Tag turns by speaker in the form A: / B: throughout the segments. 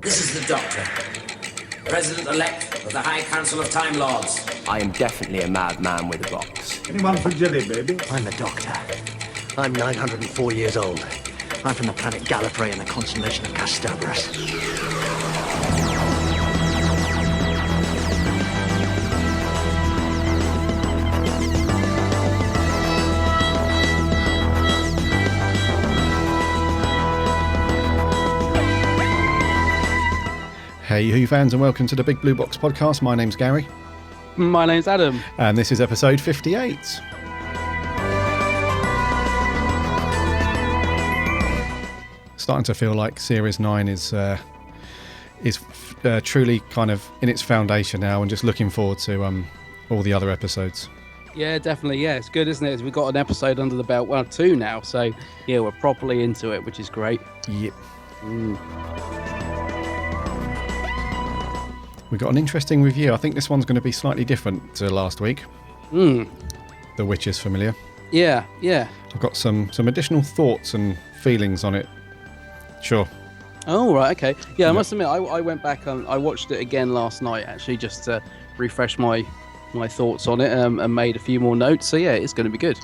A: This is the Doctor, President-elect of the High Council of Time Lords.
B: I am definitely a madman with a box.
C: Anyone for jelly, baby?
D: I'm the Doctor. I'm 904 years old. I'm from the planet Gallifrey in the constellation of Castabras.
E: Hey Who fans, and welcome to the Big Blue Box podcast. My name's Gary.
F: My name's Adam.
E: And this is episode 58. Starting to feel like Series 9 is truly kind of in its foundation now, and just looking forward to all the other episodes.
F: Yeah, definitely. Yeah, it's good, isn't it? We've got an episode under the belt, well, 2 now. So, yeah, we're properly into it, which is great.
E: Yep. We've got an interesting review. I think this one's going to be slightly different to last week. The Witch is familiar.
F: Yeah.
E: I've got some additional thoughts and feelings on it. Sure.
F: Oh, right, okay. Yeah, I must admit, I went back and I watched it again last night, actually, just to refresh my thoughts on it and made a few more notes. So, yeah, it's going to be good.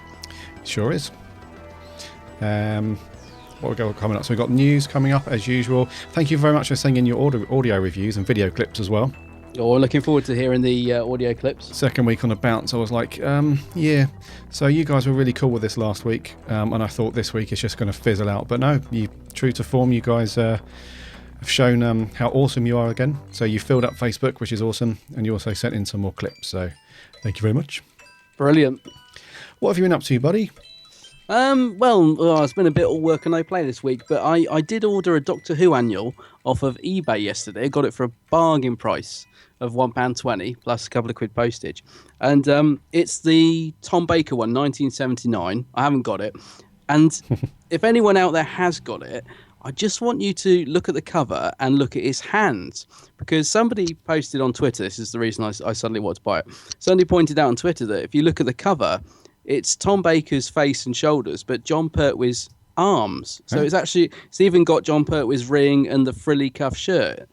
E: Sure is. What we got coming up? So we've got news coming up as usual. Thank you very much for sending your audio reviews and video clips as well.
F: Oh, looking forward to hearing the audio clips.
E: Second week on the bounce, I was like, yeah. So you guys were really cool with this last week, and I thought this week it's just going to fizzle out. But no, you true to form. You guys have shown how awesome you are again. So you filled up Facebook, which is awesome, and you also sent in some more clips. So thank you very much.
F: Brilliant.
E: What have you been up to, buddy?
F: It's been a bit of work and no play this week, but I did order a Doctor Who annual off of eBay yesterday. I got it for a bargain price of £1.20 plus a couple of quid postage. And it's the Tom Baker one, 1979. I haven't got it. And if anyone out there has got it, I just want you to look at the cover and look at his hands, because somebody posted on Twitter, this is the reason I suddenly wanted to buy it. Somebody pointed out on Twitter that if you look at the cover, it's Tom Baker's face and shoulders, but Jon Pertwee's arms. So it's even got Jon Pertwee's ring and the frilly cuff shirt.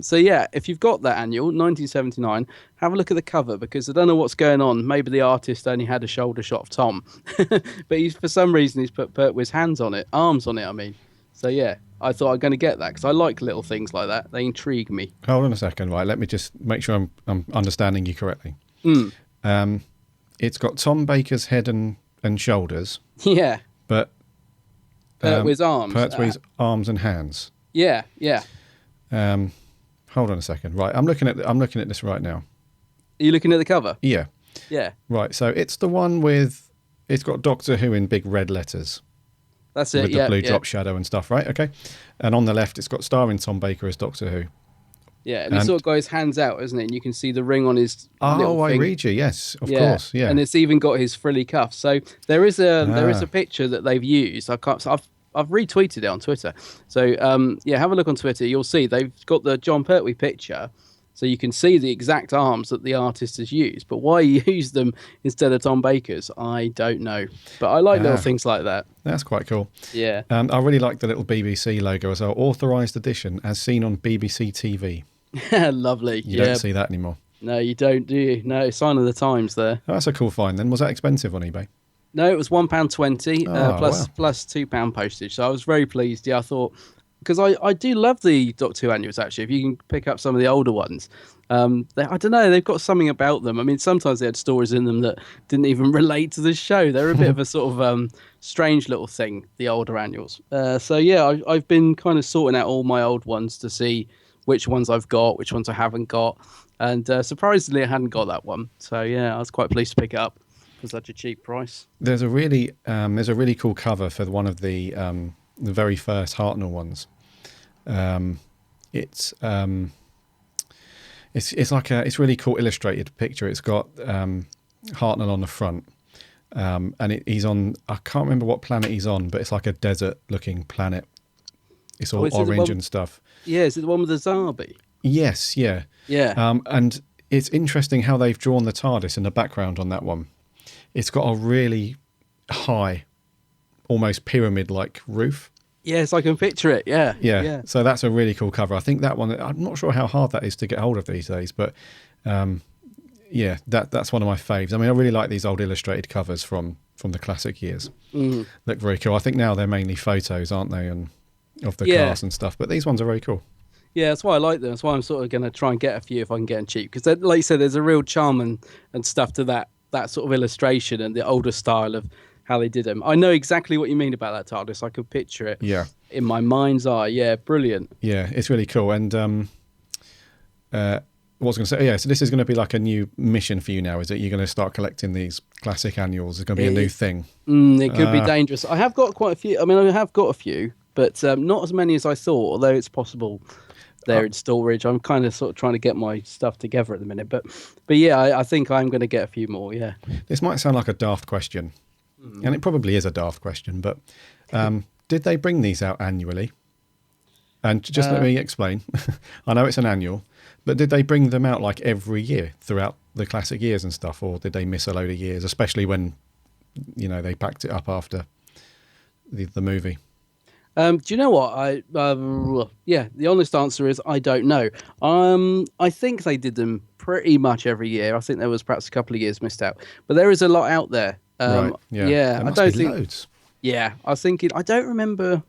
F: So yeah, if you've got that annual, 1979, have a look at the cover, because I don't know what's going on. Maybe the artist only had a shoulder shot of Tom, but for some reason he's put Pertwee's arms on it, I mean. So yeah, I thought I'm going to get that, because I like little things like that. They intrigue me.
E: Hold on a second, right? Let me just make sure I'm understanding you correctly. It's got Tom Baker's head and shoulders.
F: Yeah.
E: But
F: Pertwee's arms.
E: Pertwee's arms and hands.
F: Yeah.
E: Hold on a second. Right, I'm looking at this right now.
F: Are you looking at the cover?
E: Yeah.
F: Yeah.
E: Right, so it's the one with, it's got Doctor Who in big red letters.
F: That's it.
E: With the blue drop shadow and stuff, right? Okay. And on the left, it's got starring Tom Baker as Doctor Who.
F: Yeah, and he's sort of got his hands out, isn't it? And you can see the ring on his little
E: I
F: thing.
E: read you. Yes, of course. Yeah,
F: and it's even got his frilly cuffs. So there is a picture that they've used. I've retweeted it on Twitter. So have a look on Twitter. You'll see they've got the Jon Pertwee picture, so you can see the exact arms that the artist has used. But why he used them instead of Tom Baker's, I don't know. But I like little things like that.
E: That's quite cool.
F: Yeah.
E: I really like the little BBC logo as well. Authorised edition, as seen on BBC TV.
F: Lovely.
E: You don't see that anymore.
F: No, you don't, do you? No, sign of the times there.
E: Oh, that's a cool find then. Was that expensive on eBay?
F: No, it was £1.20 plus £2 postage. So I was very pleased. Yeah, I thought, because I do love the Doctor Who annuals, actually. If you can pick up some of the older ones, I don't know, they've got something about them. I mean, sometimes they had stories in them that didn't even relate to the show. They're a bit of a sort of strange little thing, the older annuals. So yeah, I've been kind of sorting out all my old ones to see which ones I've got, which ones I haven't got. And surprisingly, I hadn't got that one. So yeah, I was quite pleased to pick it up for such a cheap price.
E: There's a really cool cover for one of the very first Hartnell ones. It's like it's really cool illustrated picture. It's got Hartnell on the front, and he's on, I can't remember what planet he's on, but it's like a desert looking planet. It's all orange and stuff.
F: Yeah, is it the one with the Zabi?
E: Yes, yeah.
F: Yeah.
E: And it's interesting how they've drawn the TARDIS in the background on that one. It's got a really high, almost pyramid-like roof.
F: Yes, I can picture it. Yeah.
E: Yeah. So that's a really cool cover. I think that one, I'm not sure how hard that is to get hold of these days, but yeah, that's one of my faves. I mean, I really like these old illustrated covers from the classic years. Look very cool. I think now they're mainly photos, aren't they, and of the cars and stuff, but these ones are very cool.
F: Yeah, that's why I like them. That's why I'm sort of going to try and get a few if I can get them cheap. Because, like you said, there's a real charm and stuff to that sort of illustration and the older style of how they did them. I know exactly what you mean about that TARDIS. I could picture it in my mind's eye. Yeah, brilliant.
E: Yeah, it's really cool. And what was I going to say? Yeah, so this is going to be like a new mission for you now, is it? You're going to start collecting these classic annuals. It's going to be a new thing.
F: It could be dangerous. I have got quite a few. I mean, I have got a few, but not as many as I thought, although it's possible they're in storage. I'm kind of sort of trying to get my stuff together at the minute. But yeah, I think I'm going to get a few more, yeah.
E: This might sound like a daft question, and it probably is a daft question, but did they bring these out annually? And just let me explain. I know it's an annual, but did they bring them out like every year throughout the classic years and stuff, or did they miss a load of years, especially when, you know, they packed it up after the movie?
F: Do you know what? The honest answer is I don't know. I think they did them pretty much every year. I think there was perhaps a couple of years missed out, but there is a lot out there.
E: Right. Yeah.
F: I don't think
E: loads.
F: Yeah, I was thinking. I don't remember.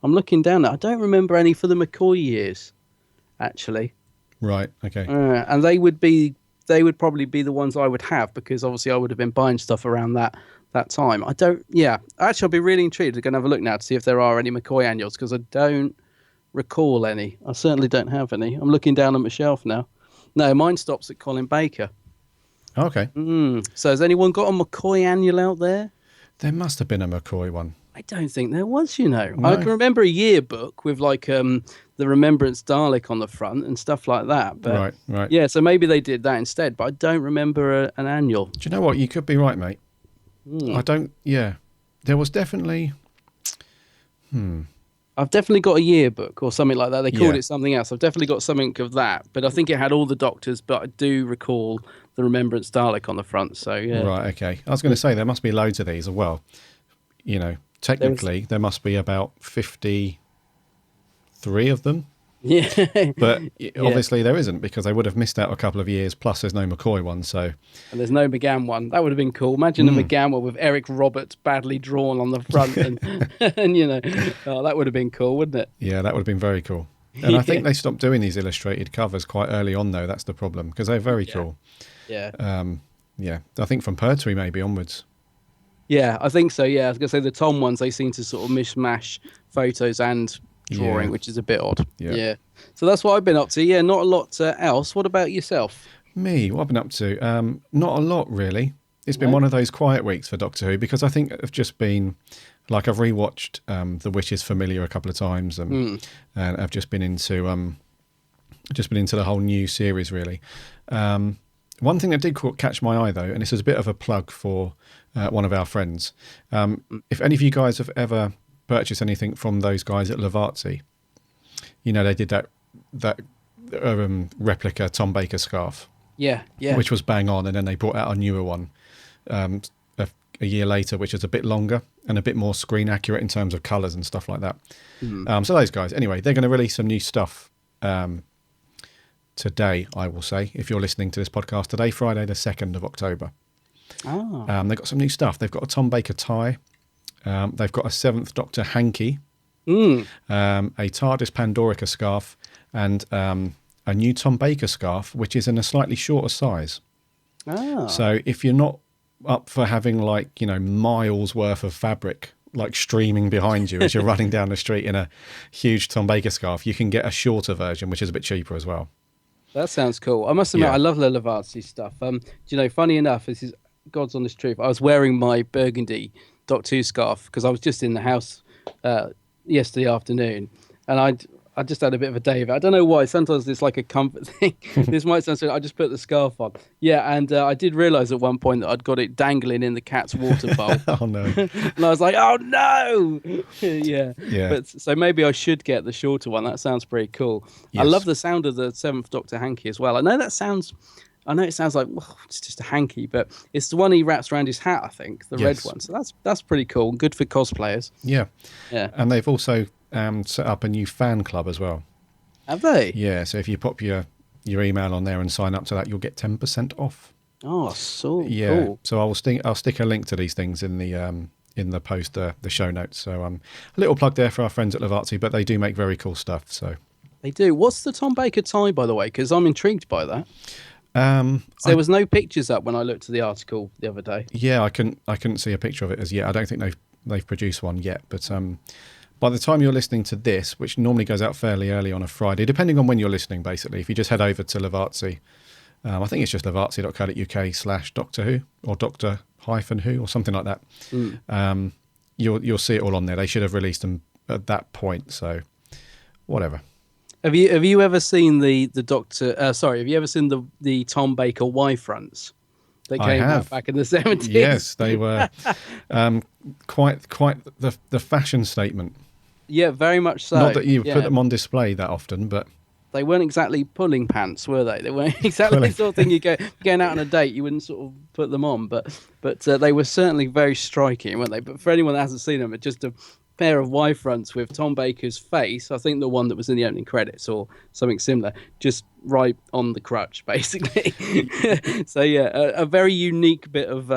F: I'm looking down there. I don't remember any for the McCoy years, actually.
E: Right. Okay.
F: And they would probably be the ones I would have, because obviously I would have been buying stuff around that time. Actually, I'll be really intrigued to go and have a look now to see if there are any McCoy annuals, because I don't recall any. I certainly don't have any. I'm looking down on my shelf now. No, mine stops at Colin Baker.
E: Okay.
F: So has anyone got a McCoy annual out there?
E: There must have been a McCoy one.
F: I don't think there was, you know.
E: No.
F: I can remember a yearbook with like the Remembrance Dalek on the front and stuff like that. But,
E: right.
F: Yeah, so maybe they did that instead, but I don't remember an annual.
E: Do you know what? You could be right, mate. I don't. Yeah, there was definitely.
F: I've definitely got a yearbook or something like that. They called it something else. I've definitely got something of that, but I think it had all the Doctors. But I do recall the Remembrance Dalek on the front. So yeah.
E: Right. Okay. I was going to say there must be loads of these as well. You know, technically there must be about 53 of them.
F: Yeah.
E: But obviously there isn't, because they would have missed out a couple of years. Plus, there's no McCoy one. So.
F: And there's no McGann one. That would have been cool. Imagine a McGann one with Eric Roberts badly drawn on the front, and you know, that would have been cool, wouldn't it?
E: Yeah, that would have been very cool. And I think they stopped doing these illustrated covers quite early on, though. That's the problem, because they're very cool.
F: Yeah.
E: Yeah, I think from Pertwee maybe onwards.
F: Yeah, I think so. Yeah, I was gonna say the Tom ones, they seem to sort of mishmash photos and drawing, which is a bit odd. Yeah. So that's what I've been up to. Yeah, not a lot else. What about yourself?
E: Me, what I've been up to? Not a lot, really. It's been one of those quiet weeks for Doctor Who, because I think I've just been, like, I've rewatched The Witch is Familiar a couple of times, and I've just been into the whole new series, really. One thing that did catch my eye, though, and this is a bit of a plug for one of our friends. If any of you guys have ever purchased anything from those guys at Lavazzi, you know, they did that replica Tom Baker scarf. Yeah. Which was bang on, and then they brought out a newer one a year later, which is a bit longer and a bit more screen accurate in terms of colours and stuff like that. So those guys, anyway, they're going to release some new stuff today, I will say, if you're listening to this podcast today, Friday the 2nd of October. They've got some new stuff. They've got a Tom Baker tie. They've got a 7th Doctor hanky, a TARDIS Pandorica scarf, and a new Tom Baker scarf, which is in a slightly shorter size. So if you're not up for having, like, you know, miles worth of fabric like streaming behind you as you're running down the street in a huge Tom Baker scarf, you can get a shorter version, which is a bit cheaper as well.
F: That sounds cool. I must admit, I love the Lavazzi stuff. Do you know, funny enough, this is God's honest truth. I was wearing my burgundy Doctor Who scarf because I was just in the house yesterday afternoon, and I just had a bit of a day of it. I don't know why. Sometimes it's like a comfort thing. This might sound silly. I just put the scarf on. Yeah, and I did realise at one point that I'd got it dangling in the cat's water bowl.
E: Oh, no.
F: And I was like, oh, no! Yeah. But so maybe I should get the shorter one. That sounds pretty cool. Yes. I love the sound of the 7th Doctor hanky as well. I know that sounds I know it sounds like it's just a hanky, but it's the one he wraps around his hat, I think, the red
E: Yes.
F: one. So that's pretty cool. Good for cosplayers.
E: Yeah.
F: Yeah.
E: And they've also set up a new fan club as well.
F: Have they?
E: Yeah, so if you pop your email on there and sign up to that, you'll get 10% off.
F: Oh, so
E: Yeah.
F: cool.
E: So I'll stick a link to these things in the post, the show notes. So a little plug there for our friends at Lavarzi, but they do make very cool stuff. So
F: They do. What's the Tom Baker tie, by the way? Because I'm intrigued by that.
E: um,
F: There was no pictures up when I looked at the article the other day.
E: yeah, I couldn't see a picture of it as yet. I don't think they've produced one yet, but by the time you're listening to this, which normally goes out fairly early on a Friday, depending on when you're listening, basically, if you just head over to Lavarzi, I think it's just lavarzi.co.uk/Doctor Who or Doctor-Who or something like that. You'll see it all on there. They should have released them at that point, so whatever.
F: Have you ever seen the Doctor? Sorry, have you ever seen the Tom Baker Y fronts that
E: I
F: came out
E: have.
F: back in the 70s?
E: Yes, they were quite the fashion statement.
F: Yeah, very much so.
E: Not that you
F: Yeah.
E: put them on display that often, but
F: They weren't exactly pulling pants, were they? They weren't exactly the sort of thing you going out on a date, you wouldn't sort of put them on, but they were certainly very striking, weren't they? But for anyone that hasn't seen them, it's just a pair of Y fronts with Tom Baker's face, I think the one that was in the opening credits or something similar, just right on the crutch, basically. So yeah, a very unique bit of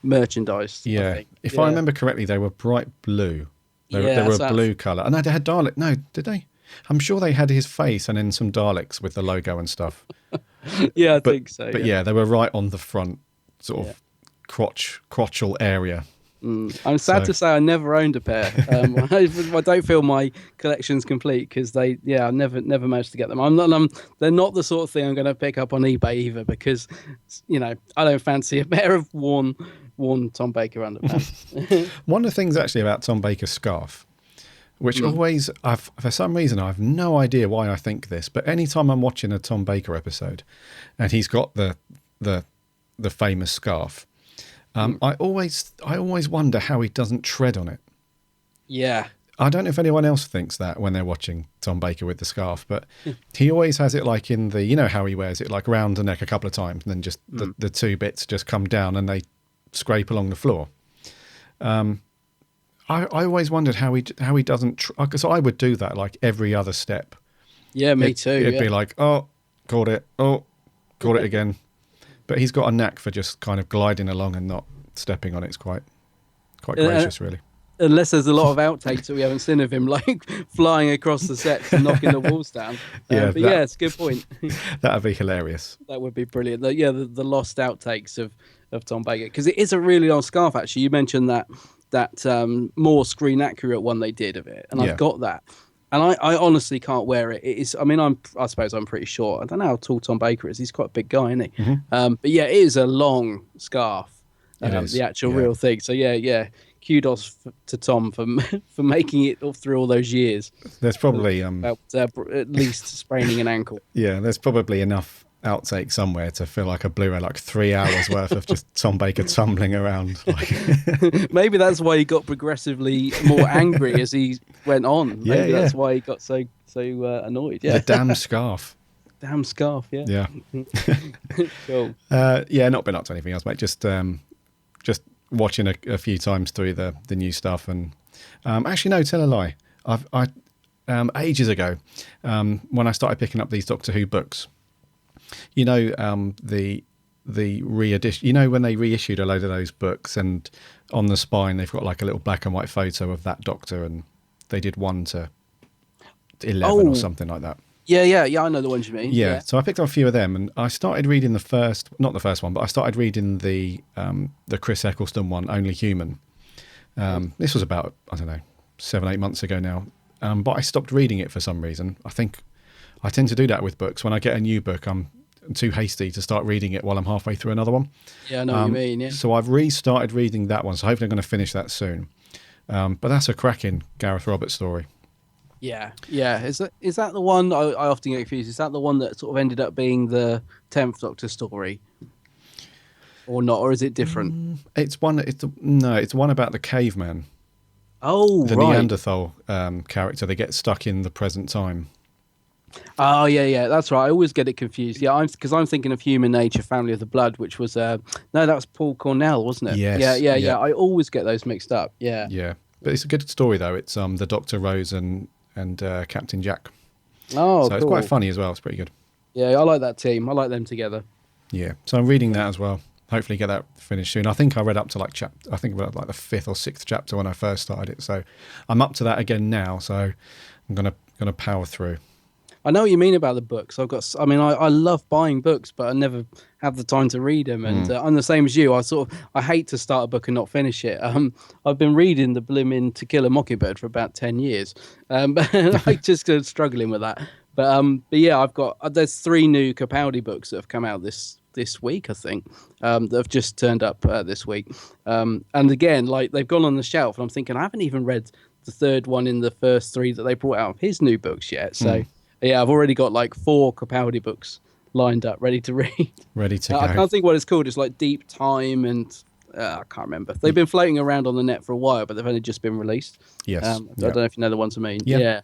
F: merchandise. I
E: yeah,
F: think.
E: if
F: Yeah.
E: I remember correctly, they were bright blue. They
F: Yeah,
E: were
F: so
E: a blue colour. And they had Dalek. No, did they? I'm sure they had his face and then some Daleks with the logo and stuff.
F: Yeah, I think so.
E: But yeah, they were right on the front, sort of crotchal area.
F: I'm sad
E: So-
F: to say I never owned a pair. I don't feel my collection's complete because I never managed to get them. They're not the sort of thing I'm going to pick up on eBay either because, I don't fancy a pair of worn Tom Baker underpants.
E: One of the things actually about Tom Baker's scarf, which always, for some reason, I have no idea why I think this, but anytime I'm watching a Tom Baker episode and he's got the famous scarf, I always wonder how he doesn't tread on it.
F: Yeah.
E: I don't know if anyone else thinks that when they're watching Tom Baker with the scarf, but he always has it like in the, how he wears it, like around the neck a couple of times, and then just the two bits just come down and they scrape along the floor. I always wondered how he doesn't, because I would do that like every other step.
F: Yeah, me too.
E: It'd
F: yeah.
E: be like, oh, caught it again. But he's got a knack for just kind of gliding along and not stepping on it. It's quite gracious, really.
F: Unless there's a lot of outtakes that we haven't seen of him, like flying across the sets and knocking the walls down.
E: Yeah,
F: But yeah, it's a good point.
E: That'd be hilarious.
F: That would be brilliant. The lost outtakes of Tom Baker, because it is a really long scarf. Actually, you mentioned that more screen accurate one they did of it, and
E: Yeah.
F: I've got that, and I honestly can't wear it. It is. I mean, I suppose I'm pretty short. I don't know how tall Tom Baker is. He's quite a big guy, isn't he? But yeah, it is a long scarf.
E: It is,
F: the actual
E: yeah.
F: real thing. So yeah. Kudos to Tom for making it through all those years.
E: There's probably
F: About at least spraining an ankle.
E: there's probably enough outtake somewhere to feel like a Blu-ray, like 3 hours worth of just Tom Baker tumbling around. Like,
F: Maybe that's why he got progressively more angry as he went on. Maybe
E: Yeah,
F: that's
E: yeah.
F: why he got so annoyed.
E: the
F: Yeah,
E: damn scarf.
F: damn scarf. Yeah,
E: Yeah.
F: cool.
E: Not been up to anything else, mate. Just watching a few times through the new stuff, and actually no, tell a lie. I ages ago, when I started picking up these Doctor Who books, the reedition. When they reissued a load of those books, and on the spine they've got like a little black and white photo of that Doctor, and they did 1 to 11 or something like that.
F: Yeah. I know the ones you mean.
E: Yeah, so I picked up a few of them, and I started reading not the first one, but I started reading the Chris Eccleston one, Only Human. This was about, I don't know, 7-8 months ago now, but I stopped reading it for some reason. I think I tend to do that with books. When I get a new book, I'm too hasty to start reading it while I'm halfway through another one.
F: Yeah, I know what you mean. Yeah.
E: So I've restarted reading that one, so hopefully I'm going to finish that soon. But that's a cracking Gareth Roberts story.
F: Yeah. Is that the one I often get confused? Is that the one that sort of ended up being the 10th Doctor story, or not? Or is it different?
E: It's one about the caveman.
F: Oh,
E: The
F: right.
E: Neanderthal character. They get stuck in the present time.
F: Oh yeah, that's right. I always get it confused. Yeah, I'm thinking of Human Nature, Family of the Blood, which was no, that was Paul Cornell, wasn't it?
E: Yes,
F: Yeah. I always get those mixed up. Yeah.
E: Yeah, but it's a good story though. It's the Dr. Rose and Captain Jack.
F: Oh,
E: so it's quite funny as well. It's pretty good.
F: Yeah, I like that team. I like them together.
E: Yeah, so I'm reading that as well. Hopefully get that finished soon. I think I read up to like I think about like the 5th or 6th chapter when I first started it. So I'm up to that again now. So I'm gonna power through.
F: I know what you mean about the books. I love buying books, but I never have the time to read them. And I'm the same as you. I hate to start a book and not finish it. I've been reading the blimmin' To Kill a Mockingbird for about 10 years. But I just struggling with that. But yeah, there's 3 new Capaldi books that have come out this week, I think, that have just turned up this week. And again, like they've gone on the shelf, and I'm thinking I haven't even read the 3rd one in the first 3 that they brought out of his new books yet. So yeah, I've already got like 4 Capaldi books lined up, ready to read.
E: Ready to go.
F: I can't think what it's called. It's like Deep Time, and I can't remember. They've been floating around on the net for a while, but they've only just been released.
E: Yes.
F: I don't know if you know the ones I mean.
E: Yeah.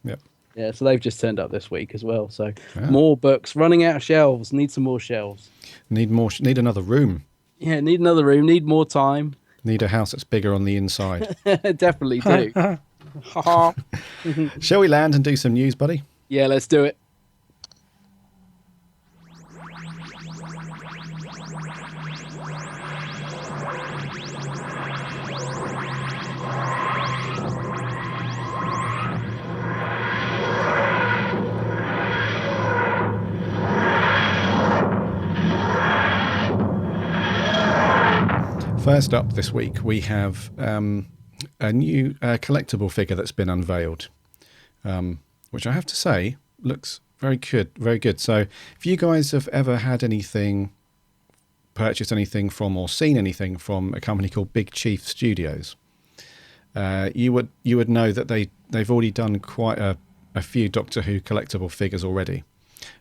F: Yeah, so they've just turned up this week as well. So more books running out of shelves. Need some more shelves.
E: Need another room.
F: Yeah, need another room. Need more time.
E: Need a house that's bigger on the inside.
F: Definitely do.
E: Shall we land and do some news, buddy?
F: Yeah, let's do it.
E: First up this week, we have a new collectible figure that's been unveiled, which I have to say looks very good, very good. So if you guys have ever had purchased anything from or seen anything from a company called Big Chief Studios, you would know that they've already done quite a few Doctor Who collectible figures already.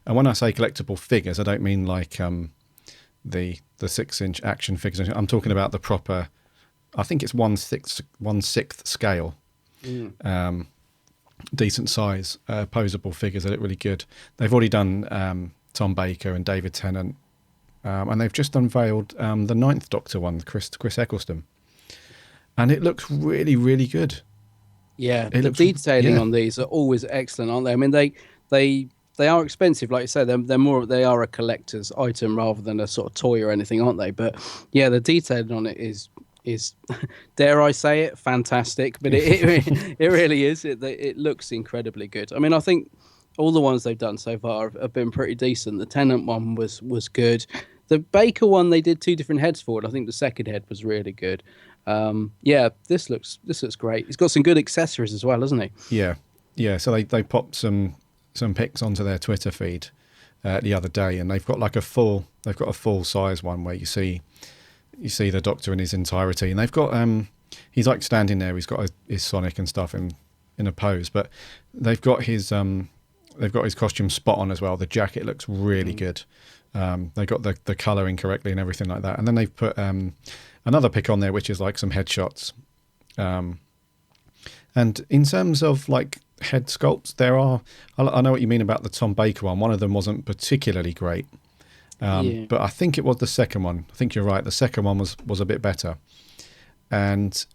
E: And when I say collectible figures, I don't mean like the 6-inch action figures. I'm talking about the proper, I think it's 1/6 scale, decent size, posable figures that look really good. They've already done Tom Baker and David Tennant, and they've just unveiled the 9th Doctor one, Chris Eccleston, and it looks really, really good.
F: Yeah, the detailing on these are always excellent, aren't they? I mean, they are expensive, like you say. They are a collector's item rather than a sort of toy or anything, aren't they? But yeah, the detailing on it is dare I say it, fantastic. But it really is. It looks incredibly good. I mean, I think all the ones they've done so far have been pretty decent. The Tennant one was good. The Baker one, they did 2 different heads for it. I think the second head was really good. Yeah, this looks great. He's got some good accessories as well, hasn't he?
E: Yeah. So they popped some pics onto their Twitter feed the other day, and they've got a full size one where you see the Doctor in his entirety, and they've got he's like standing there. He's got his Sonic and stuff in a pose, but they've got his costume spot on as well. The jacket looks really good. They got the colouring correctly and everything like that, and then they've put another pic on there which is like some headshots. And in terms of like head sculpts, I know what you mean about the Tom Baker one. One of them wasn't particularly great, but I think it was the second one. I think you're right. The second one was a bit better, and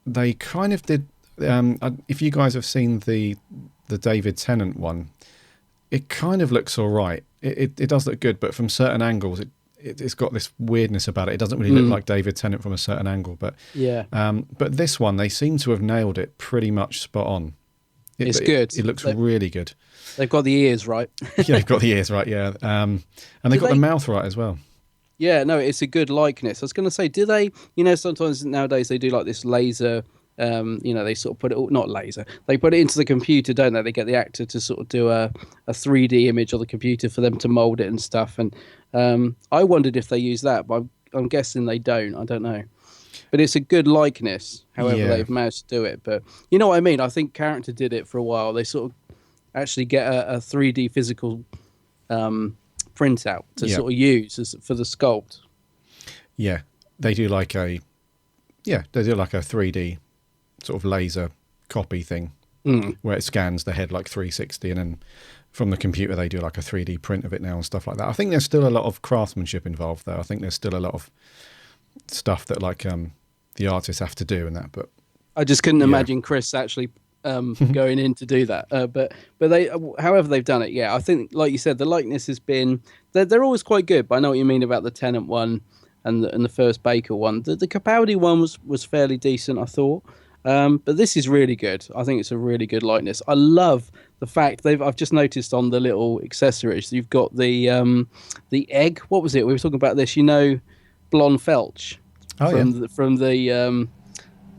E: they kind of did. If you guys have seen the David Tennant one, it kind of looks all right. It does look good, but from certain angles, it's got this weirdness about it. It doesn't really look like David Tennant from a certain angle, but but this one, they seem to have nailed it pretty much spot on.
F: It's good.
E: It looks really good.
F: They've got the ears right.
E: Yeah, they've got the ears right. Yeah, and they've got the mouth right as well.
F: Yeah, no, it's a good likeness. I was going to say, do they? Sometimes nowadays they do like this laser. They sort of put it, not laser, they put it into the computer, don't they? They get the actor to sort of do a 3D image on the computer for them to mold it and stuff. And I wondered if they use that, but I'm guessing they don't. I don't know. But it's a good likeness, however they've managed to do it. But you know what I mean? I think Character did it for a while. They sort of actually get a 3D physical printout to sort of use for the sculpt.
E: Yeah, they do like a 3D sort of laser copy thing where it scans the head like 360 and then from the computer, they do like a 3D print of it now and stuff like that. I think there's still a lot of craftsmanship involved, though. I think there's still a lot of stuff that like the artists have to do and that. But
F: I just couldn't imagine Chris actually going in to do that. But they, however they've done it, yeah, I think, like you said, the likeness has been, they're always quite good. But I know what you mean about the Tennant one and the first Baker one. The Capaldi one was fairly decent, I thought. But this is really good. I think it's a really good likeness. I love the fact I've just noticed on the little accessories, you've got the egg. What was it? We were talking about this, Blonde Felch from the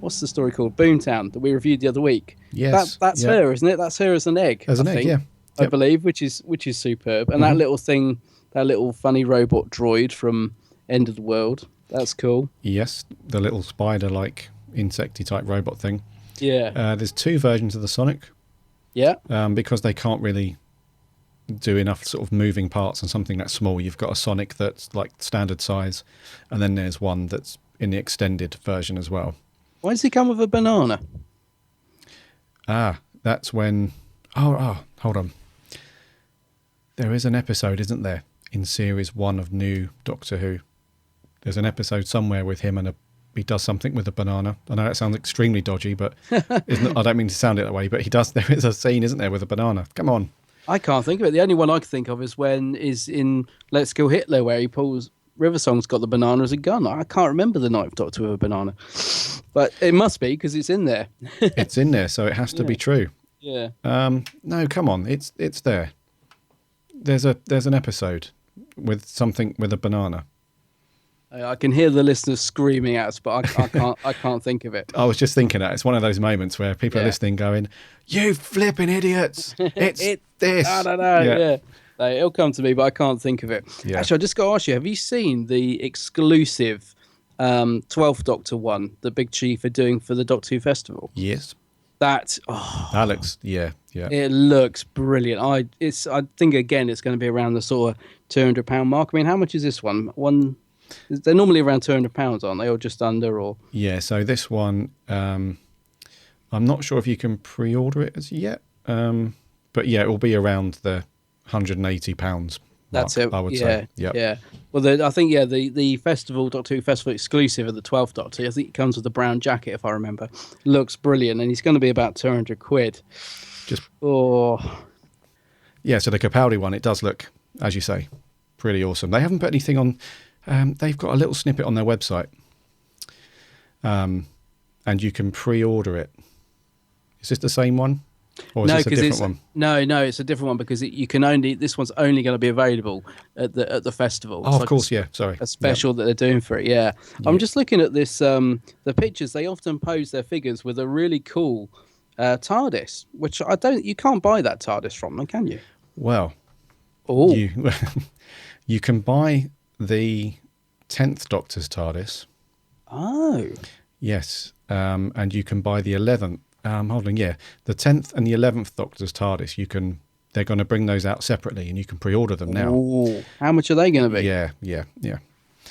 F: what's the story called? Boomtown that we reviewed the other week.
E: yes,
F: That's her, isn't it? That's her as an egg.
E: as an
F: I
E: egg,
F: think,
E: yeah.
F: I
E: Yep.
F: believe, which is superb. And that little thing, that little funny robot droid from End of the World. That's cool.
E: Yes, the little spider-like insecty type robot thing.
F: Yeah.
E: There's 2 versions of the Sonic
F: Yeah.
E: because they can't really do enough sort of moving parts on something that small. You've got a Sonic that's like standard size, and then there's one that's in the extended version as well.
F: Why does he come with a banana?
E: That's when... Oh, hold on. There is an episode, isn't there, in Series 1 of New Doctor Who? There's an episode somewhere with him and he does something with a banana. I know that sounds extremely dodgy, but I don't mean to sound it that way, but he does. There is a scene, isn't there, with a banana? Come on.
F: I can't think of it. The only one I can think of is in Let's Kill Hitler, where he pulls... Riversong's got the banana as a gun. I can't remember the Ninth Doctor with a banana. But it must be, because it's in there.
E: It's in there, so it has to be true.
F: Yeah.
E: No, come on. It's there. There's an episode with something with a banana.
F: I can hear the listeners screaming at us, but I can't think of it.
E: I was just thinking that it's one of those moments where people are listening, going, "You flipping idiots! It's this."
F: I don't know. Yeah. It'll come to me, but I can't think of it.
E: Yeah.
F: Actually, I just got to ask you: have you seen the exclusive 12th Doctor one that Big Chief are doing for the Doctor Who Festival?
E: Yes.
F: That
E: Alex. Yeah.
F: it looks brilliant. I think again it's going to be around the sort of £200 mark. I mean, how much is this one? They're normally around £200, aren't they, or just under? Or
E: Yeah, so this one, I'm not sure if you can pre-order it as yet, but yeah, it will be around the £180.
F: that's
E: mark,
F: it.
E: I would
F: yeah,
E: say. Yep.
F: yeah. Well, I think the festival Doctor Who Festival exclusive of the 12th Doctor. I think it comes with a brown jacket, if I remember. Looks brilliant, and he's going to be about £200.
E: Just
F: Yeah,
E: so the Capaldi one, it does look, as you say, pretty awesome. They haven't put anything on. They've got a little snippet on their website, and you can pre-order it. Is this the same one, or is this a different one?
F: No, it's a different one because this one's only going to be available at the festival.
E: Oh,
F: It's
E: of
F: like
E: course, yeah. Sorry,
F: a special that they're doing for it. Yeah, I'm just looking at this. The pictures, they often pose their figures with a really cool TARDIS, which you can't buy that TARDIS from them, can you?
E: Well,
F: Oh,
E: you can buy the 10th Doctor's TARDIS.
F: oh,
E: Yes, and you can buy the 11th. Hold on, yeah, the 10th and the 11th Doctor's TARDIS. They're going to bring those out separately, and you can pre-order them now.
F: Ooh. How much are they going to be?
E: Yeah.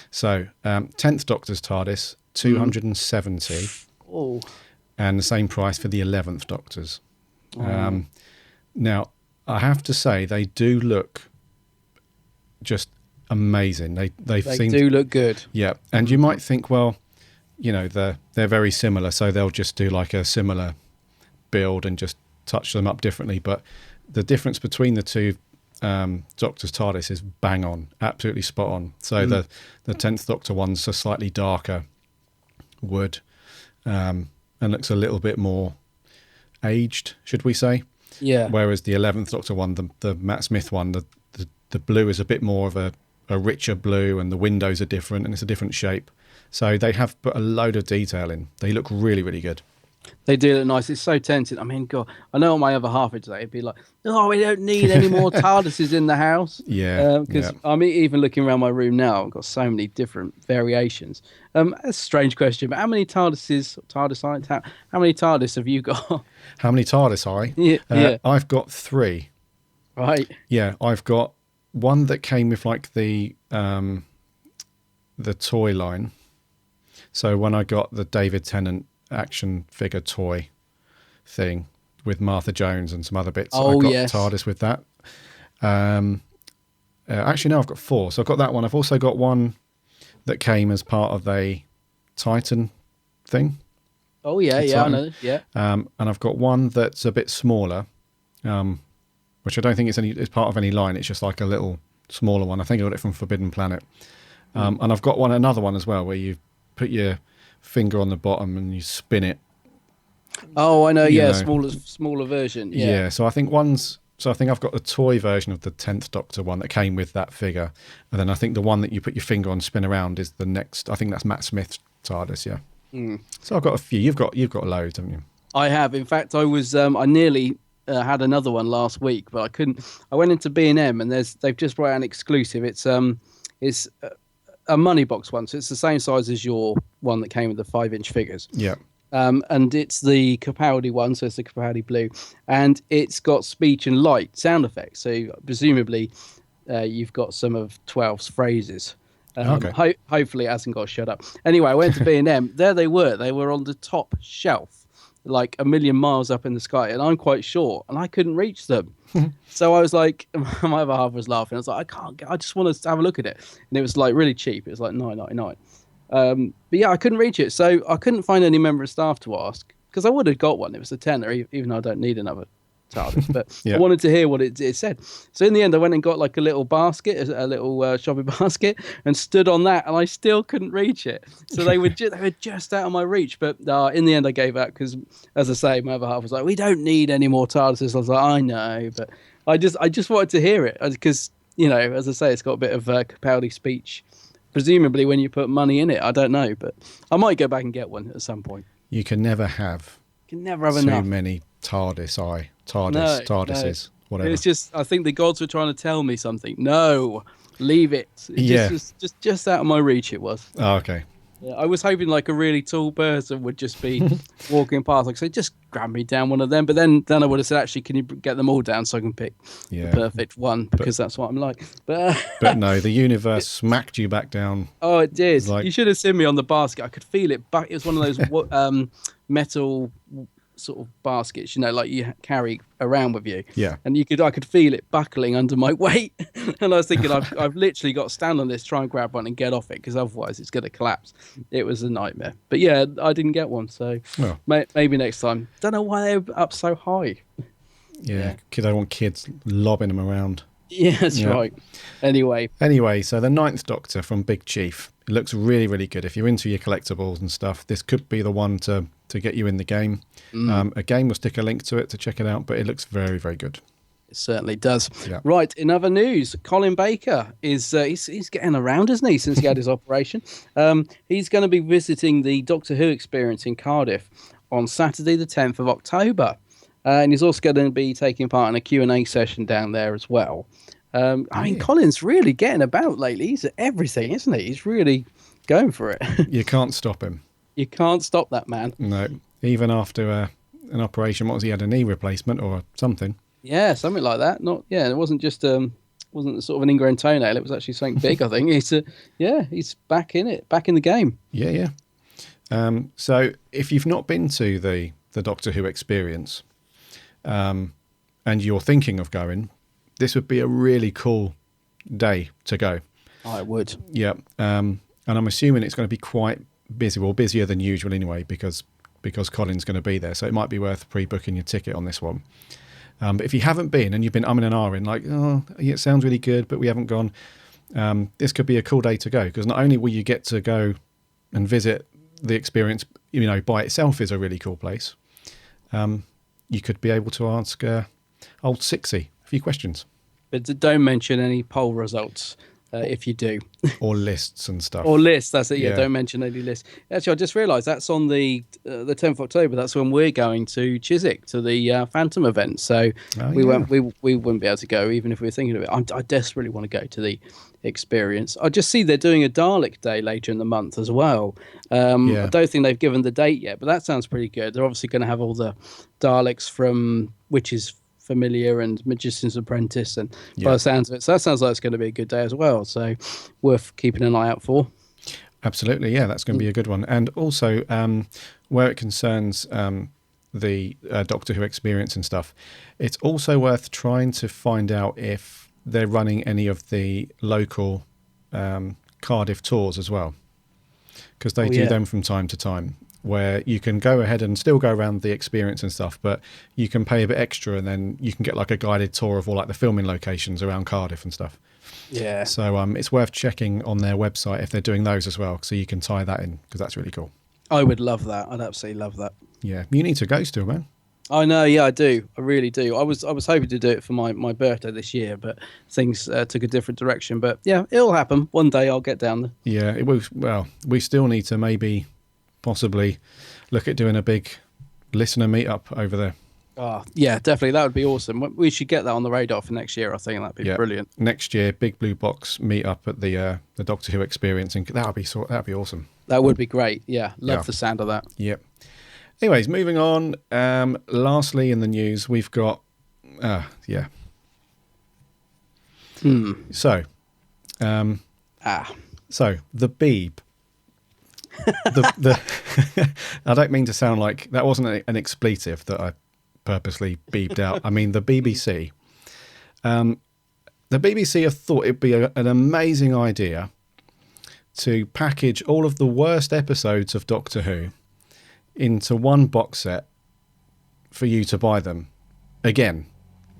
E: So 10th Doctor's TARDIS, 270,
F: Oh,
E: and the same price for the 11th Doctor's. Now, I have to say, they do look just amazing. They
F: do look good.
E: Yeah, and you might think, well, they're very similar, so they'll just do like a similar build and just touch them up differently. But the difference between the two Doctor's TARDIS is bang on, absolutely spot on. So the 10th Doctor one's a slightly darker wood and looks a little bit more aged, should we say?
F: Yeah.
E: Whereas the 11th Doctor one, the Matt Smith one, the blue is a bit more of a richer blue, and the windows are different, and it's a different shape. So they have put a load of detail in. They look really, really good.
F: They do look nice. It's so tempting. I mean, God, I know on my other half of today, it'd be like, oh, we don't need any more TARDISes in the house.
E: Yeah.
F: Because I'm even looking around my room now. I've got so many different variations. That's a strange question, but how many how many TARDIS have you got?
E: How many TARDIS are I?
F: Yeah.
E: I've got 3.
F: Right.
E: Yeah, I've got one that came with like the toy line. So when I got the David Tennant action figure toy thing with Martha Jones and some other bits.
F: Oh,
E: I got
F: yes.
E: TARDIS with that. Actually, no, I've got 4. So I've got that one. I've also got one that came as part of a Titan thing.
F: Oh yeah,
E: It's
F: yeah, I
E: on.
F: know. Yeah.
E: And I've got one that's a bit smaller, which I don't think it's part of any line. It's just like a little smaller one. I think I got it from Forbidden Planet. And I've got another one as well, where you put your finger on the bottom and you spin it.
F: Oh, I know.
E: You
F: Yeah,
E: know.
F: smaller version.
E: Yeah.
F: Yeah.
E: So I think I've got the toy version of the 10th Doctor one that came with that figure, and then I think the one that you put your finger on and spin around is the next. I think that's Matt Smith's TARDIS. Yeah. So I've got a few. You've got loads, haven't you?
F: I have. In fact, I was. I nearly had another one last week, but I couldn't. I went into B&M, and they've just brought out an exclusive. It's a money box one, so it's the same size as your one that came with the 5-inch figures.
E: Yeah.
F: And it's the Capaldi one, so it's the Capaldi Blue, and it's got speech and light sound effects. So presumably, you've got some of 12's phrases.
E: Okay.
F: Hopefully, it hasn't got shut up. Anyway, I went to B&M. There they were. They were on the top shelf, like a million miles up in the sky, and I'm quite short, and I couldn't reach them. So I was like, my other half was laughing. I was like, I just want to have a look at it, and it was like really cheap. It was like $9.99. But yeah, I couldn't reach it, so I couldn't find any member of staff to ask, because I would have got one. It was a tenner, even though I don't need another TARDIS. But
E: Yeah.
F: I wanted to hear what it said. So in the end, I went and got like a little basket, a little shopping basket, and stood on that, and I still couldn't reach it. So they were just out of my reach. But in the end, I gave up because, as I say, my other half was like, "We don't need any more TARDISes." I was like, "I know," but I just wanted to hear it because, as I say, it's got a bit of Capaldi speech. Presumably when you put money in it, I don't know, but I might go back and get one at some point.
E: You can never have
F: You can never have
E: too
F: enough.
E: many TARDISes,
F: No.
E: whatever.
F: It's just, I think the gods were trying to tell me something. No, leave it.
E: Yeah.
F: Just out of my reach it was.
E: Oh, okay.
F: Yeah, I was hoping like a really tall person would just be walking past, like, say, just grab me down one of them. But then I would have said, actually, can you get them all down so I can pick
E: Yeah.
F: the perfect one, because that's what I'm like. But
E: But no, the universe smacked you back down.
F: oh, it did.
E: Like-
F: You should have seen me on the basket. I could feel it. But it was one of those metal sort of baskets, like you carry around with you.
E: Yeah.
F: And I could feel it buckling under my weight. And I was thinking, I've literally got to stand on this, try and grab one and get off it, because otherwise it's going to collapse. It was a nightmare. But yeah, I didn't get one. So
E: Well.
F: maybe next time. Don't know why they're up so high.
E: Yeah. I don't want kids lobbing them around.
F: Yeah, that's
E: Yeah.
F: right. Anyway,
E: So the 9th Doctor from Big Chief. It looks really, really good. If you're into your collectibles and stuff, this could be the one to get you in the game. Again, we'll stick a link to it to check it out, but it looks very, very good.
F: it certainly does.
E: Yeah.
F: Right, in other news, Colin Baker is he's getting around, isn't he, since he had his operation? He's going to be visiting the Doctor Who experience in Cardiff on Saturday the 10th of October. And he's also going to be taking part in a Q&A session down there as well. I mean, Colin's really getting about lately. He's at everything, isn't he? He's really going for it.
E: You can't stop him.
F: You can't stop that man.
E: No. Even after an operation, what was he had, a knee replacement or something?
F: Yeah, something like that. It wasn't just wasn't sort of an ingrown toenail. It was actually something big. I think he's back in it, back in the game.
E: Yeah. So if you've not been to the Doctor Who experience, and you're thinking of going, this would be a really cool day to go.
F: I would.
E: Yeah. And I'm assuming it's going to be quite busy, well, busier than usual anyway, because Colin's going to be there. So it might be worth pre-booking your ticket on this one. But if you haven't been and you've been umming and ahhing, like, oh, yeah, it sounds really good, but we haven't gone, this could be a cool day to go, because not only will you get to go and visit the experience, by itself is a really cool place. You could be able to ask old Sixie a few questions.
F: But don't mention any poll results if you do.
E: Or lists and stuff.
F: Or lists, that's it. Yeah,
E: Yeah.
F: don't mention any lists. Actually, I just realised that's on the 10th of October. That's when we're going to Chiswick to the Phantom event. So we won't be able to go, even if we were thinking of it. I desperately want to go to the experience. I just see they're doing a Dalek Day later in the month as well. I don't think they've given the date yet, but that sounds pretty good. They're obviously going to have all the Daleks from Witches Familiar and Magician's Apprentice, and by the sounds of it, so that sounds like it's going to be a good day as well. So worth keeping an eye out for.
E: Absolutely, yeah, that's going to be a good one. And also, where it concerns the Doctor Who experience and stuff, it's also worth trying to find out if they're running any of the local Cardiff tours as well, because they do them from time to time, where you can go ahead and still go around the experience and stuff, but you can pay a bit extra and then you can get like a guided tour of all like the filming locations around Cardiff and stuff.
F: Yeah.
E: So it's worth checking on their website if they're doing those as well, so you can tie that in, because that's really cool.
F: I would love that. I'd absolutely love that.
E: Yeah, you need to go still, man.
F: I know, yeah, I do. I really do. I was hoping to do it for my birthday this year, but things took a different direction. But yeah, it'll happen. One day I'll get down there.
E: Yeah, it was. Well, we still need to maybe possibly look at doing a big listener meetup over there.
F: Oh, yeah, definitely. That would be awesome. We should get that on the radar for next year. I think that'd be brilliant.
E: Next year, Big Blue Box meetup at the Doctor Who experience, and that'd be awesome.
F: That would be great. Yeah, love the sound of that.
E: Yep. Anyways, moving on. Lastly, in the news, we've got So, so the Beeb. the I don't mean to sound like that wasn't an expletive that I purposely beeped out. I mean the BBC. The BBC have thought it'd be an amazing idea to package all of the worst episodes of Doctor Who into one box set for you to buy them again.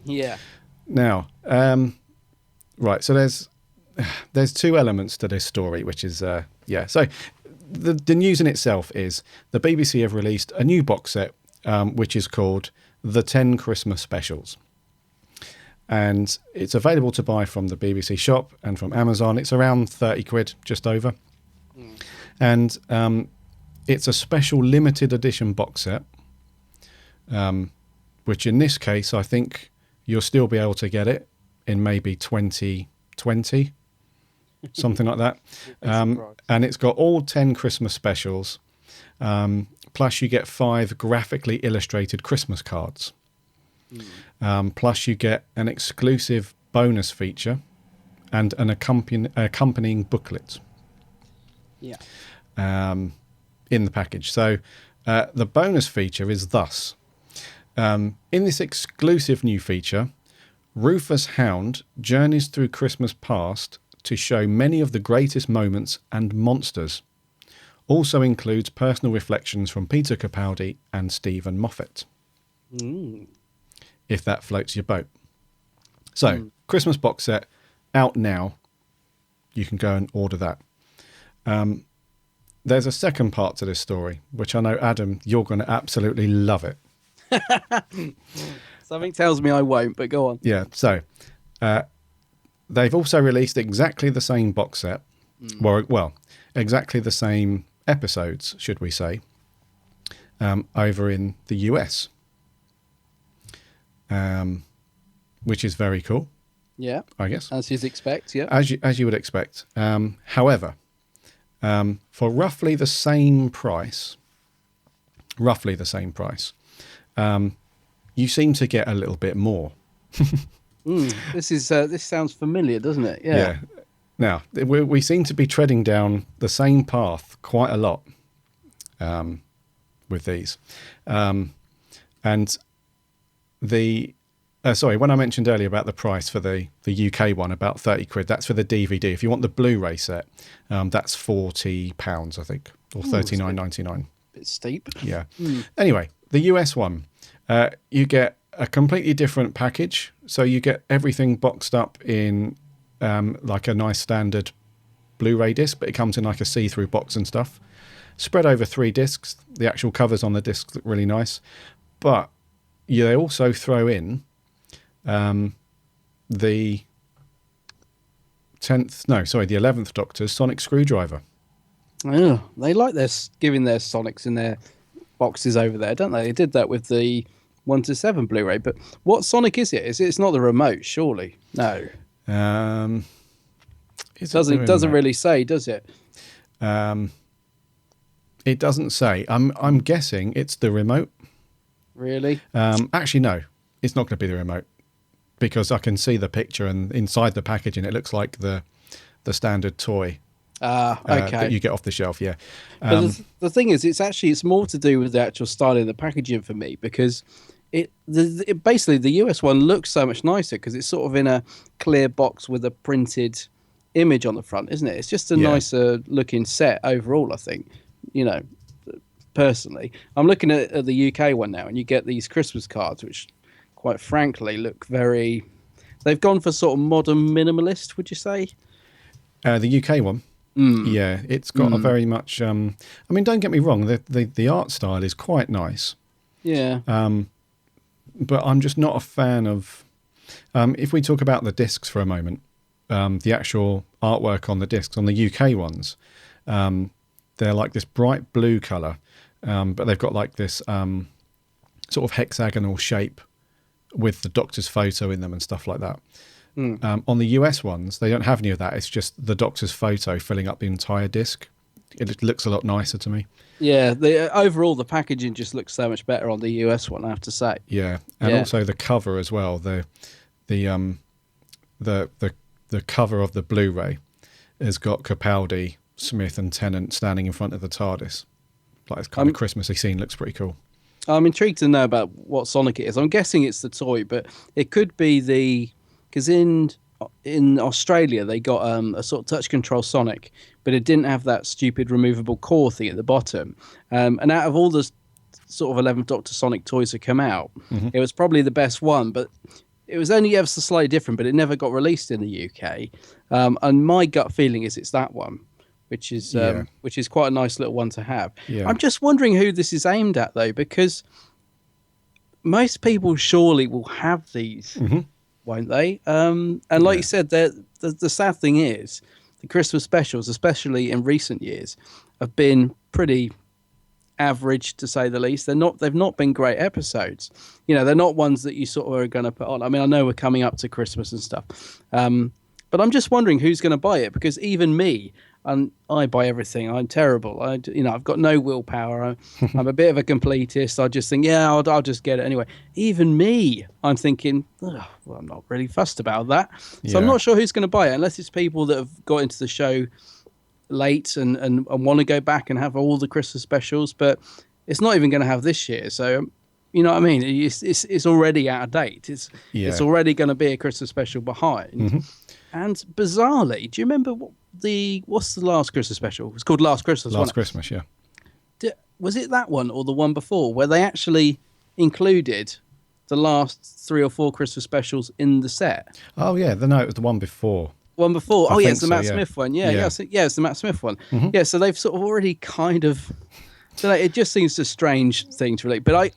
F: Yeah.
E: Now, right. So there's two elements to this story, which is So the news in itself is the BBC have released a new box set, which is called The 10 Christmas Specials. And it's available to buy from the BBC shop and from Amazon. It's around 30 quid, just over. And it's a special limited edition box set, which in this case, I think you'll still be able to get it in maybe 2020, something like that. And it's got all 10 Christmas specials, plus you get 5 graphically illustrated Christmas cards. Plus you get an exclusive bonus feature and an accompanying booklet.
F: Yeah.
E: In the package. So the bonus feature is thus. In this exclusive new feature, Rufus Hound journeys through Christmas past to show many of the greatest moments and monsters. Also includes personal reflections from Peter Capaldi and Stephen Moffat. If that floats your boat. So, Christmas box set, out now. You can go and order that. There's a second part to this story, which I know, Adam, you're going to absolutely love it.
F: Something tells me I won't, but go on.
E: Yeah, so they've also released exactly the same box set. Well, exactly the same episodes, should we say, over in the US, which is very cool.
F: Yeah,
E: I guess.
F: as you'd expect. Yeah,
E: as you would expect. However, for roughly the same price, you seem to get a little bit more.
F: This sounds familiar, doesn't it? Yeah.
E: Now we seem to be treading down the same path quite a lot with these, and the. When I mentioned earlier about the price for the UK one, about 30 quid, that's for the DVD. If you want the Blu-ray set, that's £40, I think, or $39.99.
F: Bit steep.
E: Yeah. Anyway, the US one, you get a completely different package. So you get everything boxed up in like a nice standard Blu-ray disc, but it comes in like a see-through box and stuff. Spread over 3 discs. The actual covers on the discs look really nice. But they also throw in the 11th Doctor's sonic screwdriver.
F: Oh, they like giving their Sonics in their boxes over there, don't they? They did that with the 1 to 7 Blu-ray. But what Sonic is it? It's not the remote, surely? No. It doesn't really say, does it?
E: It doesn't say. I'm guessing it's the remote.
F: Really?
E: Actually, no. It's not going to be the remote, because I can see the picture, and inside the packaging it looks like the standard toy
F: Okay.
E: that you get off the shelf. Yeah,
F: But the thing is, it's more to do with the actual style of the packaging for me, because basically the US one looks so much nicer because it's sort of in a clear box with a printed image on the front, isn't it? It's just a nicer looking set overall, I think. Personally, I'm looking at the UK one now, and you get these Christmas cards, which, quite frankly, look very. They've gone for sort of modern minimalist, would you say?
E: The UK one. Yeah, it's got a very much. I mean, don't get me wrong. The art style is quite nice.
F: Yeah.
E: But I'm just not a fan of. If we talk about the discs for a moment, the actual artwork on the discs on the UK ones, they're like this bright blue colour, but they've got like this sort of hexagonal shape with the Doctor's photo in them and stuff like that. On the US ones, they don't have any of that. It's just the Doctor's photo filling up the entire disc. It looks a lot nicer to me.
F: Yeah, overall the packaging just looks so much better on the US one, I have to say.
E: Yeah, and also the cover as well. The cover of the Blu-ray has got Capaldi, Smith, and Tennant standing in front of the TARDIS. Like it's kind of Christmassy scene. Looks pretty cool.
F: I'm intrigued to know about what Sonic it is. I'm guessing it's the toy, but it could be because in Australia they got a sort of touch control Sonic, but it didn't have that stupid removable core thing at the bottom. And out of all the sort of 11th Doctor Sonic toys that come out, it was probably the best one, but it was only ever so slightly different, but it never got released in the UK. And my gut feeling is it's that one, which is quite a nice little one to have.
E: Yeah.
F: I'm just wondering who this is aimed at, though, because most people surely will have these, won't they? And like you said, the sad thing is the Christmas specials, especially in recent years, have been pretty average, to say the least. They've not been great episodes. They're not ones that you sort of are going to put on. I mean, I know we're coming up to Christmas and stuff, but I'm just wondering who's going to buy it, because even me, and I buy everything. I'm terrible. I've got no willpower. I'm a bit of a completist. I just think, I'll just get it anyway. Even me, I'm thinking, well, I'm not really fussed about that. So I'm not sure who's going to buy it, unless it's people that have got into the show late and want to go back and have all the Christmas specials. But it's not even going to have this year. So, you know what I mean? It's already out of date. It's already going to be a Christmas special behind. And bizarrely, do you remember what's the last Christmas special? It was called Last Christmas.
E: Last Christmas, yeah.
F: Was it that one or the one before where they actually included the last 3 or 4 Christmas specials in the set?
E: Oh yeah, no, it was the one before.
F: One before? Oh yeah, it's the
E: so,
F: Matt Smith one. Yeah, it's the Matt Smith one. Yeah, so they've sort of already kind of. So it just seems a strange thing to relate, but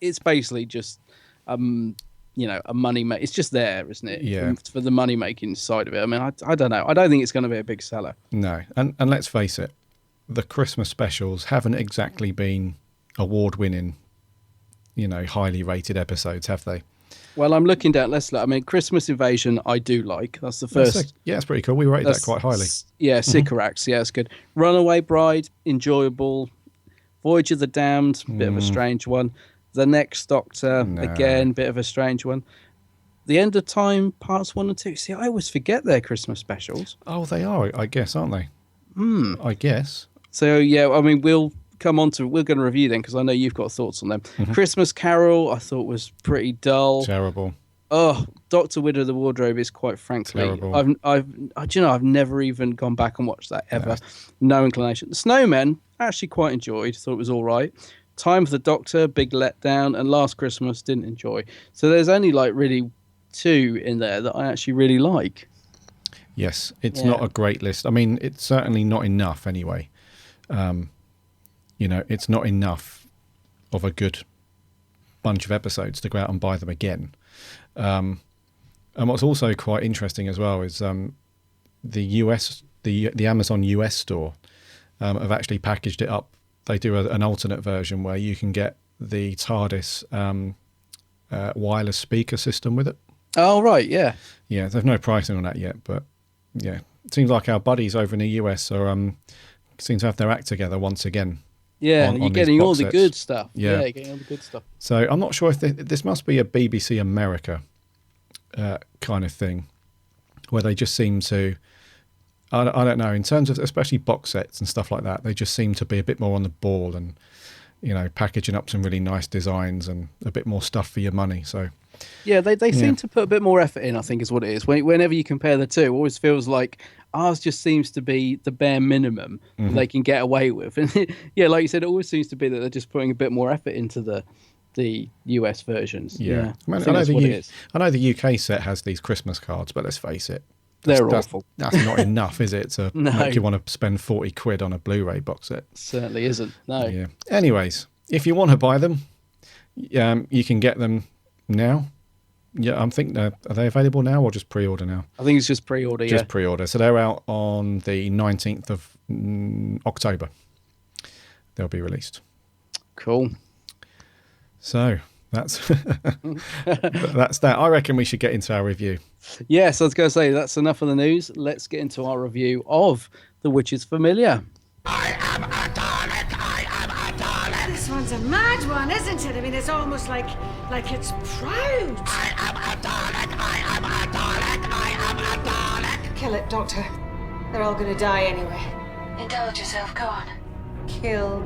F: it's basically just. A money it's just there, isn't it?
E: Yeah.
F: For the money making side of it. I mean, I don't know. I don't think it's going to be a big seller.
E: No, and let's face it, the Christmas specials haven't exactly been award-winning, highly rated episodes, have they?
F: Well, I'm looking down. Let's look. I mean, Christmas Invasion, I do like. That's the first.
E: It's pretty cool. We rated that quite highly.
F: Yeah, Sycorax. Yeah, it's good. Runaway Bride, enjoyable. Voyage of the Damned, bit of a strange one. The Next Doctor, again, bit of a strange one. The End of Time, parts 1 and 2. See, I always forget their Christmas specials.
E: Oh, they are, I guess, aren't they? I guess.
F: So, yeah, I mean, we're going to review them, because I know you've got thoughts on them. Christmas Carol, I thought was pretty dull.
E: Terrible.
F: Oh, Doctor Widow of the Wardrobe is quite frankly,
E: terrible.
F: I've never even gone back and watched that ever. No inclination. The Snowmen, actually quite enjoyed. Thought it was all right. Time for the Doctor, big letdown, and Last Christmas, didn't enjoy. So there's only really 2 in there that I actually really like.
E: Yes, it's not a great list. I mean, it's certainly not enough anyway. It's not enough of a good bunch of episodes to go out and buy them again. And what's also quite interesting as well is the Amazon US store have actually packaged it up. They do an alternate version where you can get the TARDIS wireless speaker system with it.
F: Oh, right, yeah.
E: Yeah, there's no pricing on that yet, but yeah. It seems like our buddies over in the US seem to have their act together once again.
F: Yeah,
E: on
F: you're getting all the
E: sets.
F: good stuff.
E: Yeah.
F: You're getting all the good stuff.
E: So I'm not sure if this must be a BBC America kind of thing, where they just seem to I don't know. In terms of especially box sets and stuff like that, they just seem to be a bit more on the ball and, you know, packaging up some really nice designs and a bit more stuff for your money. So
F: Yeah, they seem to put a bit more effort in, I think is what it is. Whenever you compare the two, it always feels like ours just seems to be the bare minimum that they can get away with. And yeah, like you said, it always seems to be that they're just putting a bit more effort into the US versions.
E: yeah,
F: I
E: I
F: think that's what it is.
E: know the UK set has these Christmas cards, but let's face it,
F: They're
E: that's
F: awful.
E: That's not enough, is it? To
F: No.
E: make you want to spend 40 quid on a Blu-ray box set.
F: Certainly isn't. No.
E: Yeah. Anyways, if you want to buy them, you can get them now. Yeah, I'm thinking, are they available now or just pre-order now?
F: I think it's just pre-order,
E: Just pre-order. So they're out on the 19th of October. They'll be released.
F: Cool.
E: So that's that's that. I reckon we should get into our review.
F: Yes, I was going to say, that's enough of the news. Let's get into our review of The Witch is Familiar.
C: This one's a mad one, isn't it? I mean, it's almost like it's proud. Kill it, Doctor. They're all gonna die anyway. Indulge yourself, go on. Kill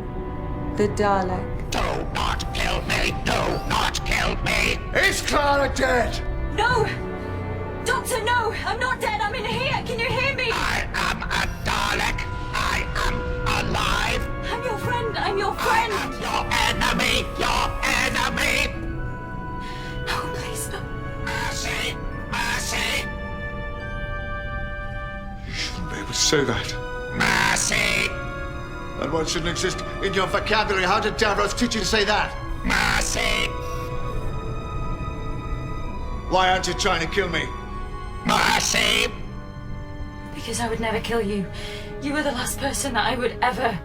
C: the Dalek.
G: Do not kill me! Do not kill me! Is Clara dead?
C: No! Doctor, no! I'm not dead, I'm in here! Can you hear me?
G: I am a Dalek! I am alive!
C: I'm your friend, I'm your friend!
G: I am your enemy! Your enemy!
C: No, please, no.
G: Mercy! Mercy! You shouldn't be able to say that. Mercy! That word shouldn't exist in your vocabulary. How did Davros teach you to say that? Mercy! Why aren't you trying to kill me? Mercy!
C: Because I would never kill you. You were the last person that I would ever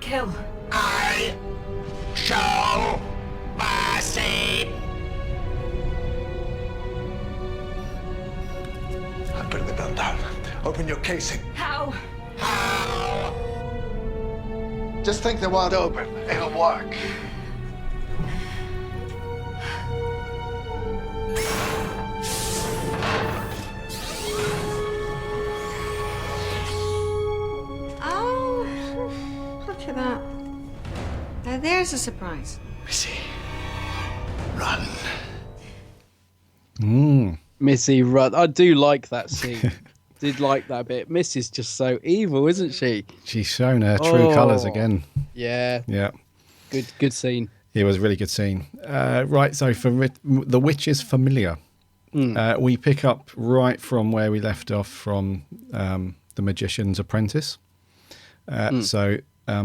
C: kill.
G: I show mercy! I'm putting the gun down. Open your casing.
C: How?
G: How? Just think the wide open. It'll work.
C: Oh, look at that. Now there's a surprise.
G: Missy, run.
F: Missy Rudd. I do like that scene. Did like that bit. Missy's just so evil, isn't she?
E: She's shown her true colours
F: Oh.
E: again.
F: Yeah.
E: Yeah.
F: Good scene.
E: It was a really good scene. Right, so for The Witch is Familiar, we pick up right from where we left off from The Magician's Apprentice. So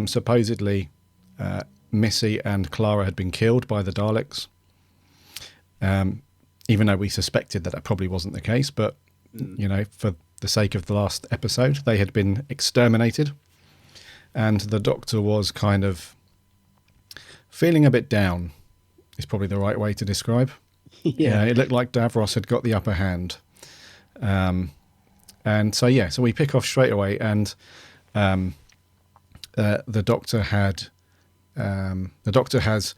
E: supposedly Missy and Clara had been killed by the Daleks, even though we suspected that probably wasn't the case. But, you know, for the sake of the last episode, they had been exterminated. And the Doctor was kind of feeling a bit down, is probably the right way to describe.
F: Yeah.
E: It looked like Davros had got the upper hand. And so, yeah, so we pick off straight away, and the Doctor has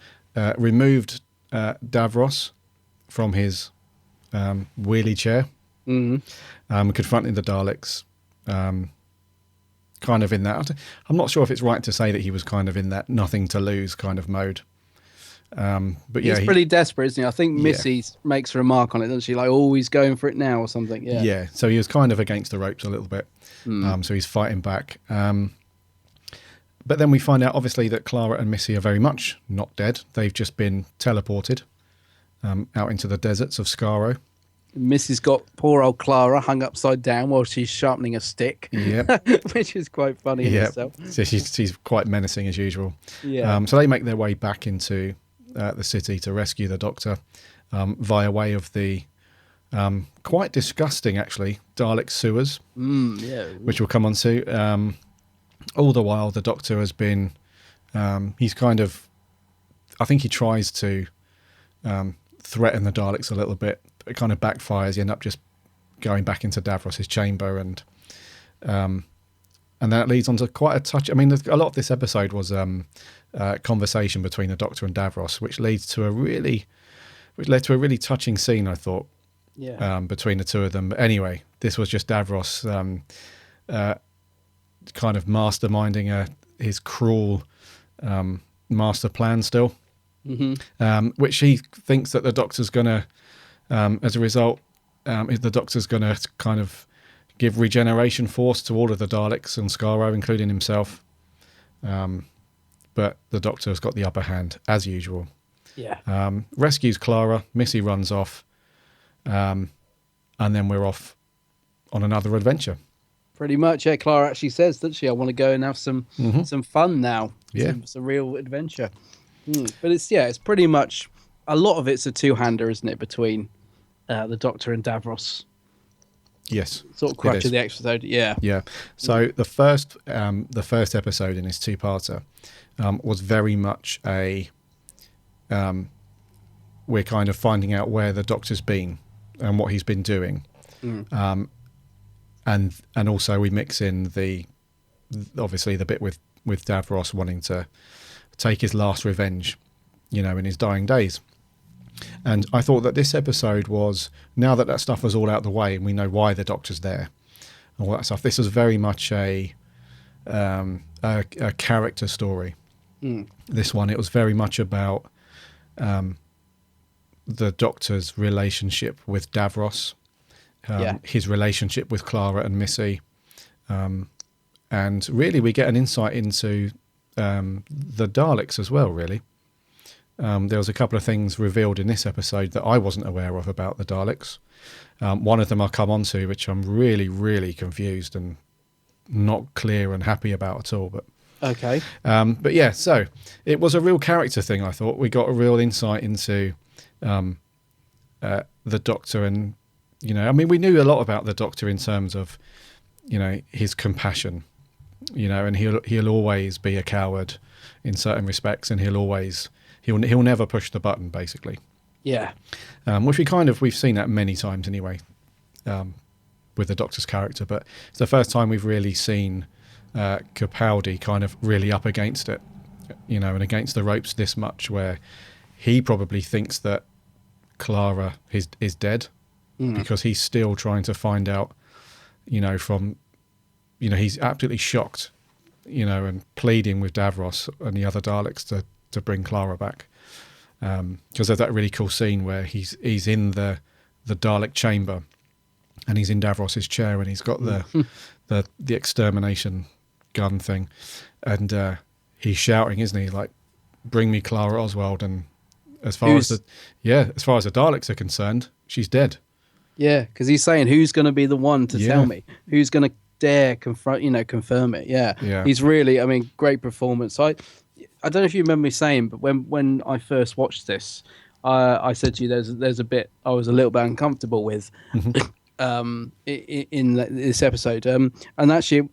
E: removed Davros from his wheelie chair, confronting the Daleks, kind of in that. I'm not sure if it's right to say that he was kind of in that nothing to lose kind of mode. But yeah,
F: He's pretty desperate, isn't he? I think Missy makes a remark on it, doesn't she? Like, oh, he's going for it now or something. Yeah.
E: Yeah, so he was kind of against the ropes a little bit. So he's fighting back. But then we find out, obviously, that Clara and Missy are very much not dead. They've just been teleported out into the deserts of Skaro.
F: Missy's got poor old Clara hung upside down while she's sharpening a stick.
E: Yep.
F: Which is quite funny in
E: Yep.
F: itself.
E: So she's quite menacing as usual.
F: Yeah.
E: So they make their way back into the city to rescue the Doctor via way of the quite disgusting, actually, Dalek sewers,
F: Yeah.
E: which we'll come on to. All the while, the Doctor has been, he's kind of, I think he tries to threaten the Daleks a little bit. It kind of backfires. You end up just going back into Davros's chamber, and that leads on to quite a touch. I mean, a lot of this episode was conversation between the Doctor and Davros, which led to a really touching scene, I thought,
F: Yeah.
E: between the two of them. But anyway, this was just Davros kind of masterminding his cruel master plan still, which he thinks that the Doctor's going to, as a result, the Doctor's going to kind of give regeneration force to all of the Daleks and Skaro, including himself. But the Doctor's got the upper hand, as usual.
F: Yeah.
E: Rescues Clara, Missy runs off, and then we're off on another adventure.
F: Pretty much, yeah. Clara actually says, doesn't she? I want to go and have some fun now.
E: Yeah.
F: Some real adventure. But it's pretty much, a lot of it's a two-hander, isn't it, between the Doctor and Davros?
E: Yes.
F: Sort of crutch of the episode, yeah.
E: Yeah. So the first episode in this two-parter was very much we're kind of finding out where the Doctor's been and what he's been doing. And also we mix in obviously the bit with Davros wanting to take his last revenge, in his dying days. And I thought that this episode was, now that stuff was all out the way and we know why the Doctor's there and all that stuff, this was very much a character story. This one, it was very much about the Doctor's relationship with Davros, his relationship with Clara and Missy, and really we get an insight into the Daleks as well, really. There was a couple of things revealed in this episode that I wasn't aware of about the Daleks. One of them I'll come on to, which I'm really, really confused and not clear and happy about at all. But
F: okay.
E: But yeah, so it was a real character thing, I thought. We got a real insight into the Doctor and, we knew a lot about the Doctor in terms of, his compassion, and he'll always be a coward in certain respects, and he'll never push the button, basically.
F: Yeah.
E: Which we've seen that many times anyway, with the Doctor's character, but it's the first time we've really seen Capaldi kind of really up against it, and against the ropes this much, where he probably thinks that Clara is dead because he's still trying to find out, he's absolutely shocked, and pleading with Davros and the other Daleks to bring Clara back. Because there's that really cool scene where he's in the Dalek chamber and he's in Davros's chair and he's got the extermination gun thing, and he's shouting, isn't he, like, bring me Clara Oswald, and as far as the Daleks are concerned, she's dead.
F: Yeah, because he's saying, who's going to be the one to tell me? Who's going to dare confirm it? Yeah. He's really, great performance. I don't know if you remember me saying, but when I first watched this, I said to you there's a bit I was a little bit uncomfortable with in this episode. And actually,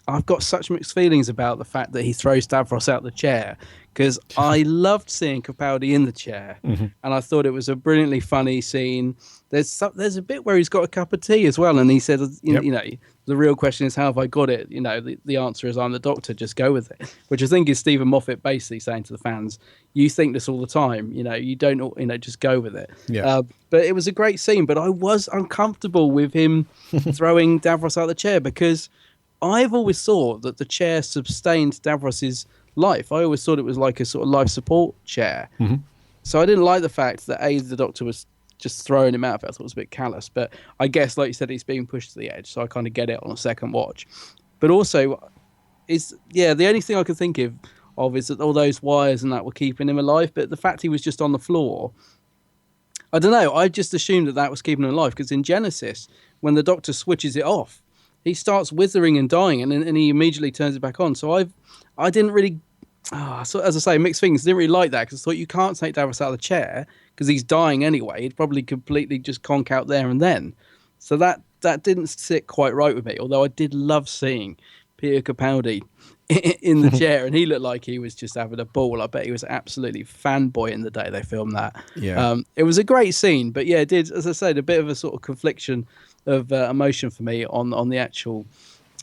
F: I've got such mixed feelings about the fact that he throws Davros out the chair, because I loved seeing Capaldi in the chair, and I thought it was a brilliantly funny scene. There's a bit where he's got a cup of tea as well, and he said, the real question is, how have I got it? The answer is, I'm the Doctor, just go with it. Which I think is Stephen Moffat basically saying to the fans, you think this all the time, you don't, just go with it.
E: Yeah.
F: But it was a great scene, but I was uncomfortable with him throwing Davros out of the chair, because I've always thought that the chair sustained Davros's life. I always thought it was like a sort of life support chair. So I didn't like the fact that the Doctor was just throwing him out of it. I thought it was a bit callous, but I guess, like you said, he's being pushed to the edge, so I kind of get it on a second watch. But also, the only thing I could think of is that all those wires and that were keeping him alive, but the fact he was just on the floor, I don't know, I just assumed that was keeping him alive, because in Genesis, when the Doctor switches it off, he starts withering and dying, and he immediately turns it back on. So I didn't really, so as I say, mixed things. Didn't really like that, because I thought you can't take Davros out of the chair because he's dying anyway. He'd probably completely just conk out there and then. So that didn't sit quite right with me. Although I did love seeing Peter Capaldi in the chair, and he looked like he was just having a ball. I bet he was absolutely fanboy in the day they filmed that.
E: Yeah.
F: It was a great scene, but yeah, it did, as I said, a bit of a sort of confliction of emotion for me on the actual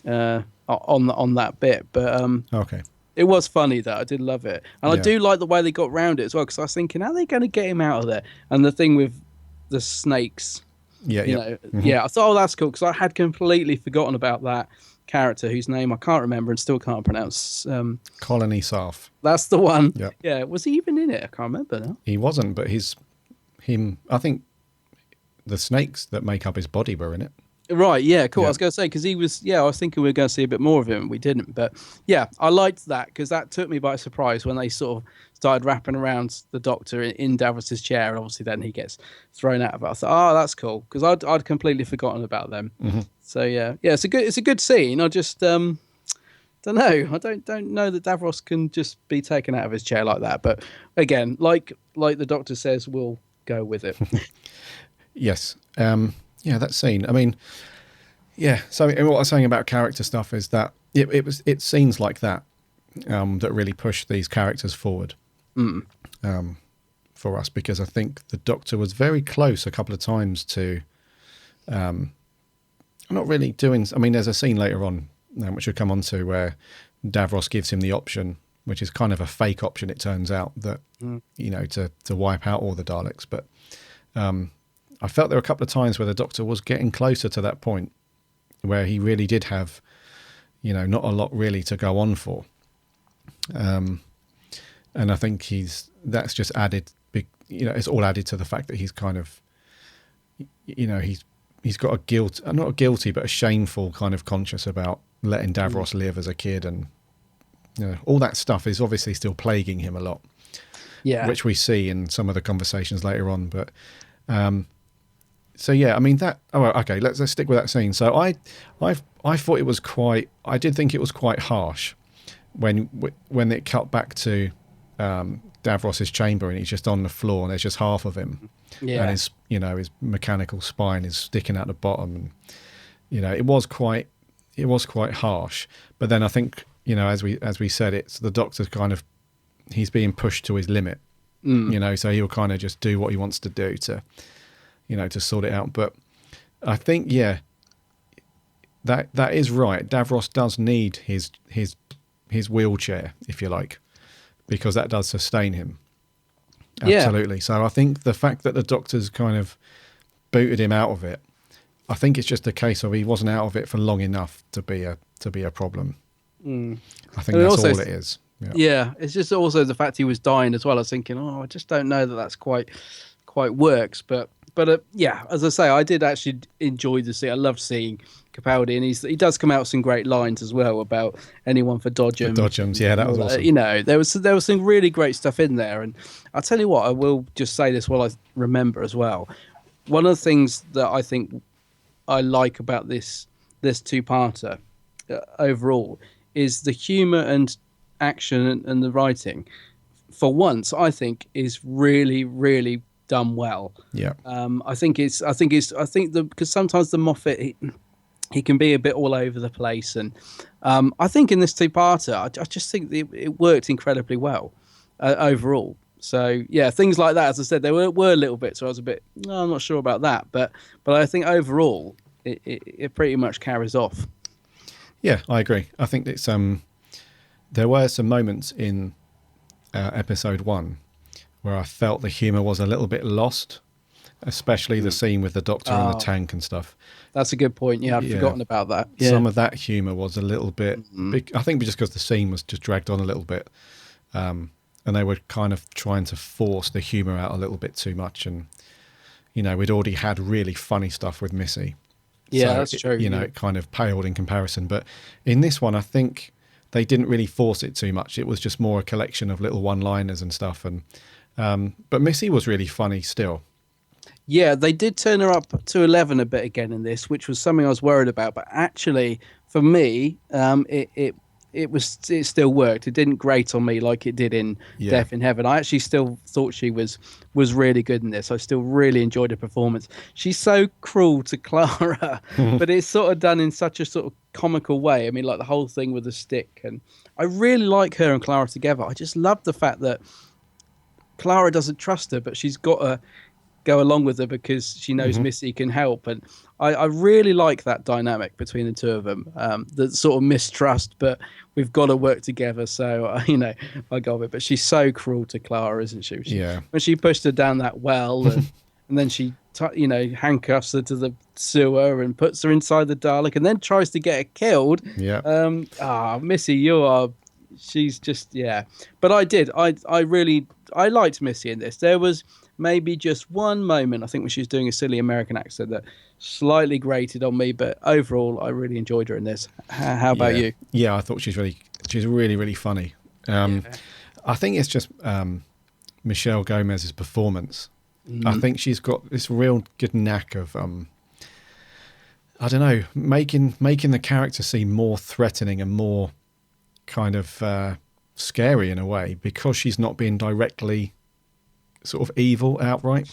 F: on that bit. But
E: okay.
F: It was funny, though. I did love it. And I do like the way they got round it as well, because I was thinking, how are they going to get him out of there? And the thing with the snakes, I thought, that's cool, because I had completely forgotten about that. character whose name I can't remember and still can't pronounce.
E: Colony Sarf.
F: That's the one.
E: Yep.
F: Yeah, was he even in it? I can't remember now.
E: He wasn't, but I think the snakes that make up his body were in it.
F: Right, yeah, cool.
E: Yeah.
F: I was going to say, because I was thinking we were going to see a bit more of him, and we didn't. But yeah, I liked that because that took me by surprise when they sort of started wrapping around the Doctor in Davros's chair, and obviously then he gets thrown out of it. I thought, oh, that's cool, because I'd completely forgotten about them.
E: Mm-hmm.
F: So yeah, it's a good scene. I just don't know. I don't know that Davros can just be taken out of his chair like that. But again, like the Doctor says, we'll go with it.
E: Yes. Yeah, that scene. I mean, yeah. So what I was saying about character stuff is that it scenes like that that really push these characters forward for us, because I think the Doctor was very close a couple of times to not really doing. I mean, there's a scene later on which we'll come on to where Davros gives him the option, which is kind of a fake option. It turns out that to wipe out all the Daleks, but. I felt there were a couple of times where the Doctor was getting closer to that point where he really did have, not a lot really to go on for. And I think that's just added, it's all added to the fact that he's kind of, he's got not a guilty, but a shameful kind of conscience about letting Davros live as a kid. And, all that stuff is obviously still plaguing him a lot. Yeah. Which we see in some of the conversations later on. But, so yeah, I mean that. Oh, okay. Let's stick with that scene. So I thought it was I did think it was quite harsh when it cut back to Davros's chamber and he's just on the floor and there's just half of him, and his mechanical spine is sticking out the bottom, and it was quite harsh. But then I think as we said, it's the Doctor's kind of he's being pushed to his limit, so he'll kind of just do what he wants to do to. To sort it out. But I think, that is right. Davros does need his wheelchair, if you like, because that does sustain him. Absolutely. Yeah. So I think the fact that the Doctor's kind of booted him out of it, I think it's just a case of he wasn't out of it for long enough to be a problem. I think that's all it is.
F: Yeah, it's just also the fact he was dying as well. I was thinking, I just don't know that that's quite works, but as I say, I did actually enjoy the scene. I loved seeing Capaldi, and he does come out with some great lines as well about anyone for Dodgem.
E: The Dodgems, yeah, that was awesome.
F: There was some really great stuff in there, and I'll tell you what, I will just say this while I remember as well. One of the things that I think I like about this two-parter overall is the humour and action and the writing. For once, I think is really, really done well.
E: Yeah.
F: I think because sometimes the Moffat he can be a bit all over the place, and I think in this two-parter I just think it worked incredibly well overall. So yeah, things like that, as I said, there were little bits where I was a bit I'm not sure about that, but I think overall it pretty much carries off.
E: Yeah, I agree. I think it's there were some moments in episode 1 where I felt the humour was a little bit lost, especially the scene with the Doctor and the tank and stuff.
F: That's a good point. Yeah, I'd forgotten about that. Yeah.
E: Some of that humour was a little bit... I think just because the scene was just dragged on a little bit. And they were kind of trying to force the humour out a little bit too much. And, we'd already had really funny stuff with Missy.
F: Yeah,
E: so
F: that's true.
E: It kind of paled in comparison. But in this one, I think they didn't really force it too much. It was just more a collection of little one-liners and stuff. And but Missy was really funny still.
F: Yeah, they did turn her up to 11 a bit again in this, which was something I was worried about. But actually, for me, it still worked. It didn't grate on me like it did in Death in Heaven. I actually still thought she was really good in this. I still really enjoyed her performance. She's so cruel to Clara, but it's sort of done in such a sort of comical way. I mean, like the whole thing with the stick. And I really like her and Clara together. I just love the fact that Clara doesn't trust her, but she's got to go along with her because she knows Missy can help. And I really like that dynamic between the two of them, the sort of mistrust, but we've got to work together. So, I go with it. But she's so cruel to Clara, isn't she? When she pushed her down that well and then she handcuffs her to the sewer and puts her inside the Dalek, and then tries to get her killed.
E: Yeah.
F: Missy, she's just, yeah. But I liked Missy in this. There was maybe just one moment, I think, when she was doing a silly American accent that slightly grated on me, but overall I really enjoyed her in this. How about you?
E: Yeah, I thought she's really, really funny. I think it's just Michelle Gomez's performance. I think she's got this real good knack of I don't know, making the character seem more threatening and more kind of scary in a way, because she's not being directly sort of evil outright.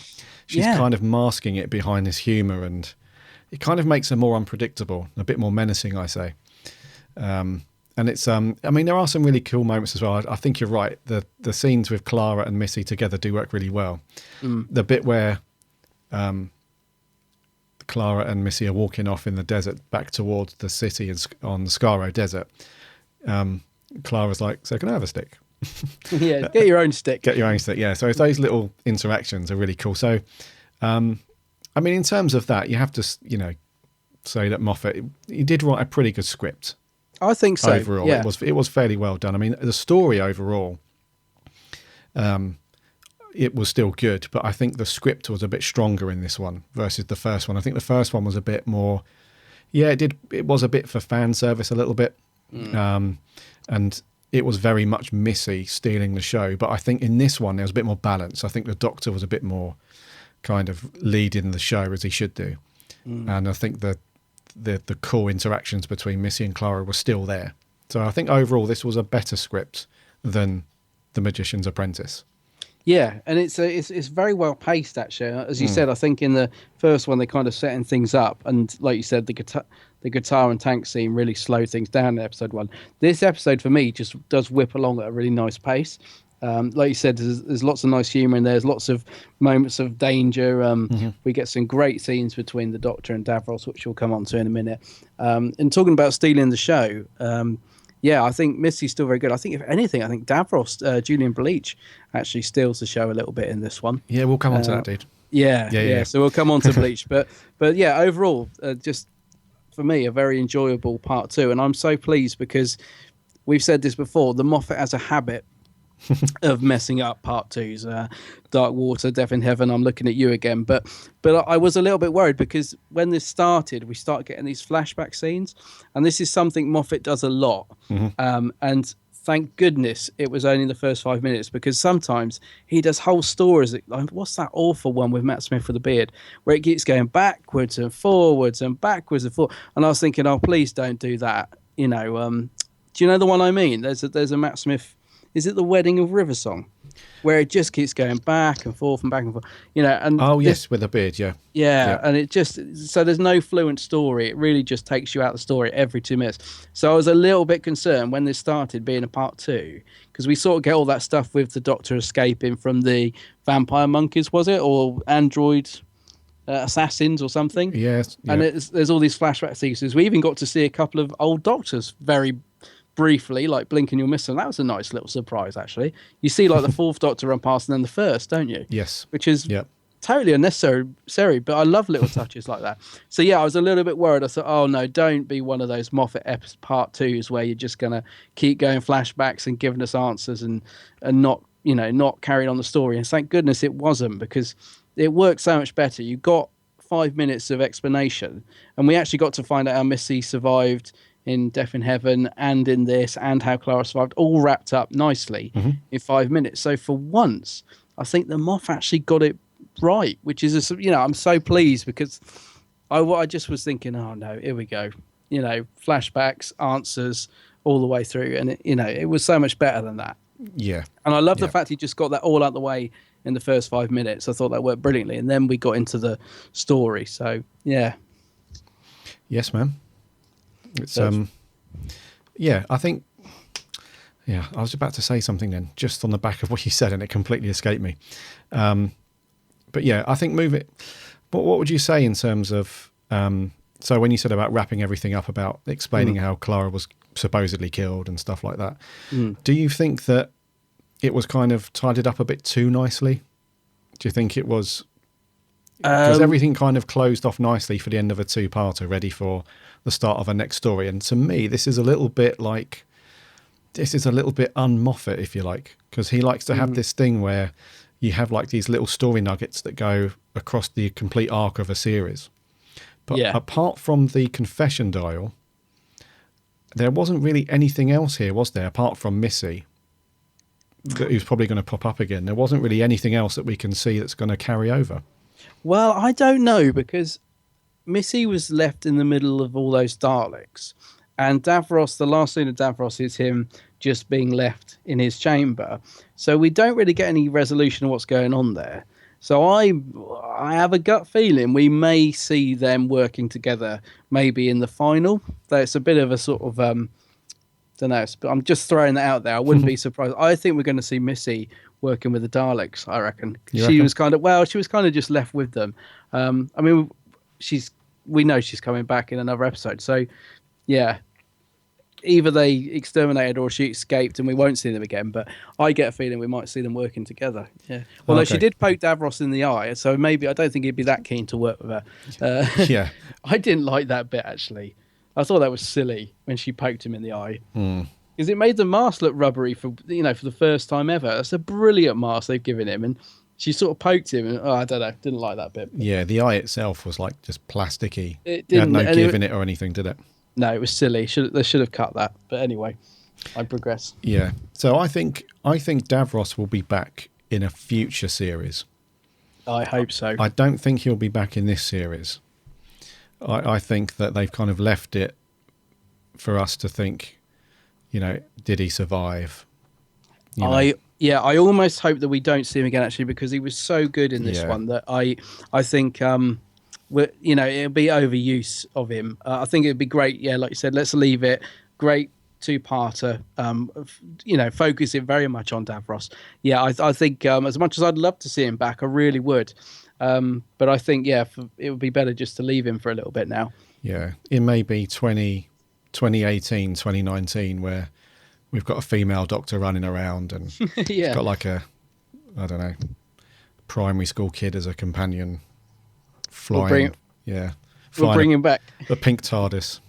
E: She's kind of masking it behind this humour, and it kind of makes her more unpredictable, a bit more menacing, I say. And it's I mean, there are some really cool moments as well. I think you're right. The scenes with Clara and Missy together do work really well. The bit where Clara and Missy are walking off in the desert back towards the city on the Skaro Desert. Clara's like, "So can I have a stick?"
F: Yeah, get your own stick.
E: Get your own stick, yeah. So those little interactions are really cool. So, I mean, in terms of that, you have to, say that Moffat, he did write a pretty good script.
F: I think so.
E: Overall,
F: yeah.
E: it was fairly well done. I mean, the story overall, it was still good, but I think the script was a bit stronger in this one versus the first one. I think the first one was a bit more, it was a bit for fan service a little bit, and it was very much Missy stealing the show. But I think in this one there was a bit more balance. I think the Doctor was a bit more kind of leading the show as he should do, and I think the cool interactions between Missy and Clara were still there. So I think overall this was a better script than The Magician's Apprentice.
F: Yeah, and it's very well paced actually. As you said, I think in the first one they kind of setting things up, and like you said, the guitar and tank scene really slowed things down in episode 1. This episode for me just does whip along at a really nice pace. Like you said, there's lots of nice humour and there's lots of moments of danger. We get some great scenes between the Doctor and Davros, which we'll come on to in a minute. And talking about stealing the show, I think Missy's still very good. I think, if anything, Davros, Julian Bleach, actually steals the show a little bit in this one.
E: Yeah, we'll come on to that, dude.
F: Yeah. So we'll come on to Bleach. But yeah, overall, just for me, a very enjoyable part 2. And I'm so pleased because we've said this before, the Moffat has a habit of messing up part 2s. Dark Water, Death in Heaven, I'm looking at you again. But I was a little bit worried because when this started, we start getting these flashback scenes. And this is something Moffat does a lot. And thank goodness it was only the first 5 minutes, because sometimes he does whole stories. Like, what's that awful one with Matt Smith with the beard, where it keeps going backwards and forwards and backwards and forwards. And I was thinking, oh, please don't do that. Do you know the one I mean? There's a Matt Smith. Is it The Wedding of River Song, where it just keeps going back and forth and back and forth? And
E: yes, with a beard, yeah.
F: And it just, so there's no fluent story. It really just takes you out of the story every 2 minutes. So I was a little bit concerned when this started being a part 2, because we sort of get all that stuff with the Doctor escaping from the vampire monkeys, was it, or android assassins or something?
E: Yes.
F: And there's all these flashback sequences. We even got to see a couple of old Doctors very briefly, like Blink and You'll Miss Them. That was a nice little surprise, actually. You see like the 4th Doctor run past and then the 1st, don't you?
E: Yes.
F: Which is totally unnecessary, but I love little touches like that. So yeah, I was a little bit worried. I thought, oh no, don't be one of those Moffat part 2s where you're just going to keep going flashbacks and giving us answers and not carrying on the story. And thank goodness it wasn't, because it worked so much better. You got 5 minutes of explanation, and we actually got to find out how Missy survived in Death in Heaven and in this, and how Clara survived, all wrapped up nicely in 5 minutes. So for once, I think the Moff actually got it right, which is, I'm so pleased, because I just was thinking, oh no, here we go. Flashbacks, answers all the way through. And, it was so much better than that.
E: Yeah.
F: And I love the fact he just got that all out the way in the first 5 minutes. I thought that worked brilliantly. And then we got into the story. So, yeah.
E: Yes, man. It's I think I was about to say something then, just on the back of what you said, and it completely escaped me. But yeah, I think what would you say in terms of so when you said about wrapping everything up, about explaining how Clara was supposedly killed and stuff like that, do you think that it was kind of tidied up a bit too nicely? Do you think it was Because everything kind of closed off nicely for the end of a two-parter, ready for the start of a next story. And to me, this is a little bit un-Moffat, if you like, because he likes to have this thing where you have like these little story nuggets that go across the complete arc of a series. But apart from the confession dial, there wasn't really anything else here, was there, apart from Missy, who's probably going to pop up again. There wasn't really anything else that we can see that's going to carry over.
F: Well, I don't know, because Missy was left in the middle of all those Daleks, and Davros, the last scene of Davros is him just being left in his chamber. So we don't really get any resolution of what's going on there. So I have a gut feeling we may see them working together, maybe in the final. That's a bit of a sort of, don't know, but I'm just throwing that out there. I wouldn't be surprised. I think we're going to see Missy working with the Daleks, I reckon. She was kind of just left with them. I mean, we know she's coming back in another episode. So, yeah, either they exterminated or she escaped and we won't see them again. But I get a feeling we might see them working together. Yeah. Although she did poke Davros in the eye, so maybe I don't think he'd be that keen to work with her.
E: Yeah.
F: I didn't like that bit, actually. I thought that was silly when she poked him in the eye. Because it made the mask look rubbery for the first time ever. That's a brilliant mask they've given him, and she sort of poked him, and I don't know, didn't like that bit.
E: Yeah, the eye itself was like just plasticky.
F: It
E: had no
F: didn't,
E: give in it or anything, did it?
F: No, it was silly. They should have cut that. But anyway, I progress.
E: Yeah. So I think Davros will be back in a future series.
F: I hope so.
E: I don't think he'll be back in this series. I think that they've kind of left it for us to think, did he survive?
F: I almost hope that we don't see him again, actually, because he was so good in this one that I think it'll be overuse of him. I think it'd be great. Yeah, like you said, let's leave it. Great two-parter. Focus it very much on Davros. Yeah, I think as much as I'd love to see him back, I really would. But I think, it would be better just to leave him for a little bit now. Yeah,
E: it may be 2018, 2019, where we've got a female doctor running around and she's got like primary school kid as a companion flying.
F: We'll bring him back.
E: The pink TARDIS.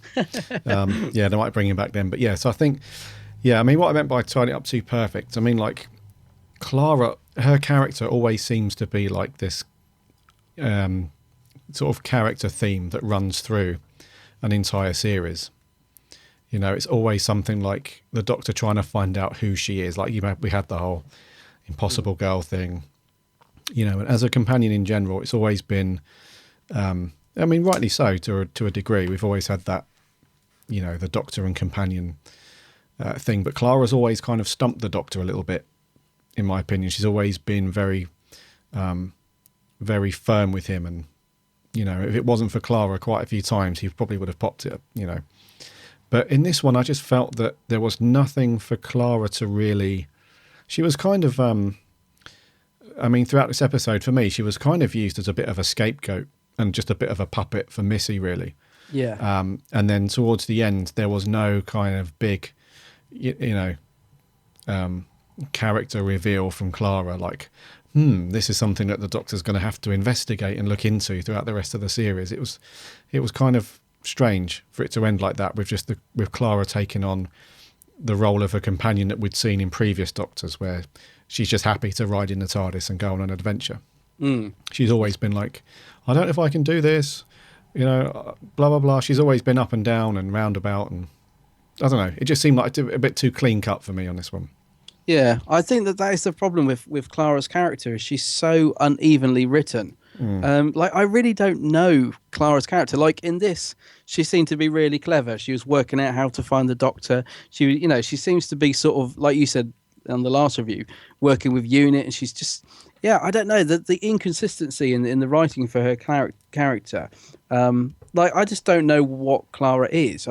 E: They might bring him back then. But so I think, I mean, what I meant by tying it up too perfect, I mean, like, Clara, her character always seems to be like this sort of character theme that runs through an entire series. It's always something like the Doctor trying to find out who she is. Like we had the whole Impossible Girl thing. And as a companion in general, it's always been, I mean, rightly so to a degree. We've always had that, the Doctor and companion thing. But Clara's always kind of stumped the Doctor a little bit, in my opinion. She's always been very, very firm with him. And, if it wasn't for Clara quite a few times, he probably would have popped it, But in this one, I just felt that there was nothing for Clara to really... She was kind of... throughout this episode, for me, she was kind of used as a bit of a scapegoat and just a bit of a puppet for Missy, really.
F: Yeah.
E: And then towards the end, there was no kind of big, character reveal from Clara, like, this is something that the Doctor's going to have to investigate and look into throughout the rest of the series. It was kind of strange for it to end like that, with Clara taking on the role of a companion that we'd seen in previous Doctors, where she's just happy to ride in the TARDIS and go on an adventure. She's always been like, I don't know if I can do this, blah blah blah. She's always been up and down and roundabout, and I don't know, it just seemed like a bit too clean cut for me on this one.
F: Yeah, I think that is the problem with Clara's character, is she's so unevenly written. I really don't know Clara's character. Like in this, she seemed to be really clever. She was working out how to find the Doctor. She seems to be sort of, like you said on the last review, working with UNIT, and she's just, I don't know, the inconsistency in the writing for her character. I just don't know what Clara is.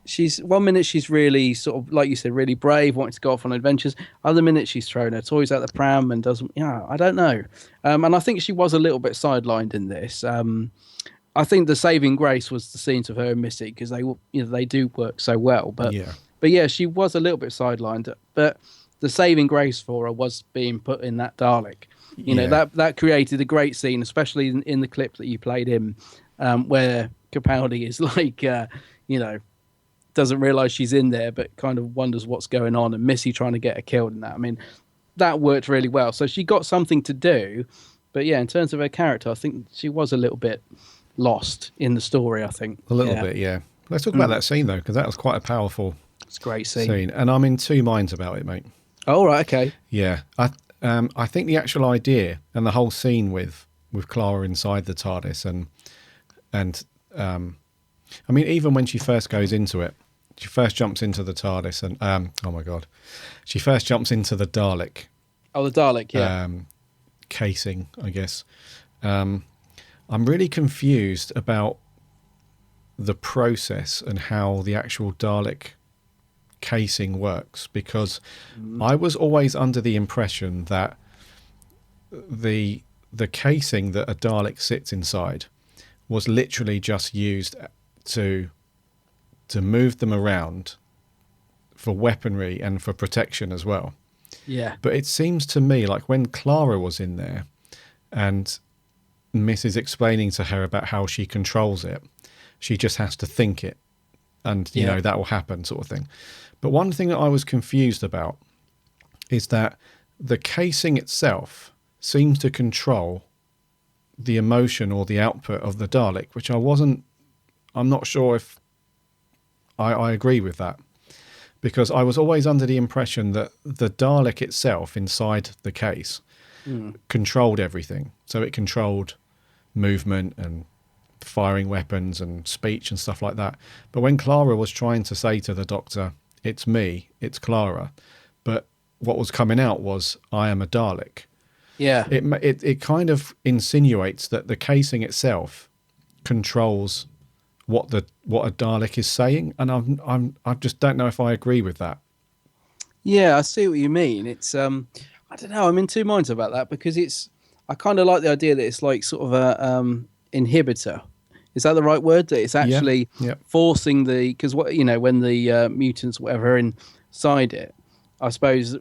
F: She's one minute she's really sort of, like you said, really brave, wanting to go off on adventures. Other minute she's throwing her toys out the pram and doesn't. I don't know. And I think she was a little bit sidelined in this. I think the saving grace was the scenes of her and Missy, because they do work so well. But she was a little bit sidelined. But the saving grace for her was being put in that Dalek. You know,
E: Yeah.
F: that created a great scene, especially in the clip that you played in, where Capaldi is like, you know, doesn't realise she's in there, but kind of wonders what's going on, and Missy trying to get her killed and that. I mean, that worked really well. So she got something to do, but yeah, in terms of her character, I think she was a little bit lost in the story, I think.
E: A little bit, yeah. Let's talk about that scene, though, because that was quite a powerful
F: It's a great scene.
E: scene. And I'm in two minds about it, mate.
F: Oh, right, okay.
E: Yeah. I think the actual idea and the whole scene with Clara inside the TARDIS and I mean, even when she first goes into it, she first jumps into the TARDIS and, oh my God, she first jumps into the Dalek
F: Oh, the Dalek, yeah.
E: casing, I guess. I'm really confused about the process and how the actual Dalek casing works, because I was always under the impression that the casing that a Dalek sits inside was literally just used to move them around for weaponry and for protection as well.
F: Yeah.
E: But it seems to me like when Clara was in there and Miss is explaining to her about how she controls it, she just has to think it and, you know, that will happen sort of thing. But one thing that I was confused about is that the casing itself seems to control the emotion or the output of the Dalek, which I'm not sure if I agree with that. Because I was always under the impression that the Dalek itself inside the case controlled everything. So it controlled movement and firing weapons and speech and stuff like that. But when Clara was trying to say to the Doctor, it's me, it's Clara, but what was coming out was, I am a Dalek.
F: Yeah.
E: It kind of insinuates that the casing itself controls what a Dalek is saying, and I just don't know if I agree with that.
F: Yeah, I see what you mean. It's I don't know, I'm in two minds about that, because I kind of like the idea that it's like sort of a inhibitor. Is that the right word? That it's actually forcing because what, you know, when the mutants whatever are inside it, I suppose,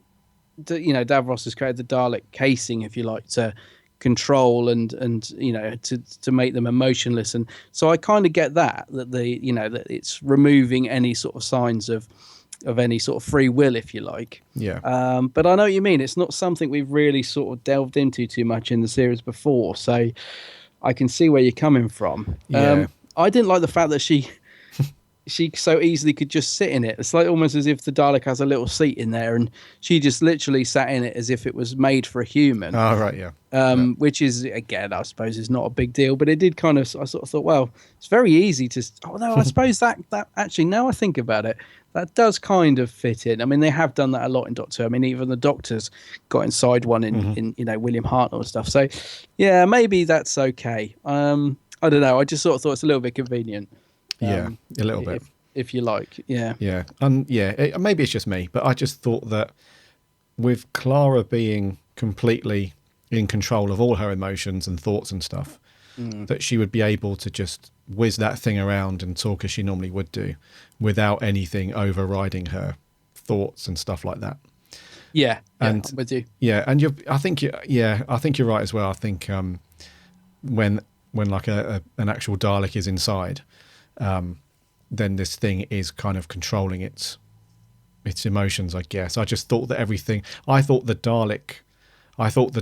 F: you know, Davros has created the Dalek casing, if you like, to control and you know, to make them emotionless. And so I kind of get that you know, that it's removing any sort of signs of any sort of free will, if you like.
E: Yeah.
F: But I know what you mean. It's not something we've really sort of delved into too much in the series before, so I can see where you're coming from.
E: Yeah.
F: I didn't like the fact that she so easily could just sit in it. It's like almost as if the Dalek has a little seat in there, and she just literally sat in it as if it was made for a human.
E: Oh, right, yeah.
F: Which is, again, I suppose is not a big deal, but it did kind of, I sort of thought, well, it's very easy to, although I suppose that actually, now I think about it, that does kind of fit in. I mean, they have done that a lot in Doctor Who. I mean, even the Doctors got inside one in you know, William Hartnell and stuff. So, yeah, maybe that's okay. I don't know. I just sort of thought it's a little bit convenient.
E: Yeah, a little bit.
F: If you like, yeah.
E: Yeah, and maybe it's just me, but I just thought that with Clara being completely in control of all her emotions and thoughts and stuff, that she would be able to just whiz that thing around and talk as she normally would do without anything overriding her thoughts and stuff like that.
F: Yeah,
E: and
F: I'm with you.
E: Yeah, and I think you're right as well. I think when like an actual Dalek is inside, then this thing is kind of controlling its emotions, I guess. I just thought that I thought the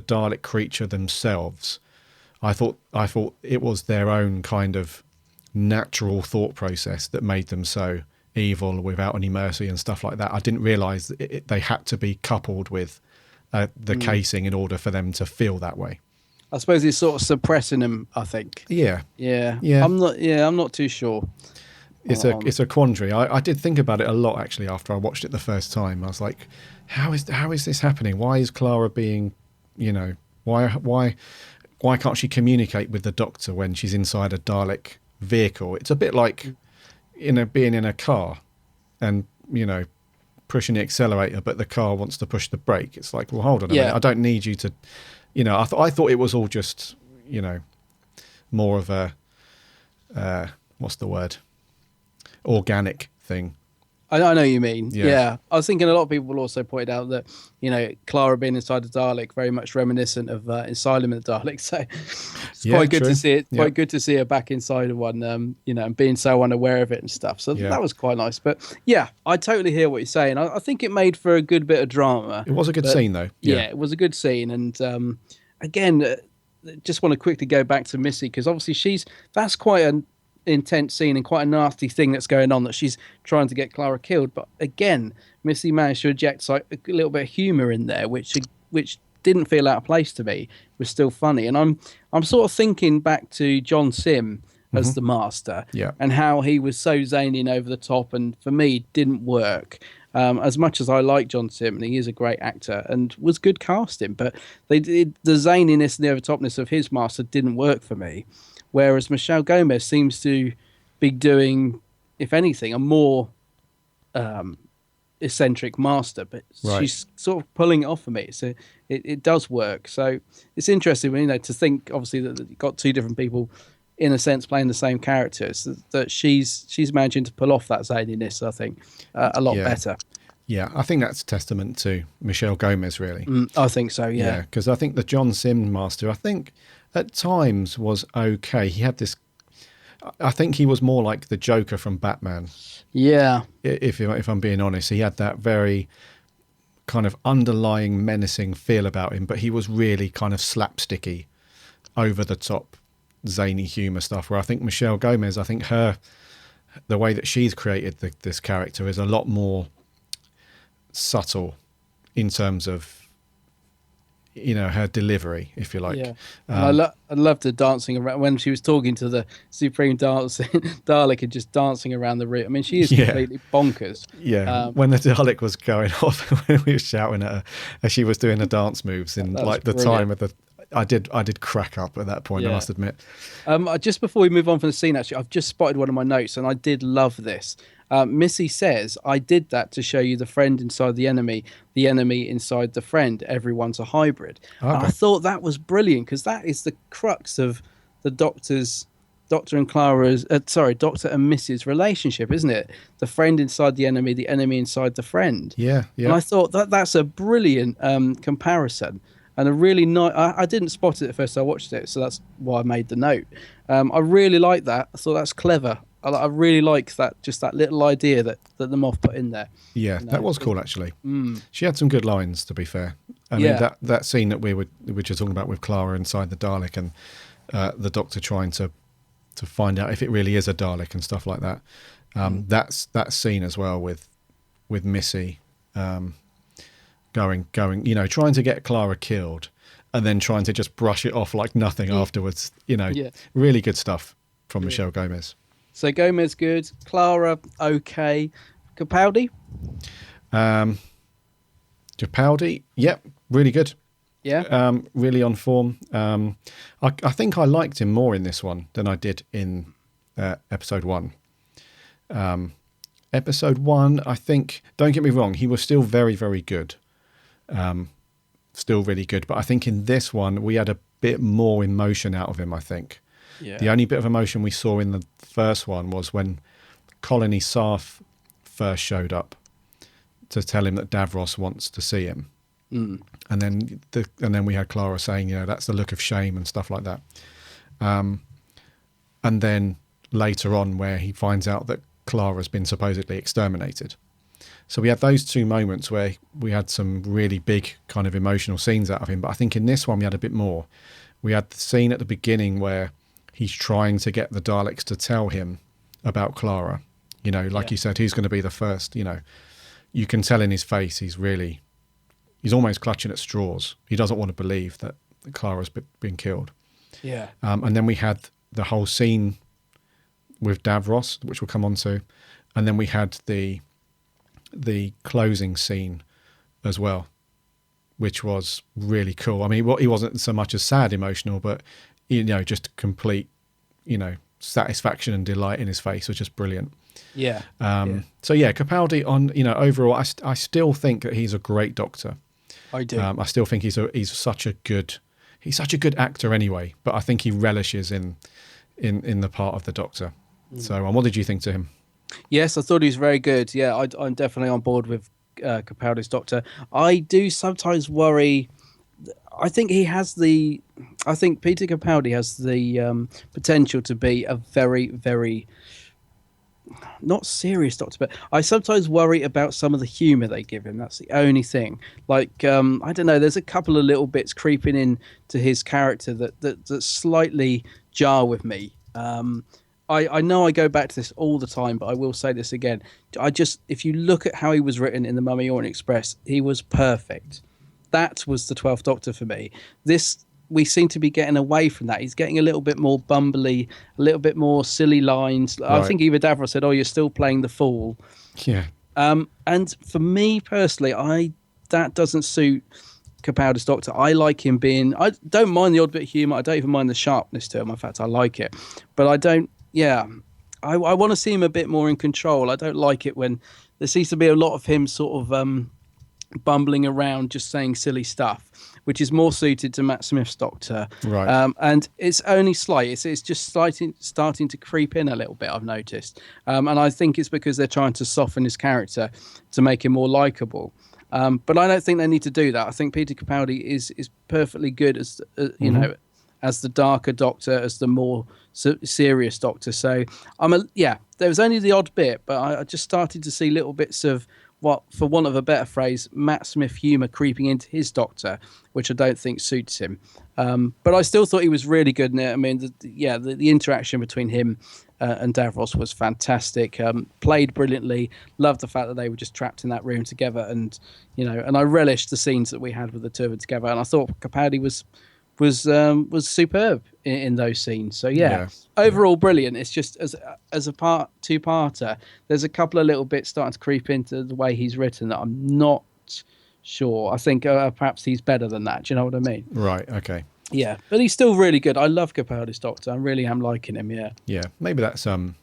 E: Dalek creature themselves, I thought it was their own kind of natural thought process that made them so evil without any mercy and stuff like that. I didn't realise that they had to be coupled with the casing in order for them to feel that way.
F: I suppose it's sort of suppressing them, I think.
E: Yeah.
F: I'm not too sure.
E: It's a quandary. I did think about it a lot actually after I watched it the first time. I was like, how is this happening? Why is Clara being, you know, why can't she communicate with the Doctor when she's inside a Dalek vehicle? It's a bit like being in a car and, you know, pushing the accelerator, but the car wants to push the brake. It's like, well, hold on a minute. I don't need you to, you know. I thought it was all just, you know, more of a what's the word? Organic thing.
F: I know what you mean.
E: Yeah.
F: Yeah. I was thinking a lot of people also pointed out that, Clara being inside the Dalek, very much reminiscent of Asylum in the Dalek. So it's
E: Yeah,
F: quite good
E: true.
F: to see it.
E: Yeah.
F: Quite good to see her back inside of one, and being so unaware of it and stuff. So
E: Yeah.
F: that was quite nice. But yeah, I totally hear what you're saying. I think it made for a good bit of drama.
E: It was a good scene, though.
F: Yeah, it was a good scene. And again, just want to quickly go back to Missy, because obviously that's quite an intense scene and quite a nasty thing that's going on, that she's trying to get Clara killed. But again, Missy managed to inject like a little bit of humor in there, which didn't feel out of place to me. It was still funny. And I'm sort of thinking back to John Sim as the Master,
E: Yeah.
F: and how he was so zany and over the top, and for me didn't work. As much as I like John Sim, and he is a great actor and was good casting, but the zaniness and the overtopness of his Master didn't work for me. Whereas Michelle Gomez seems to be doing, if anything, a more eccentric Master, but
E: Right.
F: she's sort of pulling it off for me. So it does work. So it's interesting, to think obviously that you've got two different people in a sense playing the same characters, that she's managing to pull off that zaniness, I think, a lot
E: Yeah.
F: better.
E: Yeah, I think that's a testament to Michelle Gomez, really.
F: I think so, yeah.
E: Because I think the John Sim Master, I think at times was okay. He had this. I think he was more like the Joker from Batman.
F: Yeah.
E: If I'm being honest, he had that very kind of underlying menacing feel about him, but he was really kind of slapsticky, over the top, zany humor stuff. Where I think Michelle Gomez, the way that she's created this character is a lot more subtle in terms of her delivery, if you like.
F: Yeah, and I loved her dancing around when she was talking to the Supreme Dalek and just dancing around the room. I mean, she is completely bonkers.
E: Yeah, when the Dalek was going off, when we were shouting at her as she was doing the dance moves in
F: That was
E: like the
F: brilliant.
E: time of the, I did crack up at that point. I
F: Yeah.
E: must admit.
F: Just before we move on from the scene, actually, I've just spotted one of my notes, and I did love this. Missy says, "I did that to show you the friend inside the enemy inside the friend. Everyone's a hybrid." And I thought that was brilliant, because that is the crux of the Doctor and Mrs. relationship, isn't it? The friend inside the enemy inside the friend.
E: Yeah, yeah.
F: And I thought that's a brilliant comparison. And a really nice. I didn't spot it at first. I watched it, so that's why I made the note. I really like that. I thought that's clever. I really like that. Just that little idea that the Moff put in there.
E: Yeah, that was cool actually. She had some good lines, to be fair. I mean, that scene that we were just talking about with Clara inside the Dalek and the Doctor trying to find out if it really is a Dalek and stuff like that. That's that scene as well with Missy. Going, trying to get Clara killed and then trying to just brush it off like nothing afterwards. Really good stuff from Michelle Gomez.
F: So Gomez good, Clara okay, Capaldi.
E: Capaldi, yep, really good.
F: Yeah.
E: Really on form. I think I liked him more in this one than I did in episode 1. Episode 1, I think, don't get me wrong, he was still very, very good. Still really good. But I think in this one, we had a bit more emotion out of him, I think.
F: Yeah.
E: The only bit of emotion we saw in the first one was when Colony Sarth first showed up to tell him that Davros wants to see him. And then we had Clara saying, that's the look of shame and stuff like that. And then later on where he finds out that Clara's been supposedly exterminated. So we had those two moments where we had some really big kind of emotional scenes out of him. But I think in this one we had a bit more. We had the scene at the beginning where he's trying to get the Daleks to tell him about Clara. You said, who's going to be the first? You can tell in his face he's almost clutching at straws. He doesn't want to believe that Clara's been killed.
F: Yeah.
E: And then we had the whole scene with Davros, which we'll come on to. And then we had the closing scene as well, which was really cool. I mean, he wasn't so much as sad emotional, but, just complete, satisfaction and delight in his face was just brilliant.
F: Yeah.
E: So yeah, Capaldi on, overall, I still think that he's a great Doctor.
F: I do.
E: I still think he's such a good actor anyway, but I think he relishes in the part of the Doctor. So what did you think to him?
F: Yes, I thought he was very good. Yeah, I'm definitely on board with Capaldi's Doctor. I do sometimes worry. I think Peter Capaldi has the potential to be a very, very not serious Doctor, but I sometimes worry about some of the humour they give him. That's the only thing. Like, I don't know, there's a couple of little bits creeping in to his character that slightly jar with me. I know I go back to this all the time, but I will say this again. If you look at how he was written in the Mummy Orient Express, he was perfect. That was the 12th Doctor for me. We seem to be getting away from that. He's getting a little bit more bumbly, a little bit more silly lines. Right. I think Eva Davros said, "Oh, you're still playing the fool."
E: Yeah.
F: And for me personally, that doesn't suit Capaldi's Doctor. I like him being. I don't mind the odd bit of humour. I don't even mind the sharpness to him. In fact, I like it. But I don't. Yeah, I want to see him a bit more in control. I don't like it when there seems to be a lot of him sort of bumbling around, just saying silly stuff, which is more suited to Matt Smith's Doctor.
E: Right.
F: And it's only slight. It's just starting to creep in a little bit, I've noticed. And I think it's because they're trying to soften his character to make him more likable. But I don't think they need to do that. I think Peter Capaldi is perfectly good as you know, as the darker Doctor, as the more serious Doctor. So there was only the odd bit, but I just started to see little bits of what, for want of a better phrase, Matt Smith humour creeping into his Doctor, which I don't think suits him. But I still thought he was really good in it. I mean, the interaction between him and Davros was fantastic. Played brilliantly. Loved the fact that they were just trapped in that room together, and I relished the scenes that we had with the two of them together. And I thought Capaldi was superb in those scenes. So overall brilliant. It's just as a two-parter, there's a couple of little bits starting to creep into the way he's written that I'm not sure. I think perhaps he's better than that. Do you know what I mean?
E: Right. Okay.
F: Yeah, but he's still really good. I love Capaldi's Doctor. I really am liking him. Yeah.
E: Yeah. Maybe that's a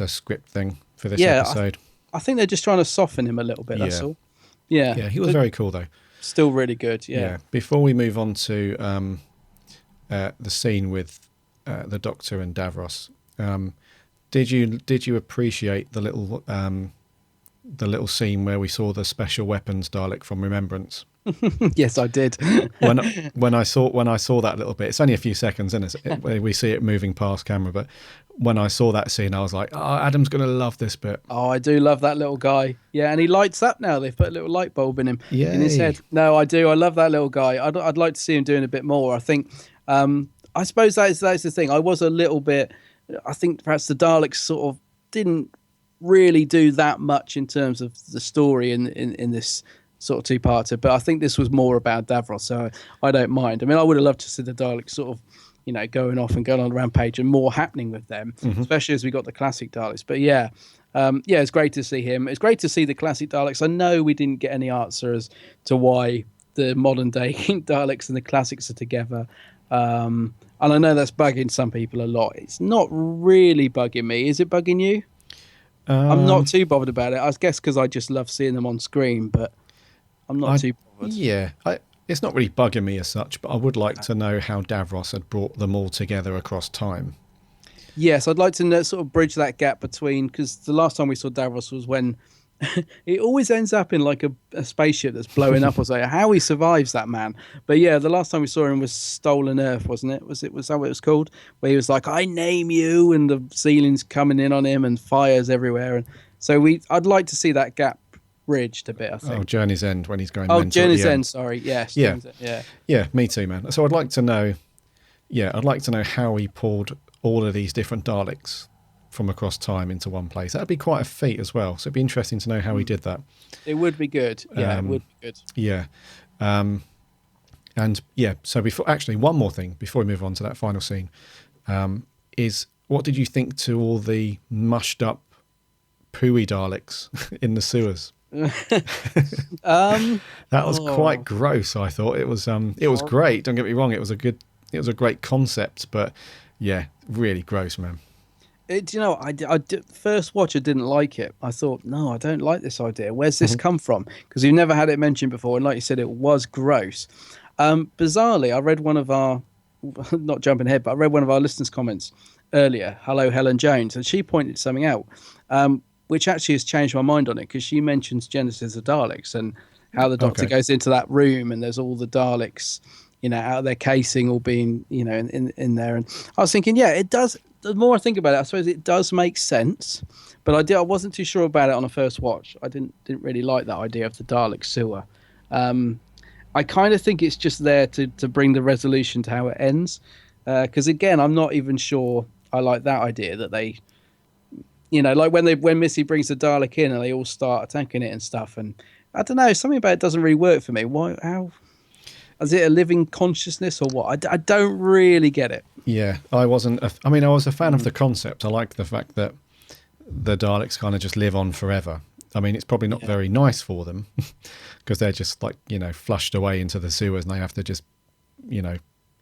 E: script thing for this episode.
F: I think they're just trying to soften him a little bit. That's all. Yeah.
E: Yeah. He was very cool though.
F: Still really good. Yeah.
E: Before we move on to the scene with the Doctor and Davros, did you appreciate the little scene where we saw the special weapons Dalek from Remembrance?
F: Yes, I did.
E: when I saw that little bit, it's only a few seconds, and we see it moving past camera. But when I saw that scene, I was like, "Oh, Adam's going to love this bit."
F: Oh, I do love that little guy. Yeah, and he lights up now. They've put a little light bulb in him in his head. No, I do. I love that little guy. I'd like to see him doing a bit more. I think. I suppose that's the thing. I was a little bit. I think perhaps the Daleks sort of didn't really do that much in terms of the story in this sort of two-parter, but I think this was more about Davros, so I don't mind. I mean, I would have loved to see the Daleks sort of, going off and going on a rampage and more happening with them, especially as we got the classic Daleks. But it's great to see him. It's great to see the classic Daleks. I know we didn't get any answer as to why the modern day Daleks and the classics are together. And I know that's bugging some people a lot. It's not really bugging me. Is it bugging you? I'm not too bothered about it. I guess because I just love seeing them on screen, but I'm not too bothered.
E: Yeah, it's not really bugging me as such, but I would like to know how Davros had brought them all together across time.
F: Yes, I'd like to sort of bridge that gap between, because the last time we saw Davros was when it always ends up in like a spaceship that's blowing up or something. How he survives, that man. But yeah, the last time we saw him was Stolen Earth, wasn't it? Was that what it was called? Where he was like, "I name you," and the ceiling's coming in on him and fires everywhere. And so I'd like to see that gap bridged a bit, I think.
E: Oh, Journey's End, when he's going mental.
F: Oh, Journey's End, sorry. Yes.
E: Yeah, me too, man. So I'd like to know how he pulled all of these different Daleks from across time into one place. That'd be quite a feat as well. So it'd be interesting to know how he did that.
F: It would be good. Yeah, it would be good.
E: Yeah. So one more thing before we move on to that final scene, is what did you think to all the mushed up pooey Daleks in the sewers? That was quite gross. I thought it was great. Don't get me wrong. It was a great concept, but yeah, really gross, man. First watch, I didn't like it. I thought, no, I don't like this idea. Where's this come from? Because you've never had it mentioned before, and like you said, it was gross. Bizarrely, I read one of our, not jumping ahead, but I read one of our listeners' comments,
F: earlier, Hello Helen Jones, and she pointed something out, which actually has changed my mind on it, because she mentions Genesis of Daleks and how the Doctor goes into that room and there's all the Daleks, out of their casing, all being, in there. And I was thinking, yeah, it does. The more I think about it, I suppose it does make sense. But I wasn't too sure about it on a first watch. I didn't really like that idea of the Dalek sewer. I kind of think it's just there to bring the resolution to how it ends. Because again, I'm not even sure I like that idea that they, like when Missy brings the Dalek in and they all start attacking it and stuff. And I don't know, something about it doesn't really work for me. Why? How? Is it a living consciousness or what? I don't really get it.
E: Yeah, I wasn't. I was a fan of the concept. I liked the fact that the Daleks kind of just live on forever. I mean, it's probably not very nice for them because they're just like, flushed away into the sewers and they have to just,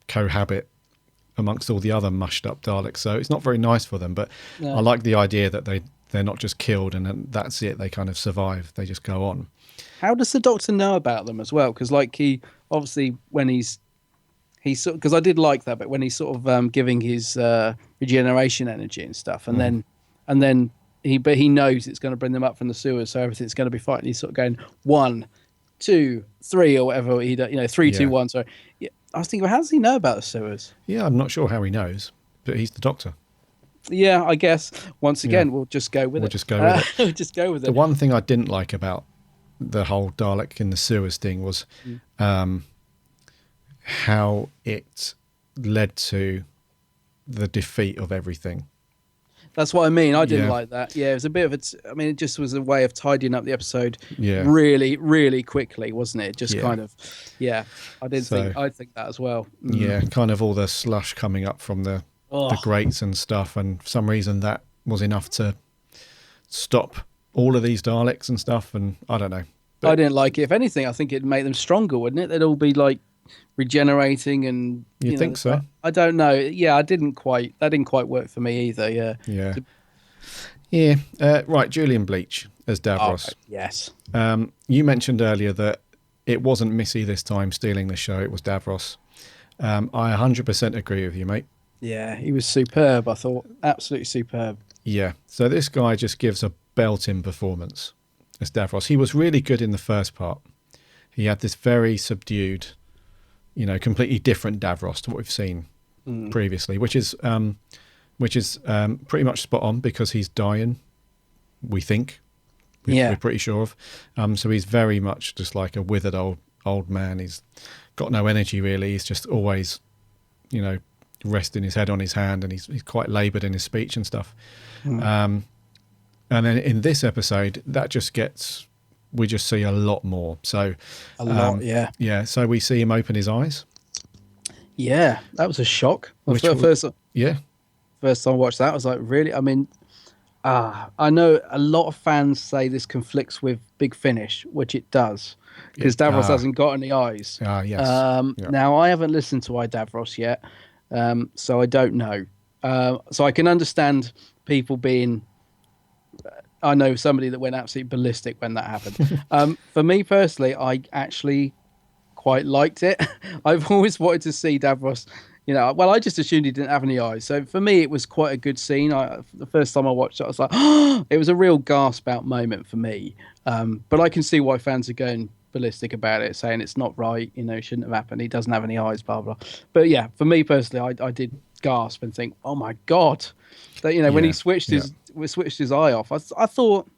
E: cohabit amongst all the other mushed up Daleks. So it's not very nice for them. But I like the idea that they're not just killed and then that's it. They kind of survive. They just go on.
F: How does the Doctor know about them as well? Because he obviously when he's because I did like that, but when he's sort of giving his regeneration energy and stuff, and then he knows it's going to bring them up from the sewers, so everything's going to be fine. He's sort of going 1, 2, 3 or whatever he does, 3, 2, 1. So yeah, I was thinking, well, how does he know about the sewers?
E: Yeah, I'm not sure how he knows, but he's the Doctor.
F: Yeah, I guess once again we'll just go with it.
E: We'll just go with it.
F: We'll just go with it.
E: The one thing I didn't like about the whole Dalek in the sewers thing was how it led to the defeat of everything.
F: That's what I mean. I didn't like that. Yeah, it was a bit of it just was a way of tidying up the episode really, really quickly, wasn't it? Just kind of, I think that as well.
E: Yeah, kind of all the slush coming up from the grates and stuff, and for some reason that was enough to stop all of these Daleks and stuff, and I don't know. But
F: I didn't like it. If anything, I think it'd make them stronger, wouldn't it? They'd all be like regenerating and
E: you think so?
F: I don't know. Yeah, that didn't quite work for me either.
E: Right, Julian Bleach as Davros.
F: Yes.
E: You mentioned earlier that it wasn't Missy this time stealing the show, it was Davros. I 100% agree with you, mate.
F: Yeah, he was superb, I thought. Absolutely superb.
E: Yeah, so this guy just gives a belting performance as Davros. He was really good in the first part. He had this very subdued, completely different Davros to what we've seen previously, which is pretty much spot on because he's dying, we think. We're pretty sure of. So he's very much just like a withered old man. He's got no energy really. He's just always, resting his head on his hand, and he's quite laboured in his speech and stuff. And then in this episode, we just see a lot more. So
F: a lot,
E: yeah. So we see him open his eyes.
F: Yeah, that was a shock. First time I watched that, I was like, really? I mean, I know a lot of fans say this conflicts with Big Finish, which it does, because Davros hasn't got any eyes.
E: Yes.
F: Now, I haven't listened to iDavros yet, so I don't know. So I can understand people being... I know somebody that went absolutely ballistic when that happened. For me personally, I actually quite liked it. I've always wanted to see Davros, I just assumed he didn't have any eyes. So for me, it was quite a good scene. The first time I watched it, I was like, it was a real gasp out moment for me. But I can see why fans are going ballistic about it, saying it's not right, shouldn't have happened. He doesn't have any eyes, blah, blah. But yeah, for me personally, I did gasp and think, oh my God. That, when he switched his eye off, I thought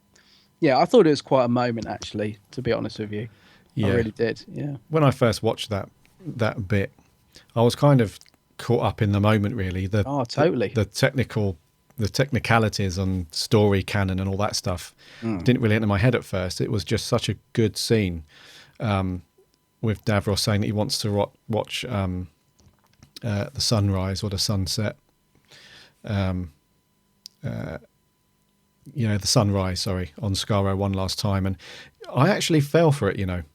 F: it was quite a moment, actually, to be honest with you. I really did. Yeah.
E: When I first watched that bit, I was kind of caught up in the moment, really.
F: Totally.
E: The technicalities on story canon and all that stuff didn't really enter my head at first. It was just such a good scene with Davros saying that he wants to watch the sunrise or the sunset. The sunrise, on Skaro one last time, and I actually fell for it.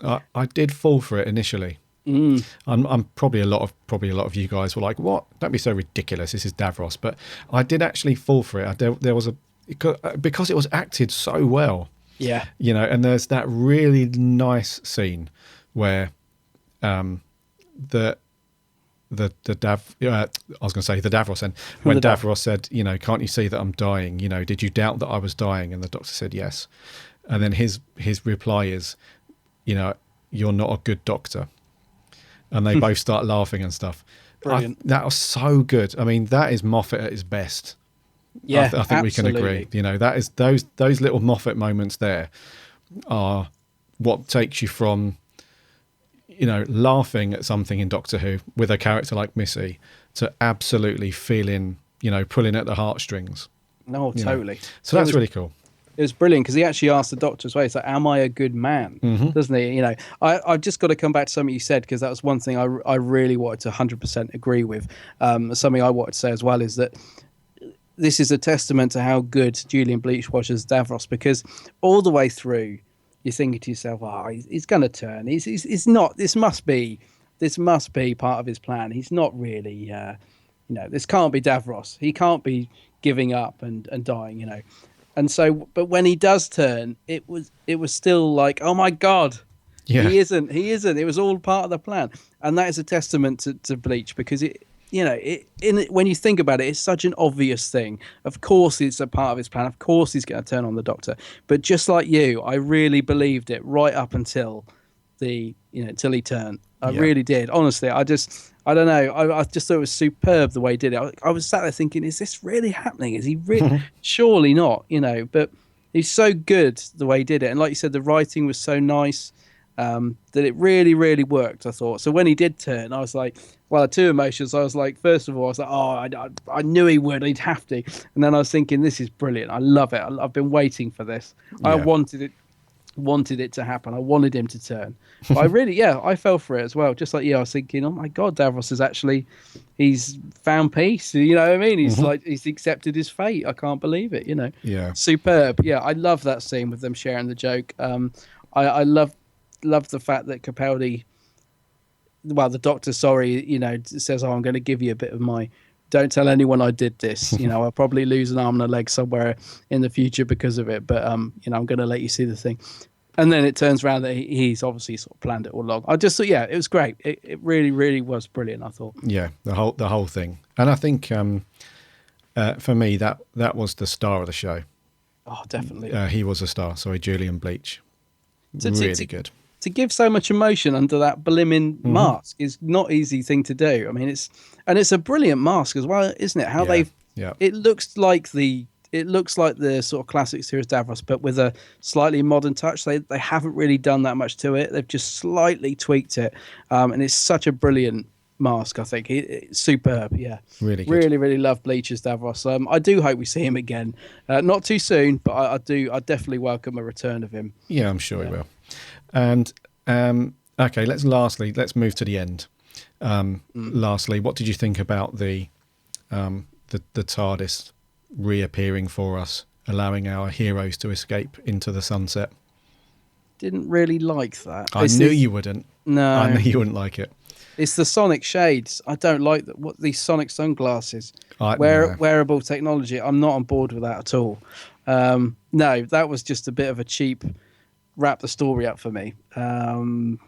E: I did fall for it initially. I'm probably a lot of you guys were like, "What? Don't be so ridiculous. This is Davros." But I did actually fall for it. There was because it was acted so well.
F: Yeah.
E: And there's that really nice scene where the the I was going to say the Davros end, when
F: The
E: Davros said, you know, can't you see that I'm dying? You know, did you doubt that I was dying? And the doctor said yes. And then his reply is, you know, you're not a good doctor. And they both start laughing and stuff.
F: Brilliant.
E: That was so good. I mean, that is Moffat at his best.
F: Yeah,
E: I think we can agree. You know, that is those little Moffat moments there are what takes you from, you know, laughing at something in Doctor Who with a character like Missy to absolutely feeling, you know, pulling at the heartstrings.
F: No,
E: you know.
F: totally.
E: So that's really cool.
F: It was brilliant because he actually asked the doctor as well. He's like, "Am I a good man?" Doesn't he? You know, I've just got to come back to something you said because that was one thing I really wanted to 100% agree with. Something I wanted to say as well is that this is a testament to how good Julian Bleach was as Davros, because all the way through you're thinking to yourself, "Oh, he's going to turn. He's not. This must be part of his plan. He's not really. You know, this can't be Davros. He can't be giving up and dying. You know." And so, but when he does turn, it was still like, oh my God, he isn't. It was all part of the plan, and that is a testament to Bleach because when you think about it, it's such an obvious thing. Of course, it's a part of his plan. Of course, he's going to turn on the Doctor. But just like you, I really believed it right up until until he turned. I really did. Honestly, I don't know. I just thought it was superb the way he did it. I was sat there thinking, is this really happening? Is he really? Surely not, you know. But he's so good the way he did it. And like you said, the writing was so nice that it really, really worked, I thought. So when he did turn, I was like, well, two emotions. I was like, first of all, I was like, oh, I knew he would. He'd have to. And then I was thinking, this is brilliant. I love it. I've been waiting for this. Yeah. I wanted it to happen. I wanted him to turn. But I really, I fell for it as well. Just like you, I was thinking, oh my God, Davros he's found peace. You know what I mean? He's he's accepted his fate. I can't believe it, you know? Yeah. Superb. Yeah, I love that scene with them sharing the joke. I love the fact that Capaldi, well, the Doctor, says, oh, I'm going to give you a bit of my, don't tell anyone I did this. You know, I'll probably lose an arm and a leg somewhere in the future because of it. But, I'm going to let you see the thing. And then it turns around that he's obviously sort of planned it all along. I just thought, it was great. It really, really was brilliant, I thought. Yeah, the whole thing. And I think for me, that was the star of the show. Oh, definitely. He was a star. Sorry, Julian Bleach. Really good. To give so much emotion under that blimmin' mask is not easy thing to do. I mean, it's a brilliant mask as well, isn't it? How it looks like the sort of classic series Davros, but with a slightly modern touch. They haven't really done that much to it. They've just slightly tweaked it, and it's such a brilliant mask. I think it's superb. Yeah, really, really, really love Bleach's Davros. I do hope we see him again, not too soon, but I definitely welcome a return of him. Yeah, I'm sure he will. And okay, let's move to the end. Lastly, what did you think about the TARDIS reappearing for us, allowing our heroes to escape into the sunset? Didn't really like that. I knew you wouldn't. No, I knew you wouldn't like it. It's the sonic shades. I don't like that. What these sonic sunglasses? Wearable technology. I'm not on board with that at all. No, that was just a bit of a cheap wrap the story up for me. Didn't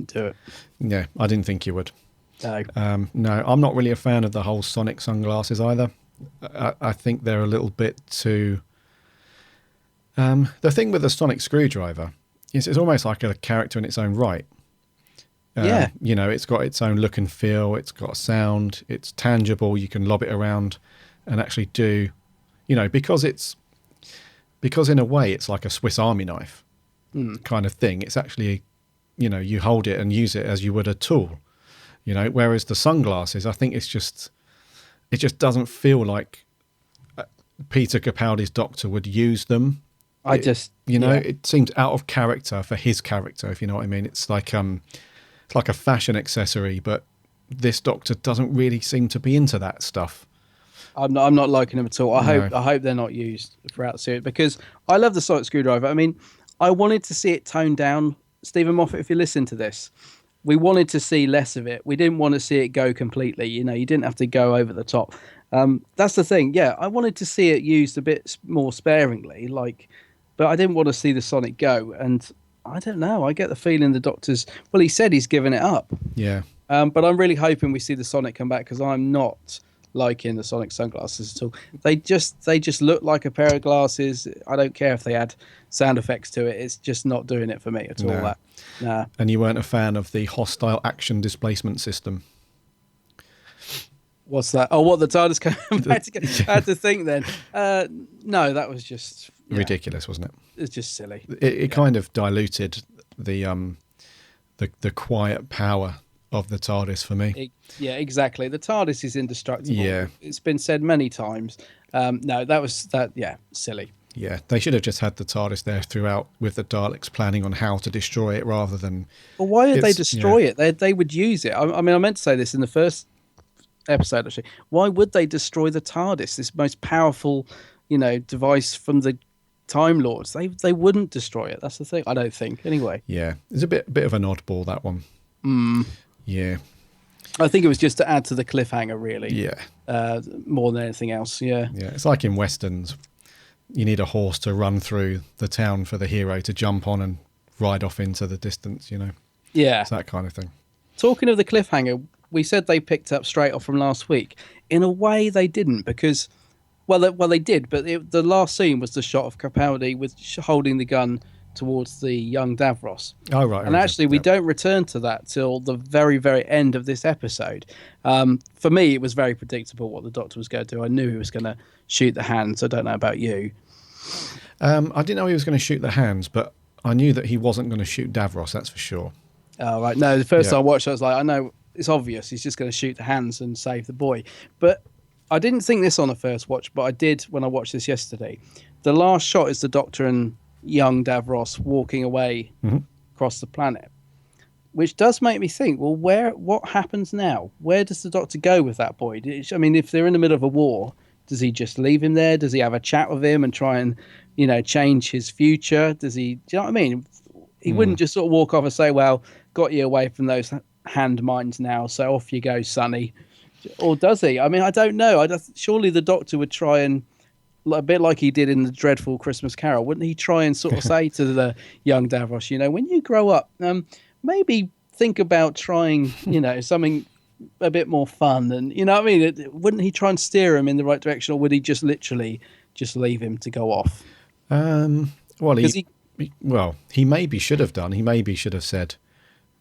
F: do it. Yeah, I didn't think you would. No. No, I'm not really a fan of the whole sonic sunglasses either. I think they're a little bit too... the thing with the sonic screwdriver is it's almost like a character in its own right. You know, it's got its own look and feel, it's got a sound, it's tangible, you can lob it around and actually do... You know, because in a way it's like a Swiss Army knife kind of thing. It's actually, you know, you hold it and use it as you would a tool, you know, whereas the sunglasses, I think it just doesn't feel like Peter Capaldi's Doctor would use them. It seems out of character for his character, if you know what I mean. It's like a fashion accessory, but this Doctor doesn't really seem to be into that stuff. I'm not liking them at all. I hope they're not used throughout the series because I love the sonic screwdriver. I mean, I wanted to see it toned down. Stephen Moffat, if you listen to this, we wanted to see less of it. We didn't want to see it go completely. You know, you didn't have to go over the top. That's the thing. Yeah, I wanted to see it used a bit more sparingly, but I didn't want to see the sonic go. And I don't know. I get the feeling the Doctor's... Well, he said he's given it up. Yeah. But I'm really hoping we see the Sonic come back, because I'm not liking the Sonic sunglasses at all. They just look like a pair of glasses. I don't care if they add sound effects to it. It's just not doing it for me at all.
E: No.
F: Nah.
E: And you weren't a fan of the hostile action displacement system.
F: What's that? Oh, what, the TARDIS coming back together? I had to think then. No, that was just
E: Ridiculous, wasn't it?
F: It's just silly.
E: It kind of diluted the quiet power of the TARDIS for me.
F: Yeah, exactly. The TARDIS is indestructible.
E: Yeah.
F: It's been said many times. No, that was silly.
E: Yeah, they should have just had the TARDIS there throughout with the Daleks planning on how to destroy it rather than...
F: Well, why would they destroy it? They would use it. I mean, I meant to say this in the first episode, actually. Why would they destroy the TARDIS, this most powerful, device from the Time Lords? They wouldn't destroy it. That's the thing. I don't think. Anyway.
E: Yeah, it's a bit of an oddball, that one. Yeah.
F: I think it was just to add to the cliffhanger, really.
E: Yeah.
F: More than anything else. Yeah.
E: Yeah, it's like in Westerns. You need a horse to run through the town for the hero to jump on and ride off into the distance,
F: Yeah.
E: It's that kind of thing.
F: Talking of the cliffhanger, we said they picked up straight off from last week. In a way, they didn't, because, they did, but the last scene was the shot of Capaldi holding the gun towards the young Davros.
E: Oh, right.
F: And actually, we don't return to that till the very, very end of this episode. For me, it was very predictable what the Doctor was going to do. I knew he was going to shoot the hands. I don't know about you.
E: I didn't know he was going to shoot the hands, but I knew that he wasn't going to shoot Davros, that's for sure.
F: Oh, right. No, the first time I watched it, I was like, I know it's obvious. He's just going to shoot the hands and save the boy. But I didn't think this on the first watch, but I did when I watched this yesterday. The last shot is the Doctor and young Davros walking away across the planet, which does make me think, well, what happens now? Where does the Doctor go with that boy? I mean, if they're in the middle of a war, does he just leave him there? Does he have a chat with him and try and, change his future? Does he, do you know what I mean? He wouldn't just sort of walk off and say, well, got you away from those hand mines now, so off you go, Sonny. Or does he? I mean, I don't know. Surely the Doctor would try and, a bit like he did in the dreadful Christmas Carol, wouldn't he try and sort of say to the young Davros, when you grow up, maybe think about trying, something a bit more fun, and what I mean? Wouldn't he try and steer him in the right direction, or would he just literally just leave him to go off?
E: He maybe should have done. He maybe should have said,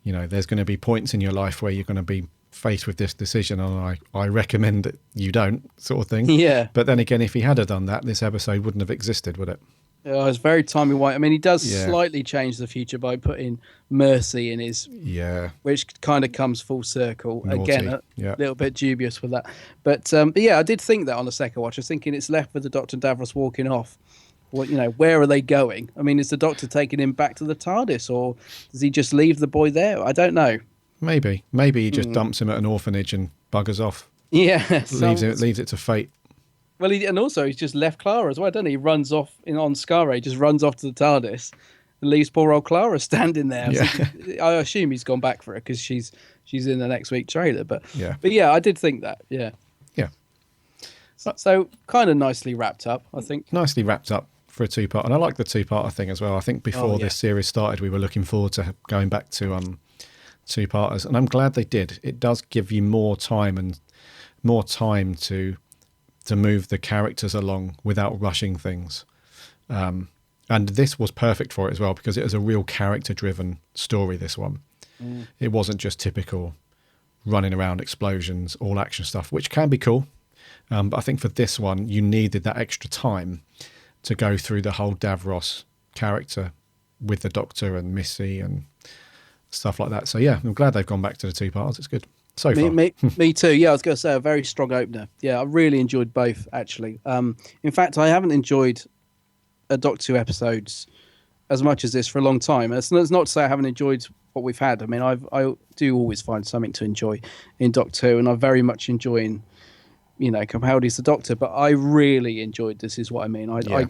E: there's going to be points in your life where you're going to be faced with this decision, and I recommend that you don't, sort of thing.
F: Yeah.
E: But then again, if he had done that, this episode wouldn't have existed, would it?
F: It's very timey-wimey. I mean, he does slightly change the future by putting Mercy in his...
E: Yeah.
F: Which kind of comes full circle.
E: Naughty.
F: Again, a little bit dubious with that. But yeah, I did think that on the second watch. I was thinking it's left with the Doctor and Davros walking off. Where are they going? I mean, is the Doctor taking him back to the TARDIS, or does he just leave the boy there? I don't know.
E: Maybe he just dumps him at an orphanage and buggers off.
F: Yeah.
E: Leaves it to fate.
F: Well, he's just left Clara as well, doesn't he? He runs off on Skare, just runs off to the TARDIS and leaves poor old Clara standing there.
E: Yeah.
F: So I assume he's gone back for her because she's in the next week trailer. But
E: yeah,
F: I did think that. Yeah. So kind of nicely wrapped up, I think.
E: Nicely wrapped up for a two-part, and I like the two-parter thing as well. I think before this series started, we were looking forward to going back to two-parters, and I'm glad they did. It does give you more time to move the characters along without rushing things. And this was perfect for it as well, because it was a real character-driven story, this one. It wasn't just typical running around, explosions, all action stuff, which can be cool. But I think for this one, you needed that extra time to go through the whole Davros character with the Doctor and Missy and stuff like that. So yeah, I'm glad they've gone back to the two parts. It's good. So far.
F: Me too. Yeah, I was going to say a very strong opener. Yeah, I really enjoyed both, actually. In fact, I haven't enjoyed a Doctor Who episodes as much as this for a long time. It's not to say I haven't enjoyed what we've had. I mean, I do always find something to enjoy in Doctor Who, and I very much enjoying, Capaldi's the Doctor, but I really enjoyed This Is What I Mean.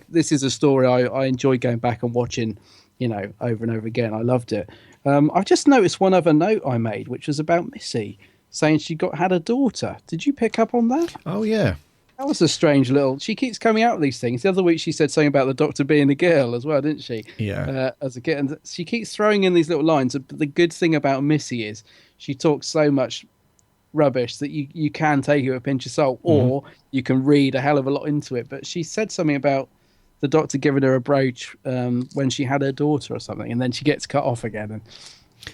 F: This is a story I enjoy going back and watching, over and over again. I loved it. I just noticed one other note I made, which was about Missy, saying she had a daughter. Did you pick up on that?
E: Oh, yeah.
F: That was a strange little... She keeps coming out with these things. The other week she said something about the Doctor being a girl as well, didn't she?
E: Yeah.
F: As a kid. And she keeps throwing in these little lines. But the good thing about Missy is she talks so much rubbish that you can take it with a pinch of salt, or you can read a hell of a lot into it. But she said something about the doctor giving her a brooch when she had her daughter or something, and then she gets cut off again. And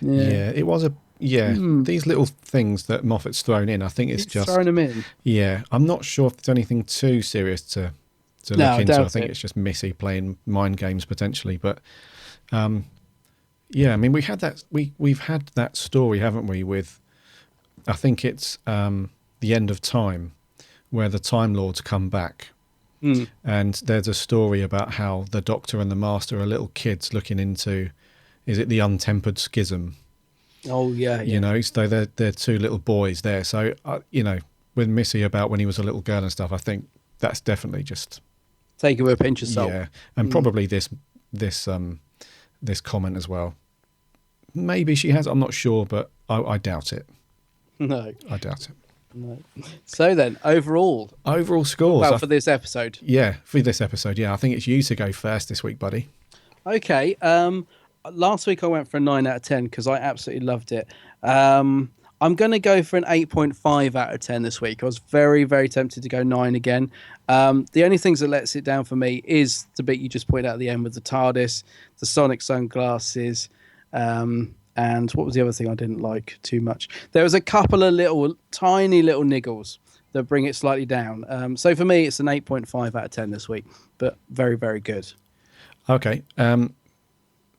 E: Yeah, it was these little things that Moffat's thrown in, I think it's just
F: throwing them in.
E: Yeah, I'm not sure if there's anything too serious to
F: No,
E: look
F: I
E: into. I
F: doubt
E: think
F: it.
E: it's just Missy playing mind games potentially, but yeah, I mean we've had that story, haven't we, with I think it's The End of Time, where the Time Lords come back. And there's a story about how the Doctor and the Master are little kids looking into, is it the untempered schism?
F: Oh yeah,
E: You know, so they're two little boys there. So you know, with Missy about when he was a little girl and stuff, I think that's definitely just
F: take it with a pinch of salt.
E: yeah, and probably this comment as well. Maybe she has. I'm not sure, but I doubt it.
F: No.
E: I doubt it.
F: No. So then, overall
E: Scores.
F: well, for this episode.
E: Yeah, for this episode. Yeah, I think it's you to go first this week, buddy.
F: Okay. Last week I went for a 9 out of 10 because I absolutely loved it. I'm going to go for an 8.5 out of 10 this week. I was very, very tempted to go 9 again. The only things that lets it down for me is the bit you just pointed out at the end with the TARDIS, the sonic sunglasses, and what was the other thing I didn't like too much? There was a couple of tiny little niggles that bring it slightly down. So for me, it's an 8.5 out of 10 this week, but very, very good.
E: Okay.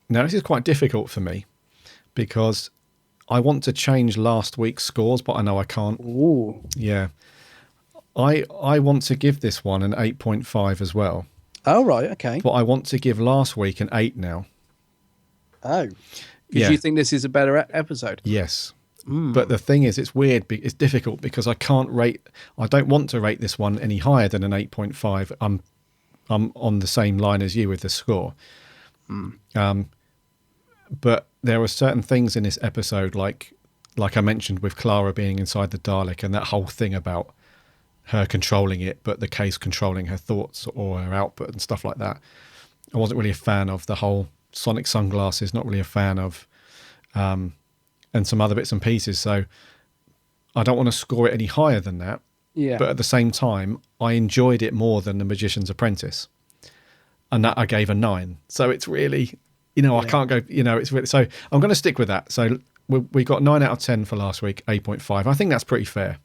E: Now this is quite difficult for me because I want to change last week's scores, but I know I can't.
F: Ooh.
E: Yeah. I want to give this one an 8.5 as well,
F: Oh, right. Okay.
E: but I want to give last week an 8 now.
F: Oh. Because
E: Yeah.
F: you think this is a better episode?
E: Yes. But the thing is, it's weird. It's difficult because I don't want to rate this one any higher than an 8.5. I'm on the same line as you with the score. But there are certain things in this episode, like I mentioned with Clara being inside the Dalek and that whole thing about her controlling it, but the case controlling her thoughts or her output and stuff like that. I wasn't really a fan of the whole sonic sunglasses, not really a fan of, and some other bits and pieces. So I don't want to score it any higher than that.
F: Yeah.
E: But at the same time, I enjoyed it more than The Magician's Apprentice. And that I gave a 9. So it's really, I can't go, it's really, so I'm going to stick with that. So we got 9 out of 10 for last week, 8.5. I think that's pretty fair.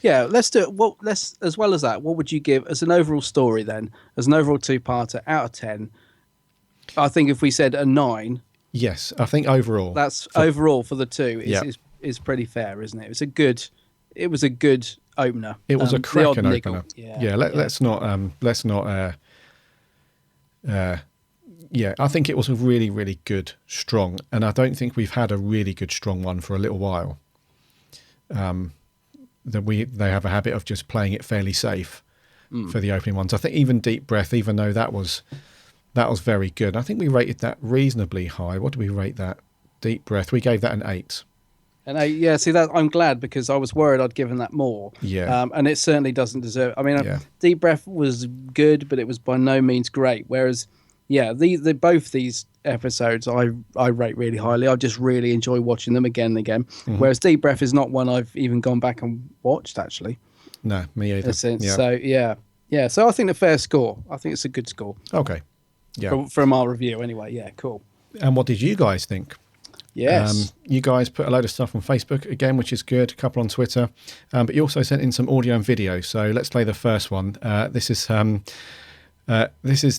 F: Yeah, let's do it. Well, as well as that, what would you give as an overall story then? As an overall two-parter out of 10? I think if we said a 9,
E: Yes, I think overall.
F: that's overall for the two is pretty fair, isn't it? It was a good opener.
E: It was a
F: The
E: cracking
F: odd niggle.
E: opener. Let's not. I think it was a really, really good, strong, and I don't think we've had a really good, strong one for a little while. They have a habit of just playing it fairly safe for the opening ones. I think even Deep Breath, even though that was very good. I think we rated that reasonably high. What do we rate that? Deep Breath. We gave that an 8.
F: And see that I'm glad because I was worried I'd given that more.
E: Yeah.
F: And it certainly doesn't deserve. I mean,
E: Yeah.
F: Deep Breath was good, but it was by no means great. Whereas, both these episodes I rate really highly. I just really enjoy watching them again and again.
E: Mm-hmm.
F: Whereas Deep Breath is not one I've even gone back and watched actually.
E: No, me either.
F: In a sense.
E: Yeah.
F: So yeah. So I think a fair score. I think it's a good score
E: Okay. Yeah.
F: from our review anyway. Yeah, cool.
E: And what did you guys think?
F: Yes.
E: You guys put a load of stuff on Facebook again, which is good. A couple on Twitter, but you also sent in some audio and video. So let's play the first one. This is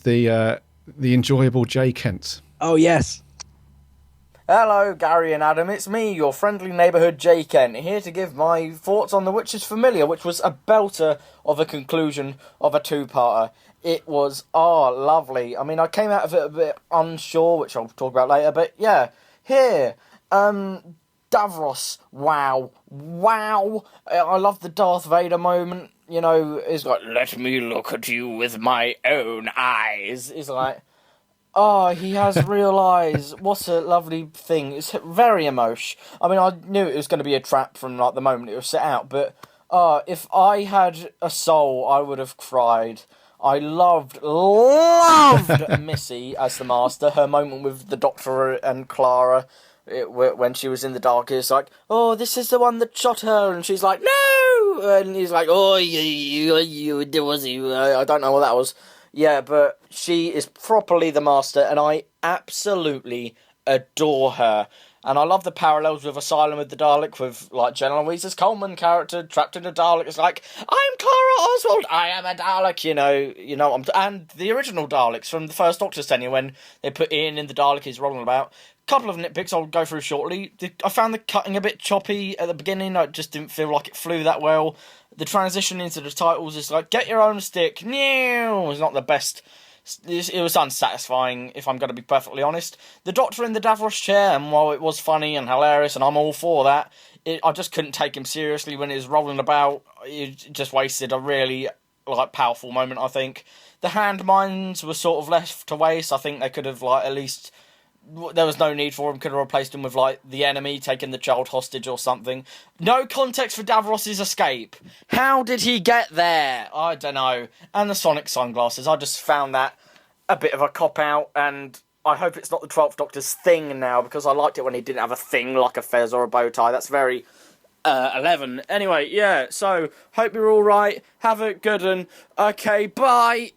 E: the enjoyable Jay Kent.
F: Oh yes.
H: Hello, Gary and Adam. It's me, your friendly neighbourhood Jay Kent, here to give my thoughts on The Witches Familiar, which was a belter of a conclusion of a two-parter. It was, lovely. I mean, I came out of it a bit unsure, which I'll talk about later, but yeah. Here, Davros, wow. I love the Darth Vader moment, it's like, let me look at you with my own eyes. It's like, he has real eyes. What a lovely thing. It's very emotional. I mean, I knew it was going to be a trap from like the moment it was set out, but if I had a soul, I would have cried. I loved Missy as the Master. Her moment with the Doctor and Clara. when she was in the dark. It's like, oh, this is the one that shot her, and she's like, no, and he's like, oh, you, I don't know what that was. Yeah, but she is properly the master, and I absolutely adore her. And I love the parallels with Asylum with the Dalek, with like Jenna Louisa's Coleman character trapped in a Dalek. It's like, I'm Clara Oswald, I am a Dalek, and the original Daleks from the first Doctor's tenure, when they put Ian in the Dalek, he's rolling about. Couple of nitpicks I'll go through shortly. I found the cutting a bit choppy at the beginning. I just didn't feel like it flew that well. The transition into the titles is like, get your own stick. No, it's not the best. It was unsatisfying, if I'm going to be perfectly honest. The Doctor in the Davros chair, and while it was funny and hilarious, and I'm all for that, I just couldn't take him seriously when he was rolling about. It just wasted a really powerful moment, I think. The hand mines were sort of left to waste. I think they could have at least... There was no need for him. Could have replaced him with the enemy taking the child hostage or something. No context for Davros's escape. How did he get there? I don't know. And the Sonic sunglasses. I just found that a bit of a cop out, and I hope it's not the 12th Doctor's thing now, because I liked it when he didn't have a thing like a fez or a bow tie. That's very 11. Anyway, yeah. So hope you're all right. Have a good one. Okay, bye.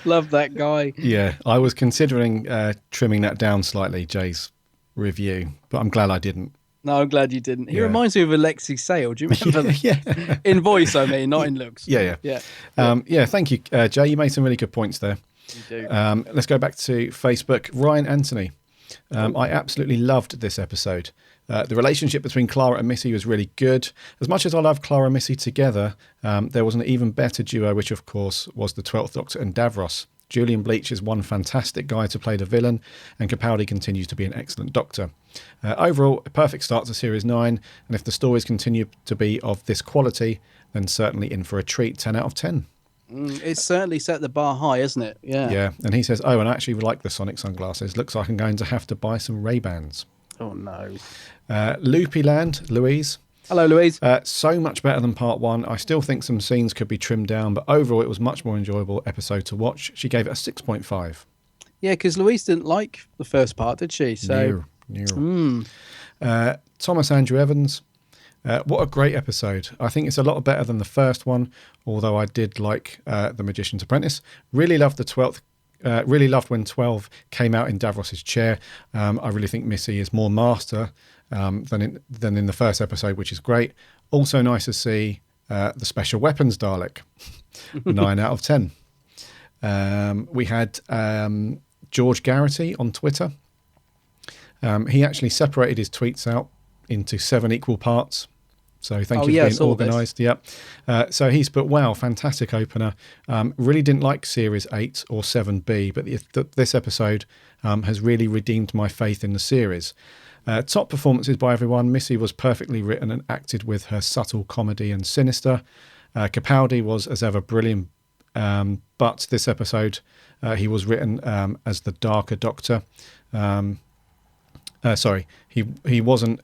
F: Love that guy.
E: Yeah, I was considering trimming that down slightly, Jay's review, but I'm glad I didn't.
F: No, I'm glad you didn't. He
E: Yeah.
F: reminds me of Alexi Sale. Do you remember that?
E: Yeah.
F: In voice, I mean, not in looks.
E: Yeah. Thank you, Jay. You made some really good points there.
F: You do.
E: Let's go back to Facebook. Ryan Anthony. I absolutely loved this episode. The relationship between Clara and Missy was really good. As much as I love Clara and Missy together, there was an even better duo, which of course was the 12th Doctor and Davros. Julian Bleach is one fantastic guy to play the villain, and Capaldi continues to be an excellent Doctor. Overall, a perfect start to Series 9, and if the stories continue to be of this quality, then certainly in for a treat. 10 out of 10.
F: It's certainly set the bar high, isn't it? Yeah.
E: Yeah, and he says, and I actually like the Sonic sunglasses. Looks like I'm going to have to buy some Ray-Bans.
F: Oh, no.
E: Loopy Land, Louise.
F: Hello, Louise.
E: So much better than part 1. I still think some scenes could be trimmed down, but overall it was a much more enjoyable episode to watch. She gave it a 6.5.
F: Yeah, because Louise didn't like the first part, did she? So,
E: Thomas Andrew Evans. What a great episode. I think it's a lot better than the first one, although I did like The Magician's Apprentice. Really loved the 12th. Really loved when 12 came out in Davros's chair. I really think Missy is more master than in the first episode, which is great. Also nice to see the Special Weapons Dalek. 9 out of 10. We had George Garrity on Twitter. He actually separated his tweets out into 7 equal parts. So thank you for being organised. Yep. So he's put, wow, fantastic opener. Really didn't like Series 8 or 7B, but this episode has really redeemed my faith in the series. Top performances by everyone. Missy was perfectly written and acted with her subtle comedy and sinister. Capaldi was, as ever, brilliant. But this episode, he was written as the darker Doctor. He wasn't...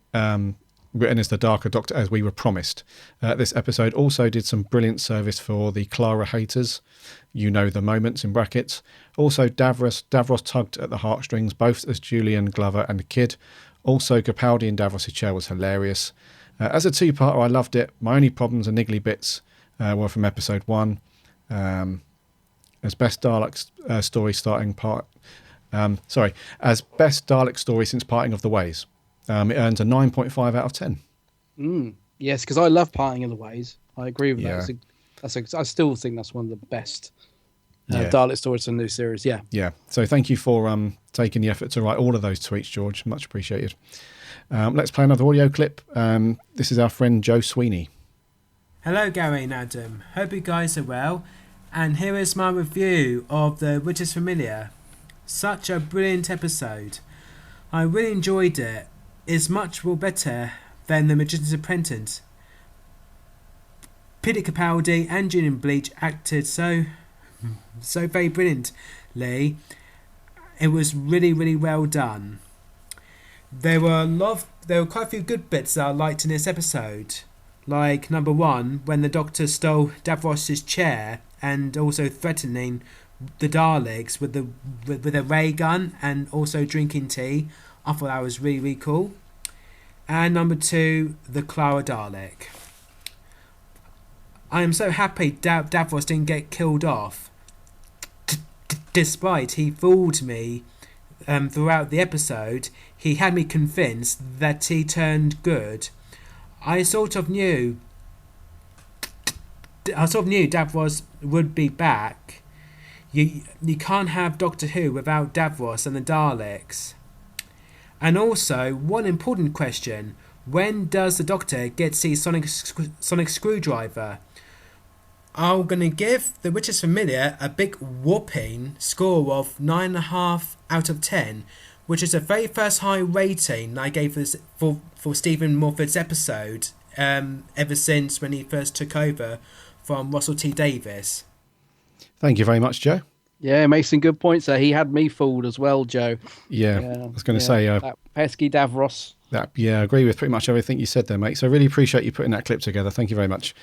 E: written as the darker Doctor as we were promised. This episode also did some brilliant service for the Clara haters. You know the moments in brackets. Also Davros tugged at the heartstrings, both as Julian, Glover and Kid. Also Capaldi in Davros' chair was hilarious. As a two-parter, I loved it. My only problems and niggly bits were from episode 1. As best Dalek story starting part... as best Dalek story since Parting of the Ways. It earns a 9.5 out of 10.
F: Yes, because I love Parting of the Ways. I agree with that. I still think that's one of the best Dalek stories in the new series. Yeah.
E: Yeah. So thank you for taking the effort to write all of those tweets, George. Much appreciated. Let's play another audio clip. This is our friend Joe Sweeney.
I: Hello, Gary and Adam. Hope you guys are well. And here is my review of The Witch is Familiar. Such a brilliant episode. I really enjoyed it. It's much more better than The Magician's Apprentice. Peter Capaldi and Julian Bleach acted so very brilliantly. It was really, really well done. There were quite a few good bits that I liked in this episode. Like number 1, when the Doctor stole Davros's chair and also threatening the Daleks with a ray gun and also drinking tea. I thought that was really, really cool. And number 2, the Clara Dalek. I am so happy Davros didn't get killed off. Despite he fooled me throughout the episode, he had me convinced that he turned good. I sort of knew Davros would be back. You can't have Doctor Who without Davros and the Daleks. And also, one important question: when does the Doctor get to see Sonic Screwdriver? I'm going to give The Witch is Familiar a big whopping score of 9.5 out of 10, which is the very first high rating I gave this for Stephen Morford's episode ever since when he first took over from Russell T Davies.
E: Thank you very much, Joe.
F: Yeah, makes some good points there. He had me fooled as well, Joe.
E: Yeah, I was going to say...
F: that pesky Davros.
E: I agree with pretty much everything you said there, mate. So I really appreciate you putting that clip together. Thank you very much.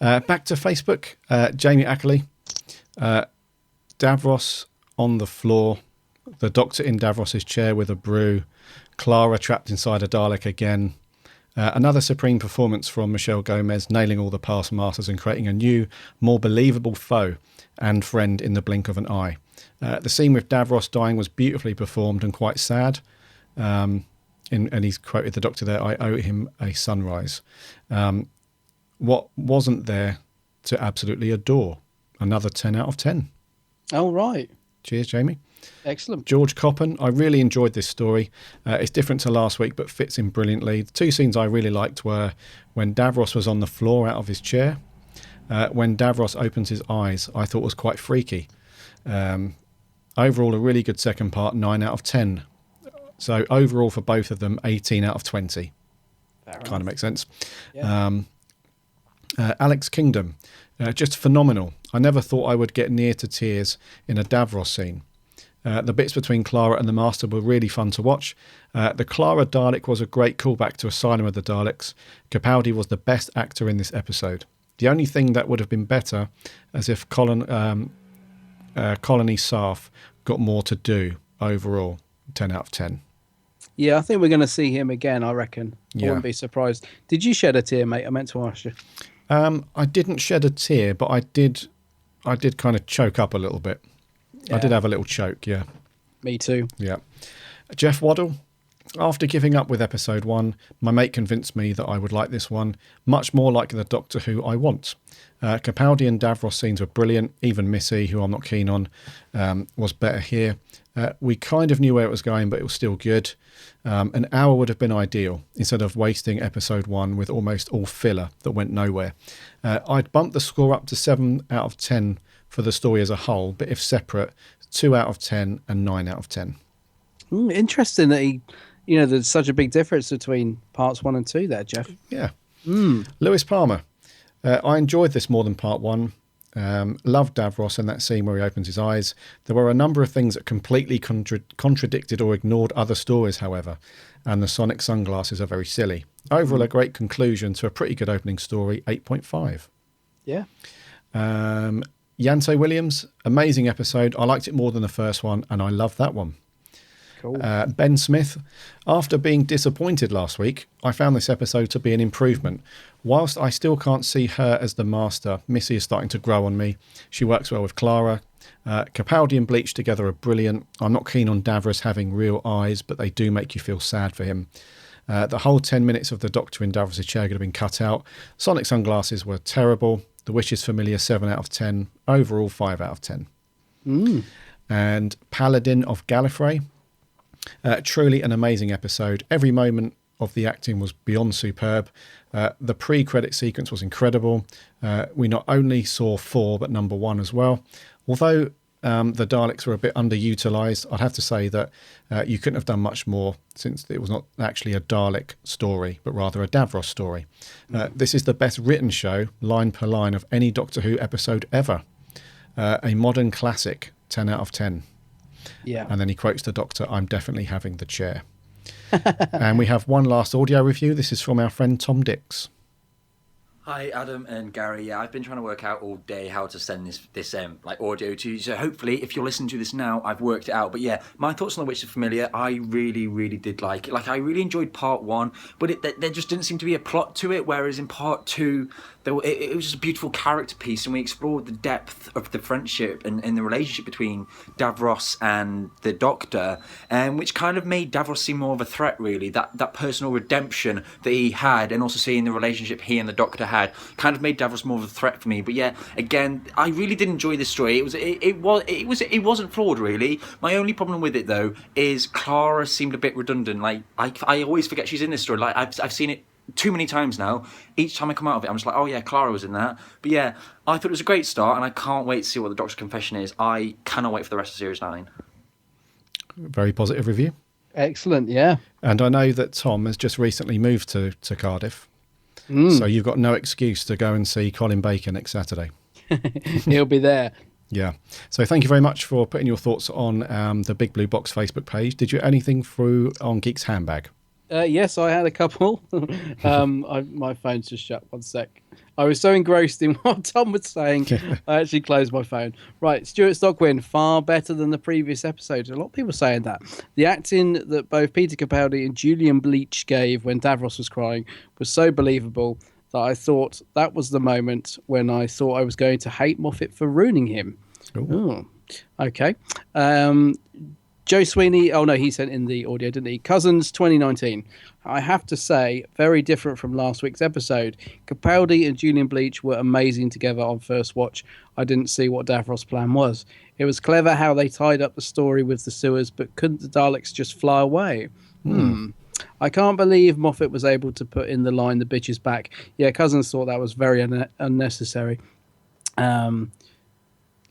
E: Back to Facebook. Jamie Ackley. Davros on the floor. The Doctor in Davros's chair with a brew. Clara trapped inside a Dalek again. Another supreme performance from Michelle Gomez, nailing all the past masters and creating a new, more believable foe and friend in the blink of an eye. The scene with Davros dying was beautifully performed and quite sad. And he's quoted the Doctor there, I owe him a sunrise. What wasn't there to absolutely adore? Another 10 out of 10.
F: Oh, right.
E: Cheers, Jamie.
F: Excellent.
E: George Coppen, I really enjoyed this story. It's different to last week, but fits in brilliantly. The 2 scenes I really liked were when Davros was on the floor out of his chair. When Davros opens his eyes, I thought was quite freaky. Overall, a really good second part, 9 out of 10. So overall for both of them, 18 out of 20. Kind of makes sense. Yeah. Alex Kingdom, just phenomenal. I never thought I would get near to tears in a Davros scene. The bits between Clara and the Master were really fun to watch. The Clara Dalek was a great callback to Asylum of the Daleks. Capaldi was the best actor in this episode. The only thing that would have been better as if Colony Sarf got more to do overall. 10 out of 10.
F: Yeah, I think we're going to see him again, I reckon.
E: Yeah.
F: I wouldn't be surprised. Did you shed a tear, mate? I meant to ask you.
E: I didn't shed a tear, but I did kind of choke up a little bit. Yeah. I did have a little choke, yeah.
F: Me too.
E: Yeah. Jeff Waddle, after giving up with episode 1, my mate convinced me that I would like this one, much more like the Doctor Who I want. Capaldi and Davros scenes were brilliant. Even Missy, who I'm not keen on, was better here. We kind of knew where it was going, but it was still good. An hour would have been ideal instead of wasting episode 1 with almost all filler that went nowhere. I'd bump the score up to 7 out of 10 for the story as a whole, but if separate, 2 out of 10 and 9 out of 10.
F: Interesting that there's such a big difference between parts 1 and 2 there, Jeff.
E: Yeah. Lewis Palmer. I enjoyed this more than part 1. Loved Davros and that scene where he opens his eyes. There were a number of things that completely contradicted or ignored other stories, however, and the sonic sunglasses are very silly. Overall, a great conclusion to a pretty good opening story, 8.5.
F: Yeah.
E: Yanto Williams, amazing episode. I liked it more than the first one, and I love that one.
F: Cool.
E: Ben Smith, after being disappointed last week, I found this episode to be an improvement. Whilst I still can't see her as the Master, Missy is starting to grow on me. She works well with Clara. Capaldi and Bleach together are brilliant. I'm not keen on Davros having real eyes, but they do make you feel sad for him. The whole 10 minutes of the Doctor in Davros' chair could have been cut out. Sonic sunglasses were terrible. The Witch is Familiar, 7 out of 10. Overall, 5 out of 10. And Paladin of Gallifrey. Truly an amazing episode. Every moment of the acting was beyond superb. The pre-credit sequence was incredible. We not only saw 4, but number 1 as well. Although the Daleks were a bit underutilised, I'd have to say that you couldn't have done much more, since it was not actually a Dalek story, but rather a Davros story. This is the best written show, line per line, of any Doctor Who episode ever. A modern classic, 10 out of 10.
F: Yeah.
E: And then he quotes the Doctor, I'm definitely having the chair. And we have one last audio review. This is from our friend Tom Dix.
J: Hi, Adam and Gary. Yeah, I've been trying to work out all day how to send this like audio to you. So hopefully, if you're listening to this now, I've worked it out. But yeah, my thoughts on The Witch of Familiar, I really, really did like it. Like, I really enjoyed part one, but there just didn't seem to be a plot to it. Whereas in part two, it was just a beautiful character piece, and we explored the depth of the friendship and the relationship between Davros and the Doctor, which kind of made Davros seem more of a threat, really. That personal redemption that he had, and also seeing the relationship he and the Doctor had, kind of made Davros more of a threat for me. But yeah, again, I really did enjoy this story. It wasn't flawed, really. My only problem with it, though, is Clara seemed a bit redundant. Like, I always forget she's in this story. Like, I've seen it too many times now. Each time I come out of it, I'm just like, oh yeah, Clara was in that. But yeah, I thought it was a great start, and I can't wait to see what the Doctor's confession is. I cannot wait for the rest of Series 9.
E: Very positive review.
F: Excellent, yeah.
E: And I know that Tom has just recently moved to Cardiff. So you've got no excuse to go and see Colin Baker next Saturday.
F: He'll be there.
E: Yeah. So thank you very much for putting your thoughts on the Big Blue Box Facebook page. Did you anything through on Geek's Handbag?
F: Yes, I had a couple. My phone's just shut. 1 sec. I was so engrossed in what Tom was saying, I actually closed my phone. Right, Stuart Stockwin, far better than the previous episode. A lot of people saying that. The acting that both Peter Capaldi and Julian Bleach gave when Davros was crying was so believable that I thought that was the moment when I thought I was going to hate Moffat for ruining him. Ooh. Okay. Joe Sweeney, oh no, he sent in the audio, didn't he? Cousins 2019. I have to say, very different from last week's episode. Capaldi and Julian Bleach were amazing together on first watch. I didn't see what Davros' plan was. It was clever how they tied up the story with the sewers, but couldn't the Daleks just fly away? I can't believe Moffat was able to put in the line, the bitch is back. Yeah, Cousins thought that was very unnecessary.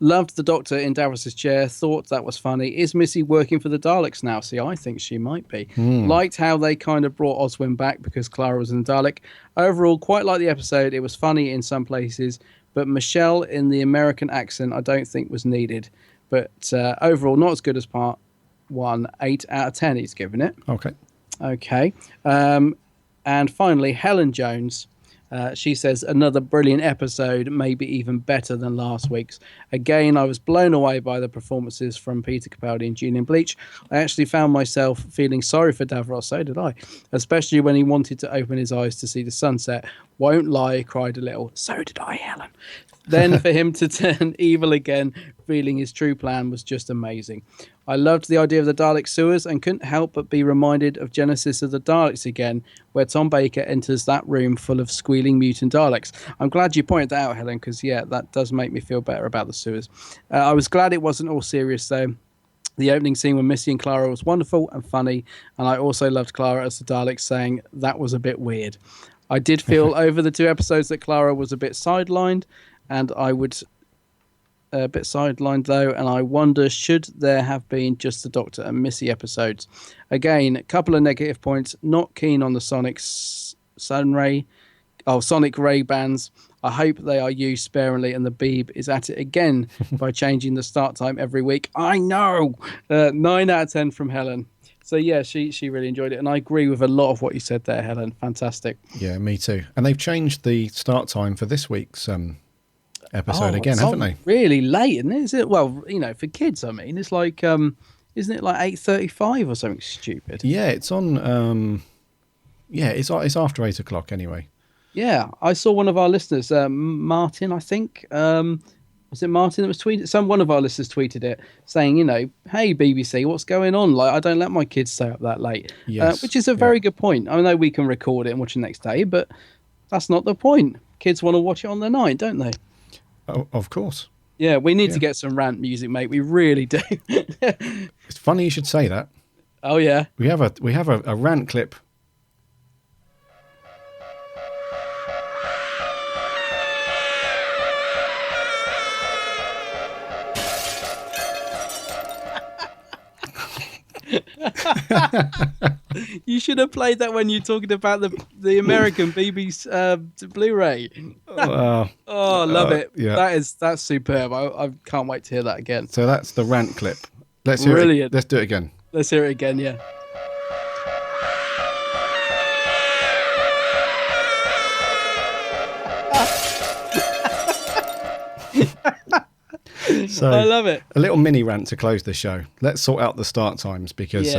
F: Loved the Doctor in Davros' chair. Thought that was funny. Is Missy working for the Daleks now? See, I think she might be. Liked how they kind of brought Oswin back because Clara was in Dalek. Overall, quite like the episode. It was funny in some places, but Michelle in the American accent I don't think was needed. But overall, not as good as part 1. 8 out of 10 he's given it. Okay. And finally, Helen Jones. She says, another brilliant episode, maybe even better than last week's. Again, I was blown away by the performances from Peter Capaldi and Julian Bleach. I actually found myself feeling sorry for Davros, so did I. Especially when he wanted to open his eyes to see the sunset. Won't lie, cried a little. So did I, Helen. Then for him to turn evil again, revealing his true plan, was just amazing. I loved the idea of the Dalek sewers and couldn't help but be reminded of Genesis of the Daleks again, where Tom Baker enters that room full of squealing mutant Daleks. I'm glad you pointed that out, Helen, because, yeah, that does make me feel better about the sewers. I was glad it wasn't all serious, though. The opening scene with Missy and Clara was wonderful and funny, and I also loved Clara as the Daleks saying, that was a bit weird. I did feel over the 2 episodes that Clara was a bit sidelined, and I would... a bit sidelined though, and I wonder, should there have been just the Doctor and Missy episodes? Again, a couple of negative points. Not keen on the Sonic Ray bands. I hope they are used sparingly, and the Beeb is at it again by changing the start time every week. I know. 9 out of 10 from Helen. So yeah, she really enjoyed it, and I agree with a lot of what you said there, Helen. Fantastic.
E: Yeah, me too. And they've changed the start time for this week's episode again, haven't they?
F: Really late, isn't it? Is it? Well, you know, for kids, I mean, it's like, isn't it like 8:35 or something stupid?
E: Yeah, it's on. It's after 8 o'clock anyway.
F: Yeah, I saw one of our listeners, Martin, I think. Was it Martin that was tweeted? One of our listeners tweeted it, saying, you know, hey BBC, what's going on? Like, I don't let my kids stay up that late.
E: Yes,
F: which is a very good point. I know we can record it and watch it next day, but that's not the point. Kids want to watch it on the night, don't they?
E: Oh, of course.
F: Yeah, we need to get some rant music, mate. We really do.
E: It's funny you should say that.
F: Oh yeah.
E: We have a rant clip.
F: You should have played that when you're talking about the American BBC Blu-ray. Oh, love it.
E: Yeah.
F: That's superb. I can't wait to hear that again.
E: So that's the rant clip. Let's hear it. Let's do it again.
F: Let's hear it again, yeah.
E: So
F: I love it.
E: A little mini rant to close the show. Let's sort out the start times because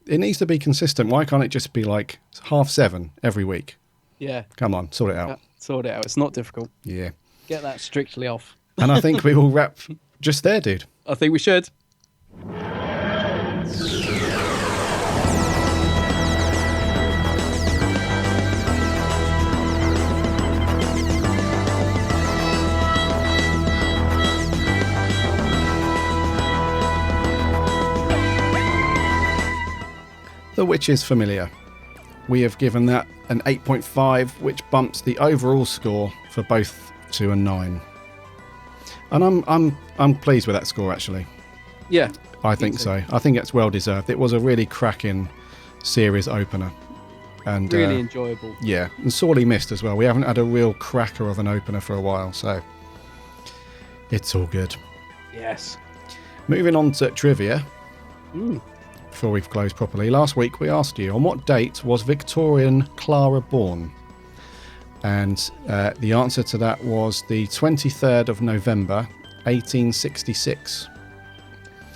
E: it needs to be consistent. Why can't it just be like 7:30 every week?
F: Yeah.
E: Come on, sort it out.
F: Sort it out. It's not difficult.
E: Yeah.
F: Get that strictly off.
E: And I think we will wrap just there, dude.
F: I think we should.
E: The Witches Familiar. We have given that an 8.5, which bumps the overall score for both 2 and 9. And I'm pleased with that score, actually.
F: Yeah.
E: I think so. I think it's well deserved. It was a really cracking series opener. And
F: really enjoyable.
E: Yeah, and sorely missed as well. We haven't had a real cracker of an opener for a while, so it's all good.
F: Yes.
E: Moving on to trivia. Before we've closed properly, last week we asked you on what date was Victorian Clara born? And the answer to that was the 23rd of November, 1866.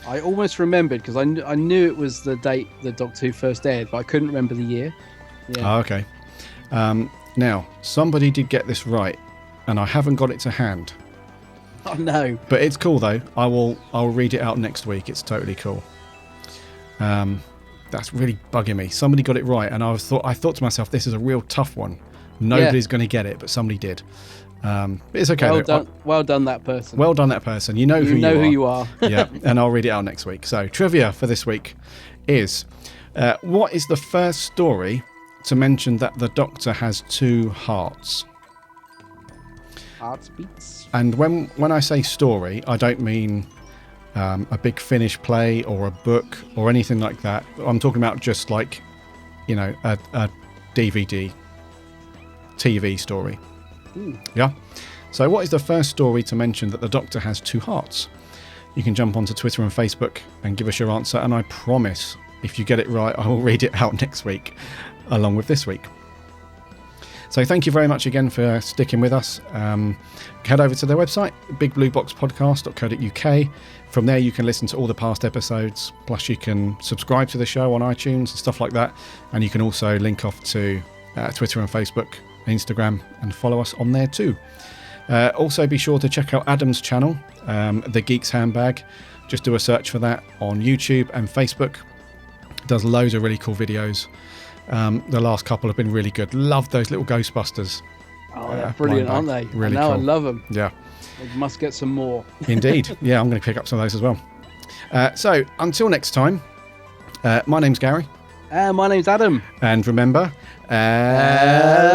F: I almost remembered because I knew it was the date the Doctor Who first aired, but I couldn't remember the year. Yeah.
E: Oh, okay. Now, somebody did get this right, and I haven't got it to hand.
F: Oh no!
E: But it's cool though. I'll read it out next week. It's totally cool. That's really bugging me. Somebody got it right, and I thought to myself, this is a real tough one. Nobody's going to get it, but somebody did. But it's okay.
F: Well done, that person.
E: Well done, that person. You know who you are. Yeah, and I'll read it out next week. So trivia for this week is, what is the first story to mention that the Doctor has 2 hearts?
F: Heartbeats.
E: And when I say story, I don't mean a big Finnish play or a book or anything like that. I'm talking about just like, a DVD, TV story. Yeah. So what is the first story to mention that the Doctor has 2 hearts? You can jump onto Twitter and Facebook and give us your answer, and I promise if you get it right, I will read it out next week along with this week. So thank you very much again for sticking with us. Head over to their website, bigblueboxpodcast.co.uk. From there you can listen to all the past episodes, plus you can subscribe to the show on iTunes and stuff like that, and you can also link off to Twitter and Facebook, Instagram, and follow us on there too. Also be sure to check out Adam's channel, The Geek's Handbag. Just do a search for that on YouTube and Facebook. Does loads of really cool videos. The last couple have been really good. Love those little Ghostbusters.
F: Oh, they're brilliant, aren't they?
E: Really
F: now
E: cool.
F: I love them.
E: Yeah.
F: We must get some more.
E: Indeed. Yeah, I'm going to pick up some of those as well. So until next time, my name's Gary.
F: My name's Adam.
E: And remember, Alonzi!